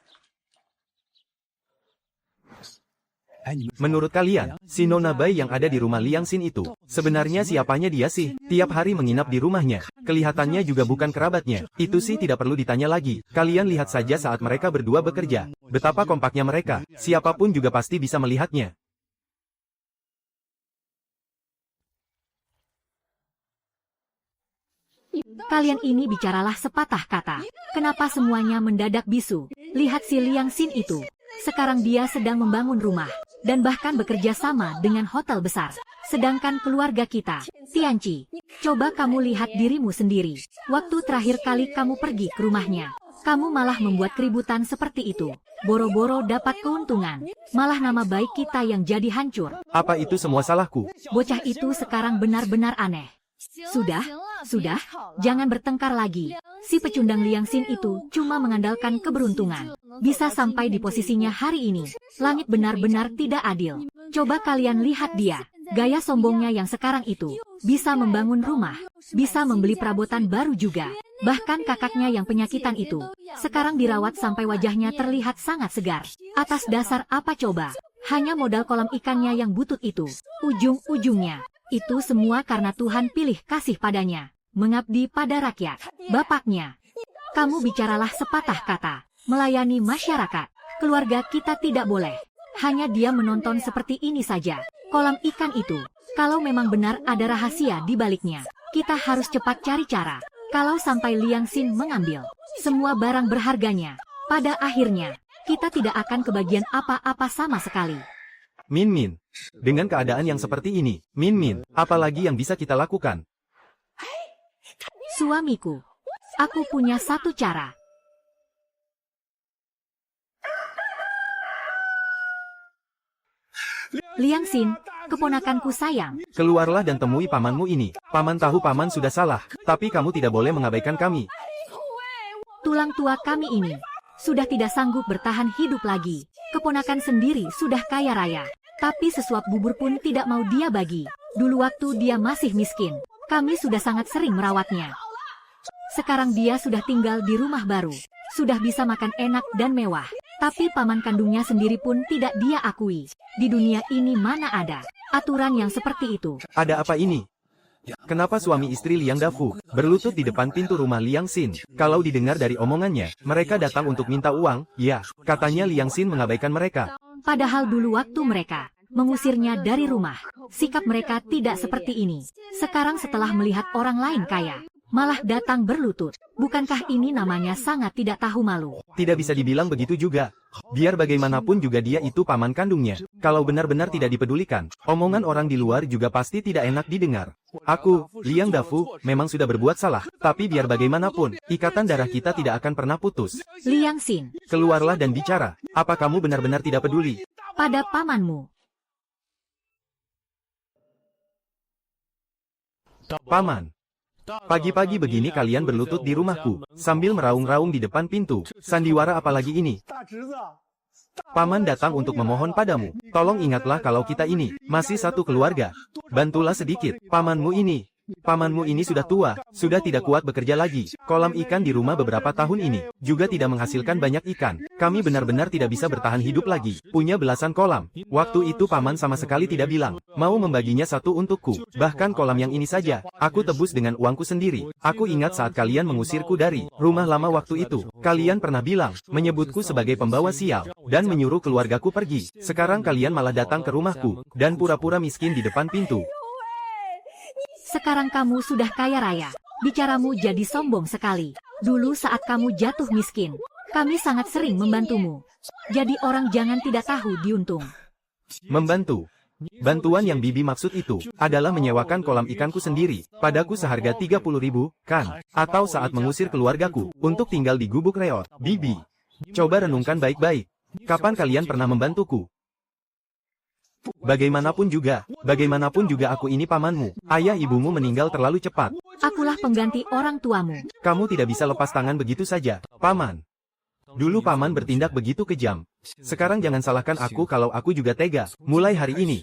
Menurut kalian, si Nona Bai yang ada di rumah Liang Xin itu, sebenarnya siapanya dia sih? Tiap hari menginap di rumahnya. Kelihatannya juga bukan kerabatnya. Itu sih tidak perlu ditanya lagi. Kalian lihat saja saat mereka berdua bekerja. Betapa kompaknya mereka. Siapapun juga pasti bisa melihatnya. Kalian ini bicaralah sepatah kata. Kenapa semuanya mendadak bisu? Lihat si Liang Xin itu. Sekarang dia sedang membangun rumah, dan bahkan bekerja sama dengan hotel besar. Sedangkan keluarga kita, Tianqi, coba kamu lihat dirimu sendiri. Waktu terakhir kali kamu pergi ke rumahnya, kamu malah membuat keributan seperti itu. Boro-boro dapat keuntungan, malah nama baik kita yang jadi hancur. Apa itu semua salahku? Bocah itu sekarang benar-benar aneh. Sudah, jangan bertengkar lagi. Si pecundang Liang Xin itu cuma mengandalkan keberuntungan. Bisa sampai di posisinya hari ini. Langit benar-benar tidak adil. Coba kalian lihat dia. Gaya sombongnya yang sekarang itu. Bisa membangun rumah. Bisa membeli perabotan baru juga. Bahkan kakaknya yang penyakitan itu. Sekarang dirawat sampai wajahnya terlihat sangat segar. Atas dasar apa coba? Hanya modal kolam ikannya yang butut itu. Ujung-ujungnya. Itu semua karena Tuhan pilih kasih padanya. Mengabdi pada rakyat. Bapaknya. Kamu bicaralah sepatah kata. Melayani masyarakat. Keluarga kita tidak boleh. Hanya dia menonton seperti ini saja. Kolam ikan itu. Kalau memang benar ada rahasia di baliknya. Kita harus cepat cari cara. Kalau sampai Liang Xin mengambil semua barang berharganya. Pada akhirnya, kita tidak akan kebagian apa-apa sama sekali. Min Min, dengan keadaan yang seperti ini, Min Min, apalagi yang bisa kita lakukan? Suamiku, aku punya satu cara. Liang Xin, keponakanku sayang. Keluarlah dan temui pamanmu ini. Paman tahu paman sudah salah, tapi kamu tidak boleh mengabaikan kami. Tulang tua kami ini sudah tidak sanggup bertahan hidup lagi. Keponakan sendiri sudah kaya raya, tapi sesuap bubur pun tidak mau dia bagi. Dulu waktu dia masih miskin, kami sudah sangat sering merawatnya. Sekarang dia sudah tinggal di rumah baru, sudah bisa makan enak dan mewah. Tapi paman kandungnya sendiri pun tidak dia akui. Di dunia ini mana ada aturan yang seperti itu? Ada apa ini? Kenapa suami istri Liang Dafu berlutut di depan pintu rumah Liang Xin? Kalau didengar dari omongannya, mereka datang untuk minta uang. Ya, katanya Liang Xin mengabaikan mereka. Padahal dulu waktu mereka mengusirnya dari rumah, sikap mereka tidak seperti ini. Sekarang setelah melihat orang lain kaya, malah datang berlutut. Bukankah ini namanya sangat tidak tahu malu? Tidak bisa dibilang begitu juga. Biar bagaimanapun juga dia itu paman kandungnya. Kalau benar-benar tidak dipedulikan, omongan orang di luar juga pasti tidak enak didengar. Aku, Liang Dafu, memang sudah berbuat salah. Tapi biar bagaimanapun, ikatan darah kita tidak akan pernah putus. Liang Xin, Keluarlah dan bicara. Apa kamu benar-benar tidak peduli? pada pamanmu. Paman. Pagi-pagi begini kalian berlutut di rumahku, sambil meraung-raung di depan pintu. Sandiwara apalagi ini? Paman datang untuk memohon padamu. Tolong ingatlah kalau kita ini masih satu keluarga. Bantulah sedikit, pamanmu ini. Pamanmu ini sudah tua, sudah tidak kuat bekerja lagi. Kolam ikan di rumah beberapa tahun ini juga tidak menghasilkan banyak ikan. Kami benar-benar tidak bisa bertahan hidup lagi. Punya belasan kolam. Waktu itu paman sama sekali tidak bilang mau membaginya satu untukku. Bahkan kolam yang ini saja, aku tebus dengan uangku sendiri. Aku ingat saat kalian mengusirku dari rumah lama waktu itu. Kalian pernah bilang, menyebutku sebagai pembawa sial, dan menyuruh keluargaku pergi. Sekarang kalian malah datang ke rumahku, dan pura-pura miskin di depan pintu. Sekarang kamu sudah kaya raya. Bicaramu jadi sombong sekali. Dulu saat kamu jatuh miskin, kami sangat sering membantumu. Jadi orang jangan tidak tahu diuntung. Membantu. Bantuan yang Bibi maksud itu adalah menyewakan kolam ikanku sendiri, padaku seharga 30.000, kan? Atau saat mengusir keluargaku untuk tinggal di gubuk reot. Bibi, coba renungkan baik-baik. Kapan kalian pernah membantuku? Bagaimanapun juga aku ini pamanmu. Ayah ibumu meninggal terlalu cepat. Akulah pengganti orang tuamu. Kamu tidak bisa lepas tangan begitu saja, paman. Dulu paman bertindak begitu kejam. Sekarang jangan salahkan aku kalau aku juga tega. Mulai hari ini,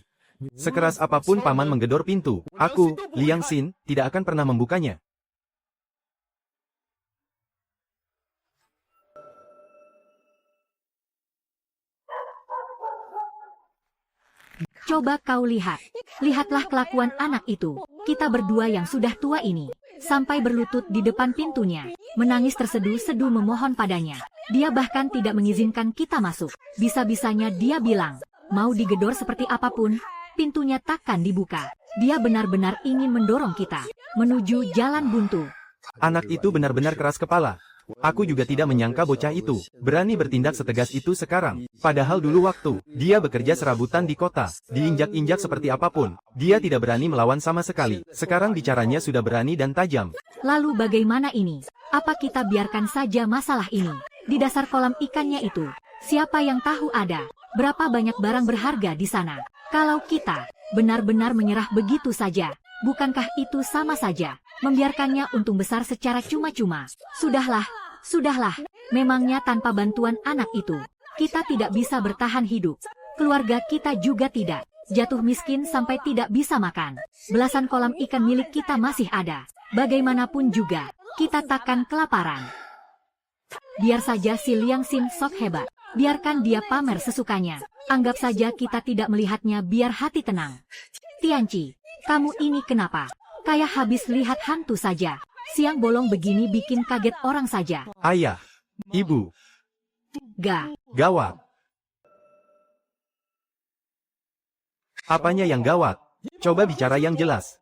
sekeras apapun paman menggedor pintu, aku, Liang Xin, tidak akan pernah membukanya. Coba kau lihat. Lihatlah kelakuan anak itu. Kita berdua yang sudah tua ini, sampai berlutut di depan pintunya, menangis terseduh-seduh memohon padanya. Dia bahkan tidak mengizinkan kita masuk. Bisa-bisanya dia bilang, mau digedor seperti apapun, pintunya takkan dibuka. Dia benar-benar ingin mendorong kita menuju jalan buntu. Anak itu benar-benar keras kepala. Aku juga tidak menyangka bocah itu berani bertindak setegas itu sekarang. Padahal dulu waktu dia bekerja serabutan di kota, diinjak-injak seperti apapun, dia tidak berani melawan sama sekali. Sekarang bicaranya sudah berani dan tajam. Lalu bagaimana ini? Apa kita biarkan saja masalah ini? Di dasar kolam ikannya itu, siapa yang tahu ada berapa banyak barang berharga di sana? Kalau kita benar-benar menyerah begitu saja, bukankah itu sama saja membiarkannya untung besar secara cuma-cuma? Sudahlah, memangnya tanpa bantuan anak itu, kita tidak bisa bertahan hidup. Keluarga kita juga tidak. Jatuh miskin sampai tidak bisa makan. Belasan kolam ikan milik kita masih ada. Bagaimanapun juga, kita takkan kelaparan. Biar saja si Liang Xin sok hebat. Biarkan dia pamer sesukanya. Anggap saja kita tidak melihatnya biar hati tenang. Tianci, kamu ini kenapa? Kayak habis lihat hantu saja. Siang bolong begini bikin kaget orang saja. Ayah, ibu, gawat. Apanya yang gawat? Coba bicara yang jelas.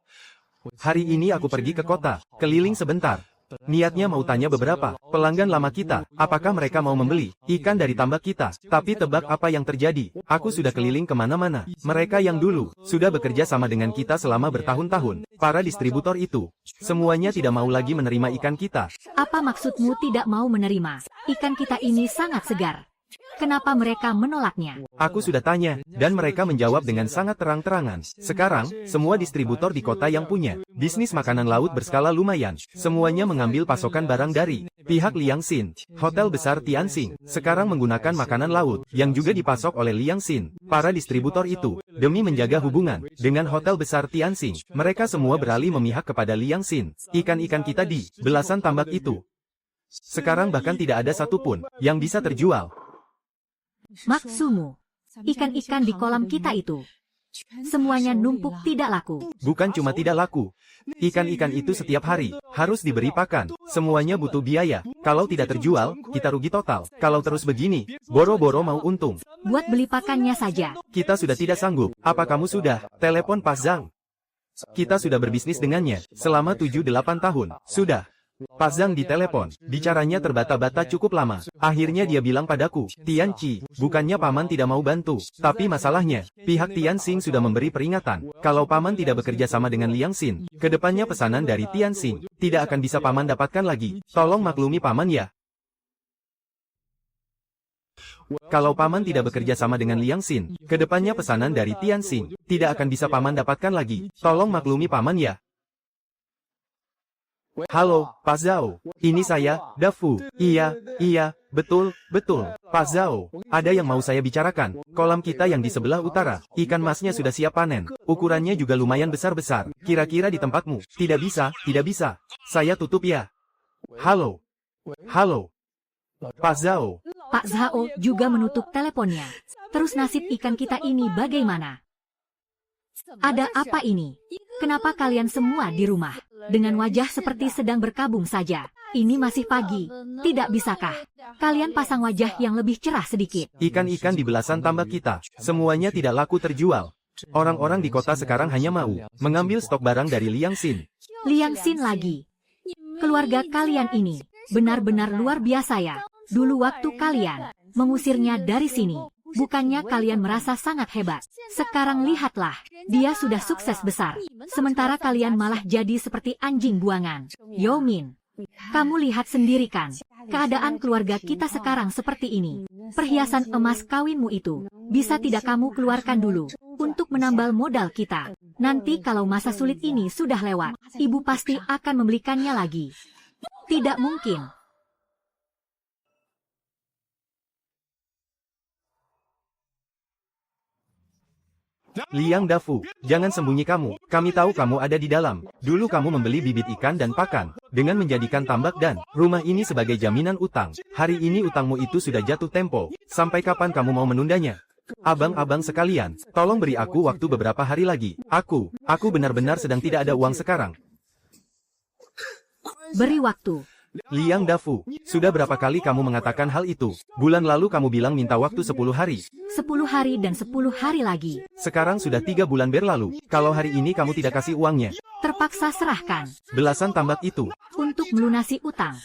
Hari ini aku pergi ke kota, keliling sebentar. Niatnya mau tanya beberapa pelanggan lama kita, apakah mereka mau membeli ikan dari tambak kita. Tapi tebak apa yang terjadi? Aku sudah keliling kemana-mana. Mereka yang dulu sudah bekerja sama dengan kita selama bertahun-tahun, para distributor itu, semuanya tidak mau lagi menerima ikan kita. Apa maksudmu tidak mau menerima? Ikan kita ini sangat segar. Kenapa mereka menolaknya? Aku sudah tanya, dan mereka menjawab dengan sangat terang-terangan. Sekarang, semua distributor di kota yang punya bisnis makanan laut berskala lumayan, semuanya mengambil pasokan barang dari pihak Liang Xin. Hotel besar Tianxing sekarang menggunakan makanan laut yang juga dipasok oleh Liang Xin. Para distributor itu, demi menjaga hubungan dengan hotel besar Tianxing, mereka semua beralih memihak kepada Liang Xin. Ikan-ikan kita di belasan tambak itu sekarang bahkan tidak ada satupun yang bisa terjual. Maksudmu, ikan-ikan di kolam kita itu semuanya numpuk tidak laku. Bukan cuma tidak laku. Ikan-ikan itu setiap hari harus diberi pakan. Semuanya butuh biaya. Kalau tidak terjual, kita rugi total. Kalau terus begini, boro-boro mau untung. Buat beli pakannya saja. Kita sudah tidak sanggup. Apa kamu sudah telepon Pak Zhang? Kita sudah berbisnis dengannya selama 7-8 tahun. Sudah. Pak Zhang ditelepon, bicaranya terbata-bata cukup lama. Akhirnya dia bilang padaku, Tianqi, bukannya paman tidak mau bantu, tapi masalahnya, pihak Tianxing sudah memberi peringatan. Kalau paman tidak bekerja sama dengan Liang Xin, kedepannya pesanan dari Tianxing tidak akan bisa paman dapatkan lagi. Tolong maklumi paman ya. Kalau paman tidak bekerja sama dengan Liang Xin, kedepannya pesanan dari Tianxing tidak akan bisa paman dapatkan lagi. Tolong maklumi paman ya. Halo, Pak Zhao. Ini saya, Dafu. Iya, betul. Pak Zhao, ada yang mau saya bicarakan. Kolam kita yang di sebelah utara, ikan masnya sudah siap panen. Ukurannya juga lumayan besar-besar. Kira-kira di tempatmu, tidak bisa. Saya tutup ya. Halo. Pak Zhao. Pak Zhao juga menutup teleponnya. Terus nasib ikan kita ini bagaimana? Ada apa ini? Kenapa kalian semua di rumah dengan wajah seperti sedang berkabung saja? Ini masih pagi. Tidak bisakah kalian pasang wajah yang lebih cerah sedikit? Ikan-ikan di belasan tambak kita, semuanya tidak laku terjual. Orang-orang di kota sekarang hanya mau mengambil stok barang dari Liang Xin. Liang Xin lagi. Keluarga kalian ini benar-benar luar biasa ya. Dulu waktu kalian mengusirnya dari sini, bukannya kalian merasa sangat hebat. Sekarang lihatlah, dia sudah sukses besar. Sementara kalian malah jadi seperti anjing buangan. Yao Min, kamu lihat sendiri kan, keadaan keluarga kita sekarang seperti ini. Perhiasan emas kawinmu itu, bisa tidak kamu keluarkan dulu, untuk menambal modal kita. Nanti kalau masa sulit ini sudah lewat, ibu pasti akan membelikannya lagi. Tidak mungkin. Liang Dafu, jangan sembunyi kamu. Kami tahu kamu ada di dalam. Dulu kamu membeli bibit ikan dan pakan, dengan menjadikan tambak dan rumah ini sebagai jaminan utang. Hari ini utangmu itu sudah jatuh tempo. Sampai kapan kamu mau menundanya? Abang-abang sekalian, tolong beri aku waktu beberapa hari lagi. Aku benar-benar sedang tidak ada uang sekarang. Beri waktu. Liang Dafu, sudah berapa kali kamu mengatakan hal itu? Bulan lalu kamu bilang minta waktu 10 hari. 10 hari dan 10 hari lagi. Sekarang sudah 3 bulan berlalu. Kalau hari ini kamu tidak kasih uangnya, Terpaksa serahkan. belasan tambak itu. Untuk melunasi utang.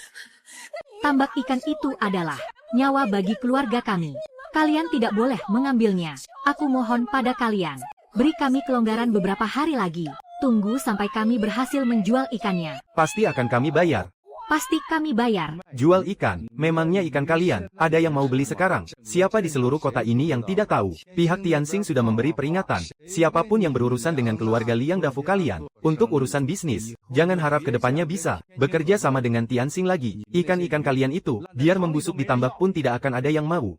Tambak ikan itu adalah nyawa bagi keluarga kami. Kalian tidak boleh mengambilnya. Aku mohon pada kalian, beri kami kelonggaran beberapa hari lagi. Tunggu sampai kami berhasil menjual ikannya. Pasti akan kami bayar. Pasti kami bayar. Jual ikan, memangnya ikan kalian, ada yang mau beli sekarang? Siapa di seluruh kota ini yang tidak tahu? Pihak Tianxing sudah memberi peringatan. Siapapun yang berurusan dengan keluarga Liang Dafu kalian, untuk urusan bisnis, jangan harap kedepannya bisa bekerja sama dengan Tianxing lagi. Ikan-ikan kalian itu, biar membusuk di tambak pun tidak akan ada yang mau.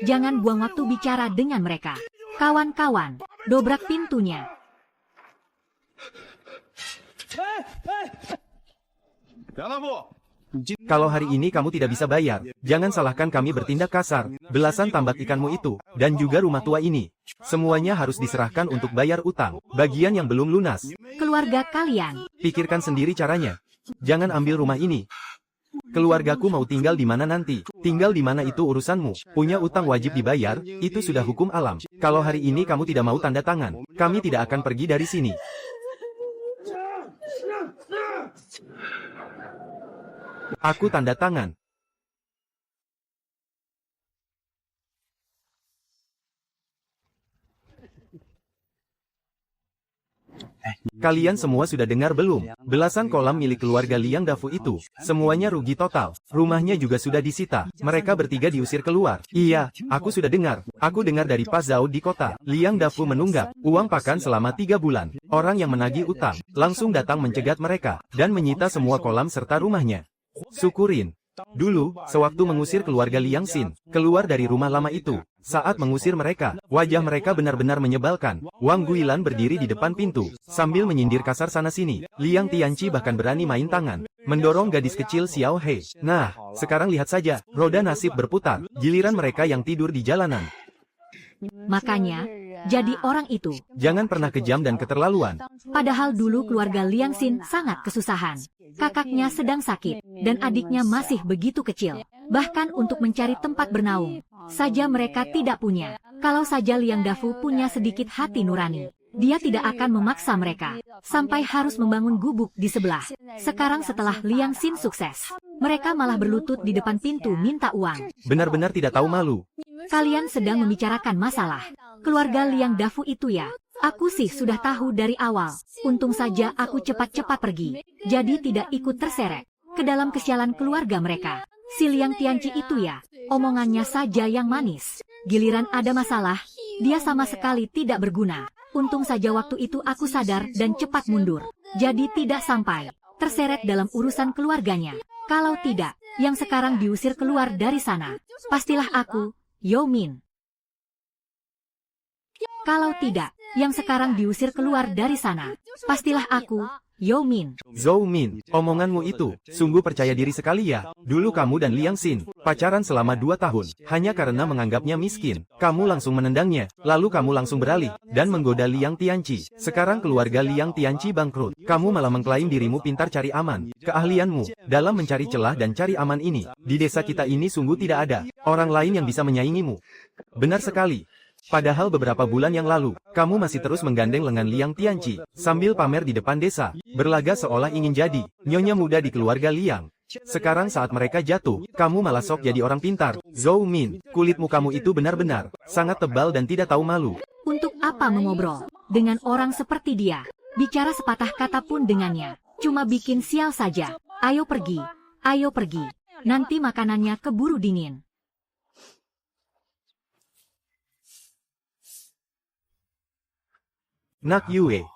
Jangan buang waktu bicara dengan mereka. Kawan-kawan, dobrak pintunya. Kalau hari ini kamu tidak bisa bayar, jangan salahkan kami bertindak kasar. Belasan tambak ikanmu itu, dan juga rumah tua ini, semuanya harus diserahkan untuk bayar utang, bagian yang belum lunas. Keluarga kalian. Pikirkan sendiri caranya. Jangan ambil rumah ini. Keluargaku mau tinggal di mana nanti? Tinggal di mana itu urusanmu. Punya utang wajib dibayar, itu sudah hukum alam. Kalau hari ini kamu tidak mau tanda tangan, kami tidak akan pergi dari sini. Aku tanda tangan. Kalian semua sudah dengar belum? Belasan kolam milik keluarga Liang Dafu itu, semuanya rugi total. Rumahnya juga sudah disita. Mereka bertiga diusir keluar. Iya, aku sudah dengar. Aku dengar dari Pak Zhao di kota. Liang Dafu menunggak uang pakan selama 3 bulan. Orang yang menagih utang langsung datang mencegat mereka dan menyita semua kolam serta rumahnya. Syukurin. Dulu, sewaktu mengusir keluarga Liang Xin keluar dari rumah lama itu, saat mengusir mereka, wajah mereka benar-benar menyebalkan. Wang Guilan berdiri di depan pintu, sambil menyindir kasar sana-sini. Liang Tianqi bahkan berani main tangan, mendorong gadis kecil Xiao He. Nah, sekarang lihat saja, roda nasib berputar, giliran mereka yang tidur di jalanan. Makanya, jadi orang itu. Jangan pernah kejam dan keterlaluan. Padahal dulu keluarga Liang Xin sangat kesusahan. Kakaknya sedang sakit, dan adiknya masih begitu kecil. Bahkan untuk mencari tempat bernaung saja mereka tidak punya. Kalau saja Liang Dafu punya sedikit hati nurani, dia tidak akan memaksa mereka sampai harus membangun gubuk di sebelah. Sekarang setelah Liang Xin sukses, mereka malah berlutut di depan pintu minta uang. Benar-benar tidak tahu malu. Kalian sedang membicarakan masalah keluarga Liang Dafu itu ya? Aku sih sudah tahu dari awal. Untung saja aku cepat-cepat pergi, jadi tidak ikut terseret ke dalam kesialan keluarga mereka. Si Liang Tianqi itu ya, omongannya saja yang manis. Giliran ada masalah, dia sama sekali tidak berguna. Untung saja waktu itu aku sadar dan cepat mundur. Jadi tidak sampai terseret dalam urusan keluarganya. Kalau tidak, yang sekarang diusir keluar dari sana, pastilah aku, Yao Min. Kalau tidak, yang sekarang diusir keluar dari sana, pastilah aku, Yao Min. Zhou Min, omonganmu itu, sungguh percaya diri sekali ya. Dulu kamu dan Liang Xin pacaran selama 2 tahun, hanya karena menganggapnya miskin. Kamu langsung menendangnya, lalu kamu langsung beralih, dan menggoda Liang Tianqi. Sekarang keluarga Liang Tianqi bangkrut, kamu malah mengklaim dirimu pintar cari aman. Keahlianmu dalam mencari celah dan cari aman ini, di desa kita ini sungguh tidak ada orang lain yang bisa menyaingimu. Benar sekali. Padahal beberapa bulan yang lalu, kamu masih terus menggandeng lengan Liang Tianqi, sambil pamer di depan desa, berlaga seolah ingin jadi nyonya muda di keluarga Liang. Sekarang saat mereka jatuh, kamu malah sok jadi orang pintar. Zhou Min, kulit mukamu itu benar-benar sangat tebal dan tidak tahu malu. Untuk apa mengobrol dengan orang seperti dia? Bicara sepatah kata pun dengannya, cuma bikin sial saja. Ayo pergi, nanti makanannya keburu dingin. Nak Yue.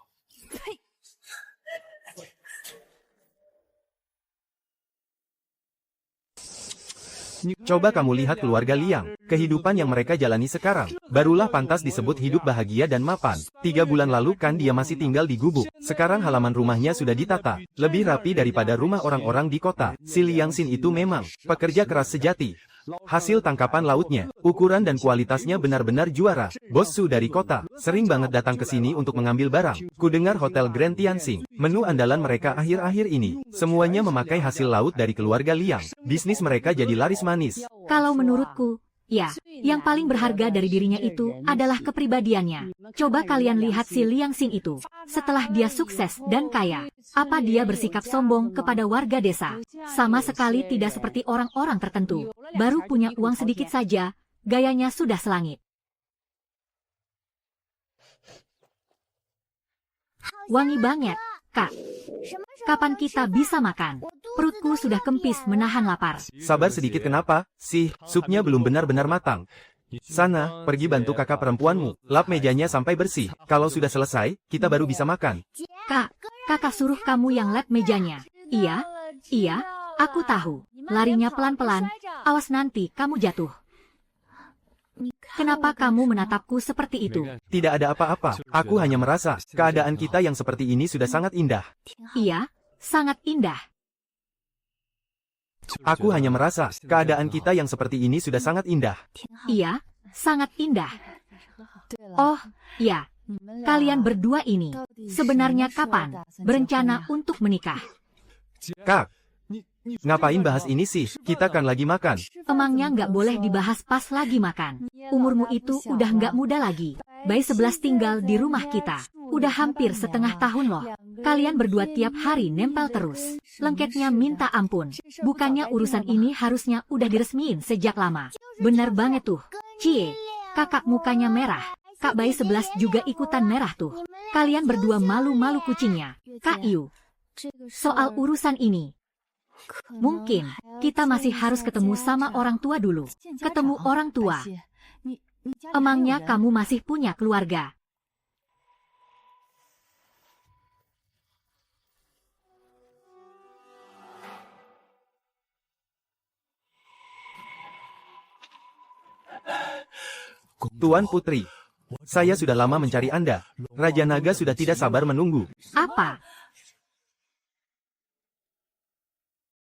Coba kamu lihat keluarga Liang. Kehidupan yang mereka jalani sekarang, barulah pantas disebut hidup bahagia dan mapan. 3 bulan lalu kan dia masih tinggal di gubuk. Sekarang halaman rumahnya sudah ditata, lebih rapi daripada rumah orang-orang di kota. Si Liang Xin itu memang pekerja keras sejati. Hasil tangkapan lautnya, ukuran dan kualitasnya benar-benar juara. Bos Su dari kota, sering banget datang ke sini untuk mengambil barang. Kudengar Hotel Grand Tianxing, menu andalan mereka akhir-akhir ini, semuanya memakai hasil laut dari keluarga Liang. Bisnis mereka jadi laris manis. Kalau menurutku, ya, yang paling berharga dari dirinya itu adalah kepribadiannya. Coba kalian lihat si Liang Xin itu. Setelah dia sukses dan kaya, apa dia bersikap sombong kepada warga desa? Sama sekali tidak seperti orang-orang tertentu. Baru punya uang sedikit saja, gayanya sudah selangit. Wangi banget, Kak. Kapan kita bisa makan? Perutku sudah kempis menahan lapar. Sabar sedikit kenapa? Sih, supnya belum benar-benar matang. Sana, pergi bantu kakak perempuanmu, lap mejanya sampai bersih. Kalau sudah selesai, kita baru bisa makan. Kak, kakak suruh kamu yang lap mejanya. Iya, aku tahu. Larinya pelan-pelan, awas nanti kamu jatuh. Kenapa kamu menatapku seperti itu? Tidak ada apa-apa, aku hanya merasa, keadaan kita yang seperti ini sudah sangat indah. Iya, sangat indah. Aku hanya merasa, keadaan kita yang seperti ini sudah sangat indah. Iya, sangat indah. Oh, ya. Kalian berdua ini, sebenarnya kapan berencana untuk menikah? Kak, Ngapain bahas ini sih? Kita kan lagi makan. Emangnya nggak boleh dibahas pas lagi makan. Umurmu itu udah nggak muda lagi. Bayi 11 tinggal di rumah kita. Udah hampir setengah tahun loh. Kalian berdua tiap hari nempel terus. Lengketnya minta ampun. Bukannya urusan ini harusnya udah diresmiin sejak lama. Bener banget tuh. Cie, kakak mukanya merah. Kak bayi 11 juga ikutan merah tuh. Kalian berdua malu-malu kucingnya. Kak Yu, soal urusan ini, mungkin kita masih harus ketemu sama orang tua dulu. Ketemu orang tua. Emangnya kamu masih punya keluarga? Tuan Putri, saya sudah lama mencari Anda. Raja Naga sudah tidak sabar menunggu. Apa?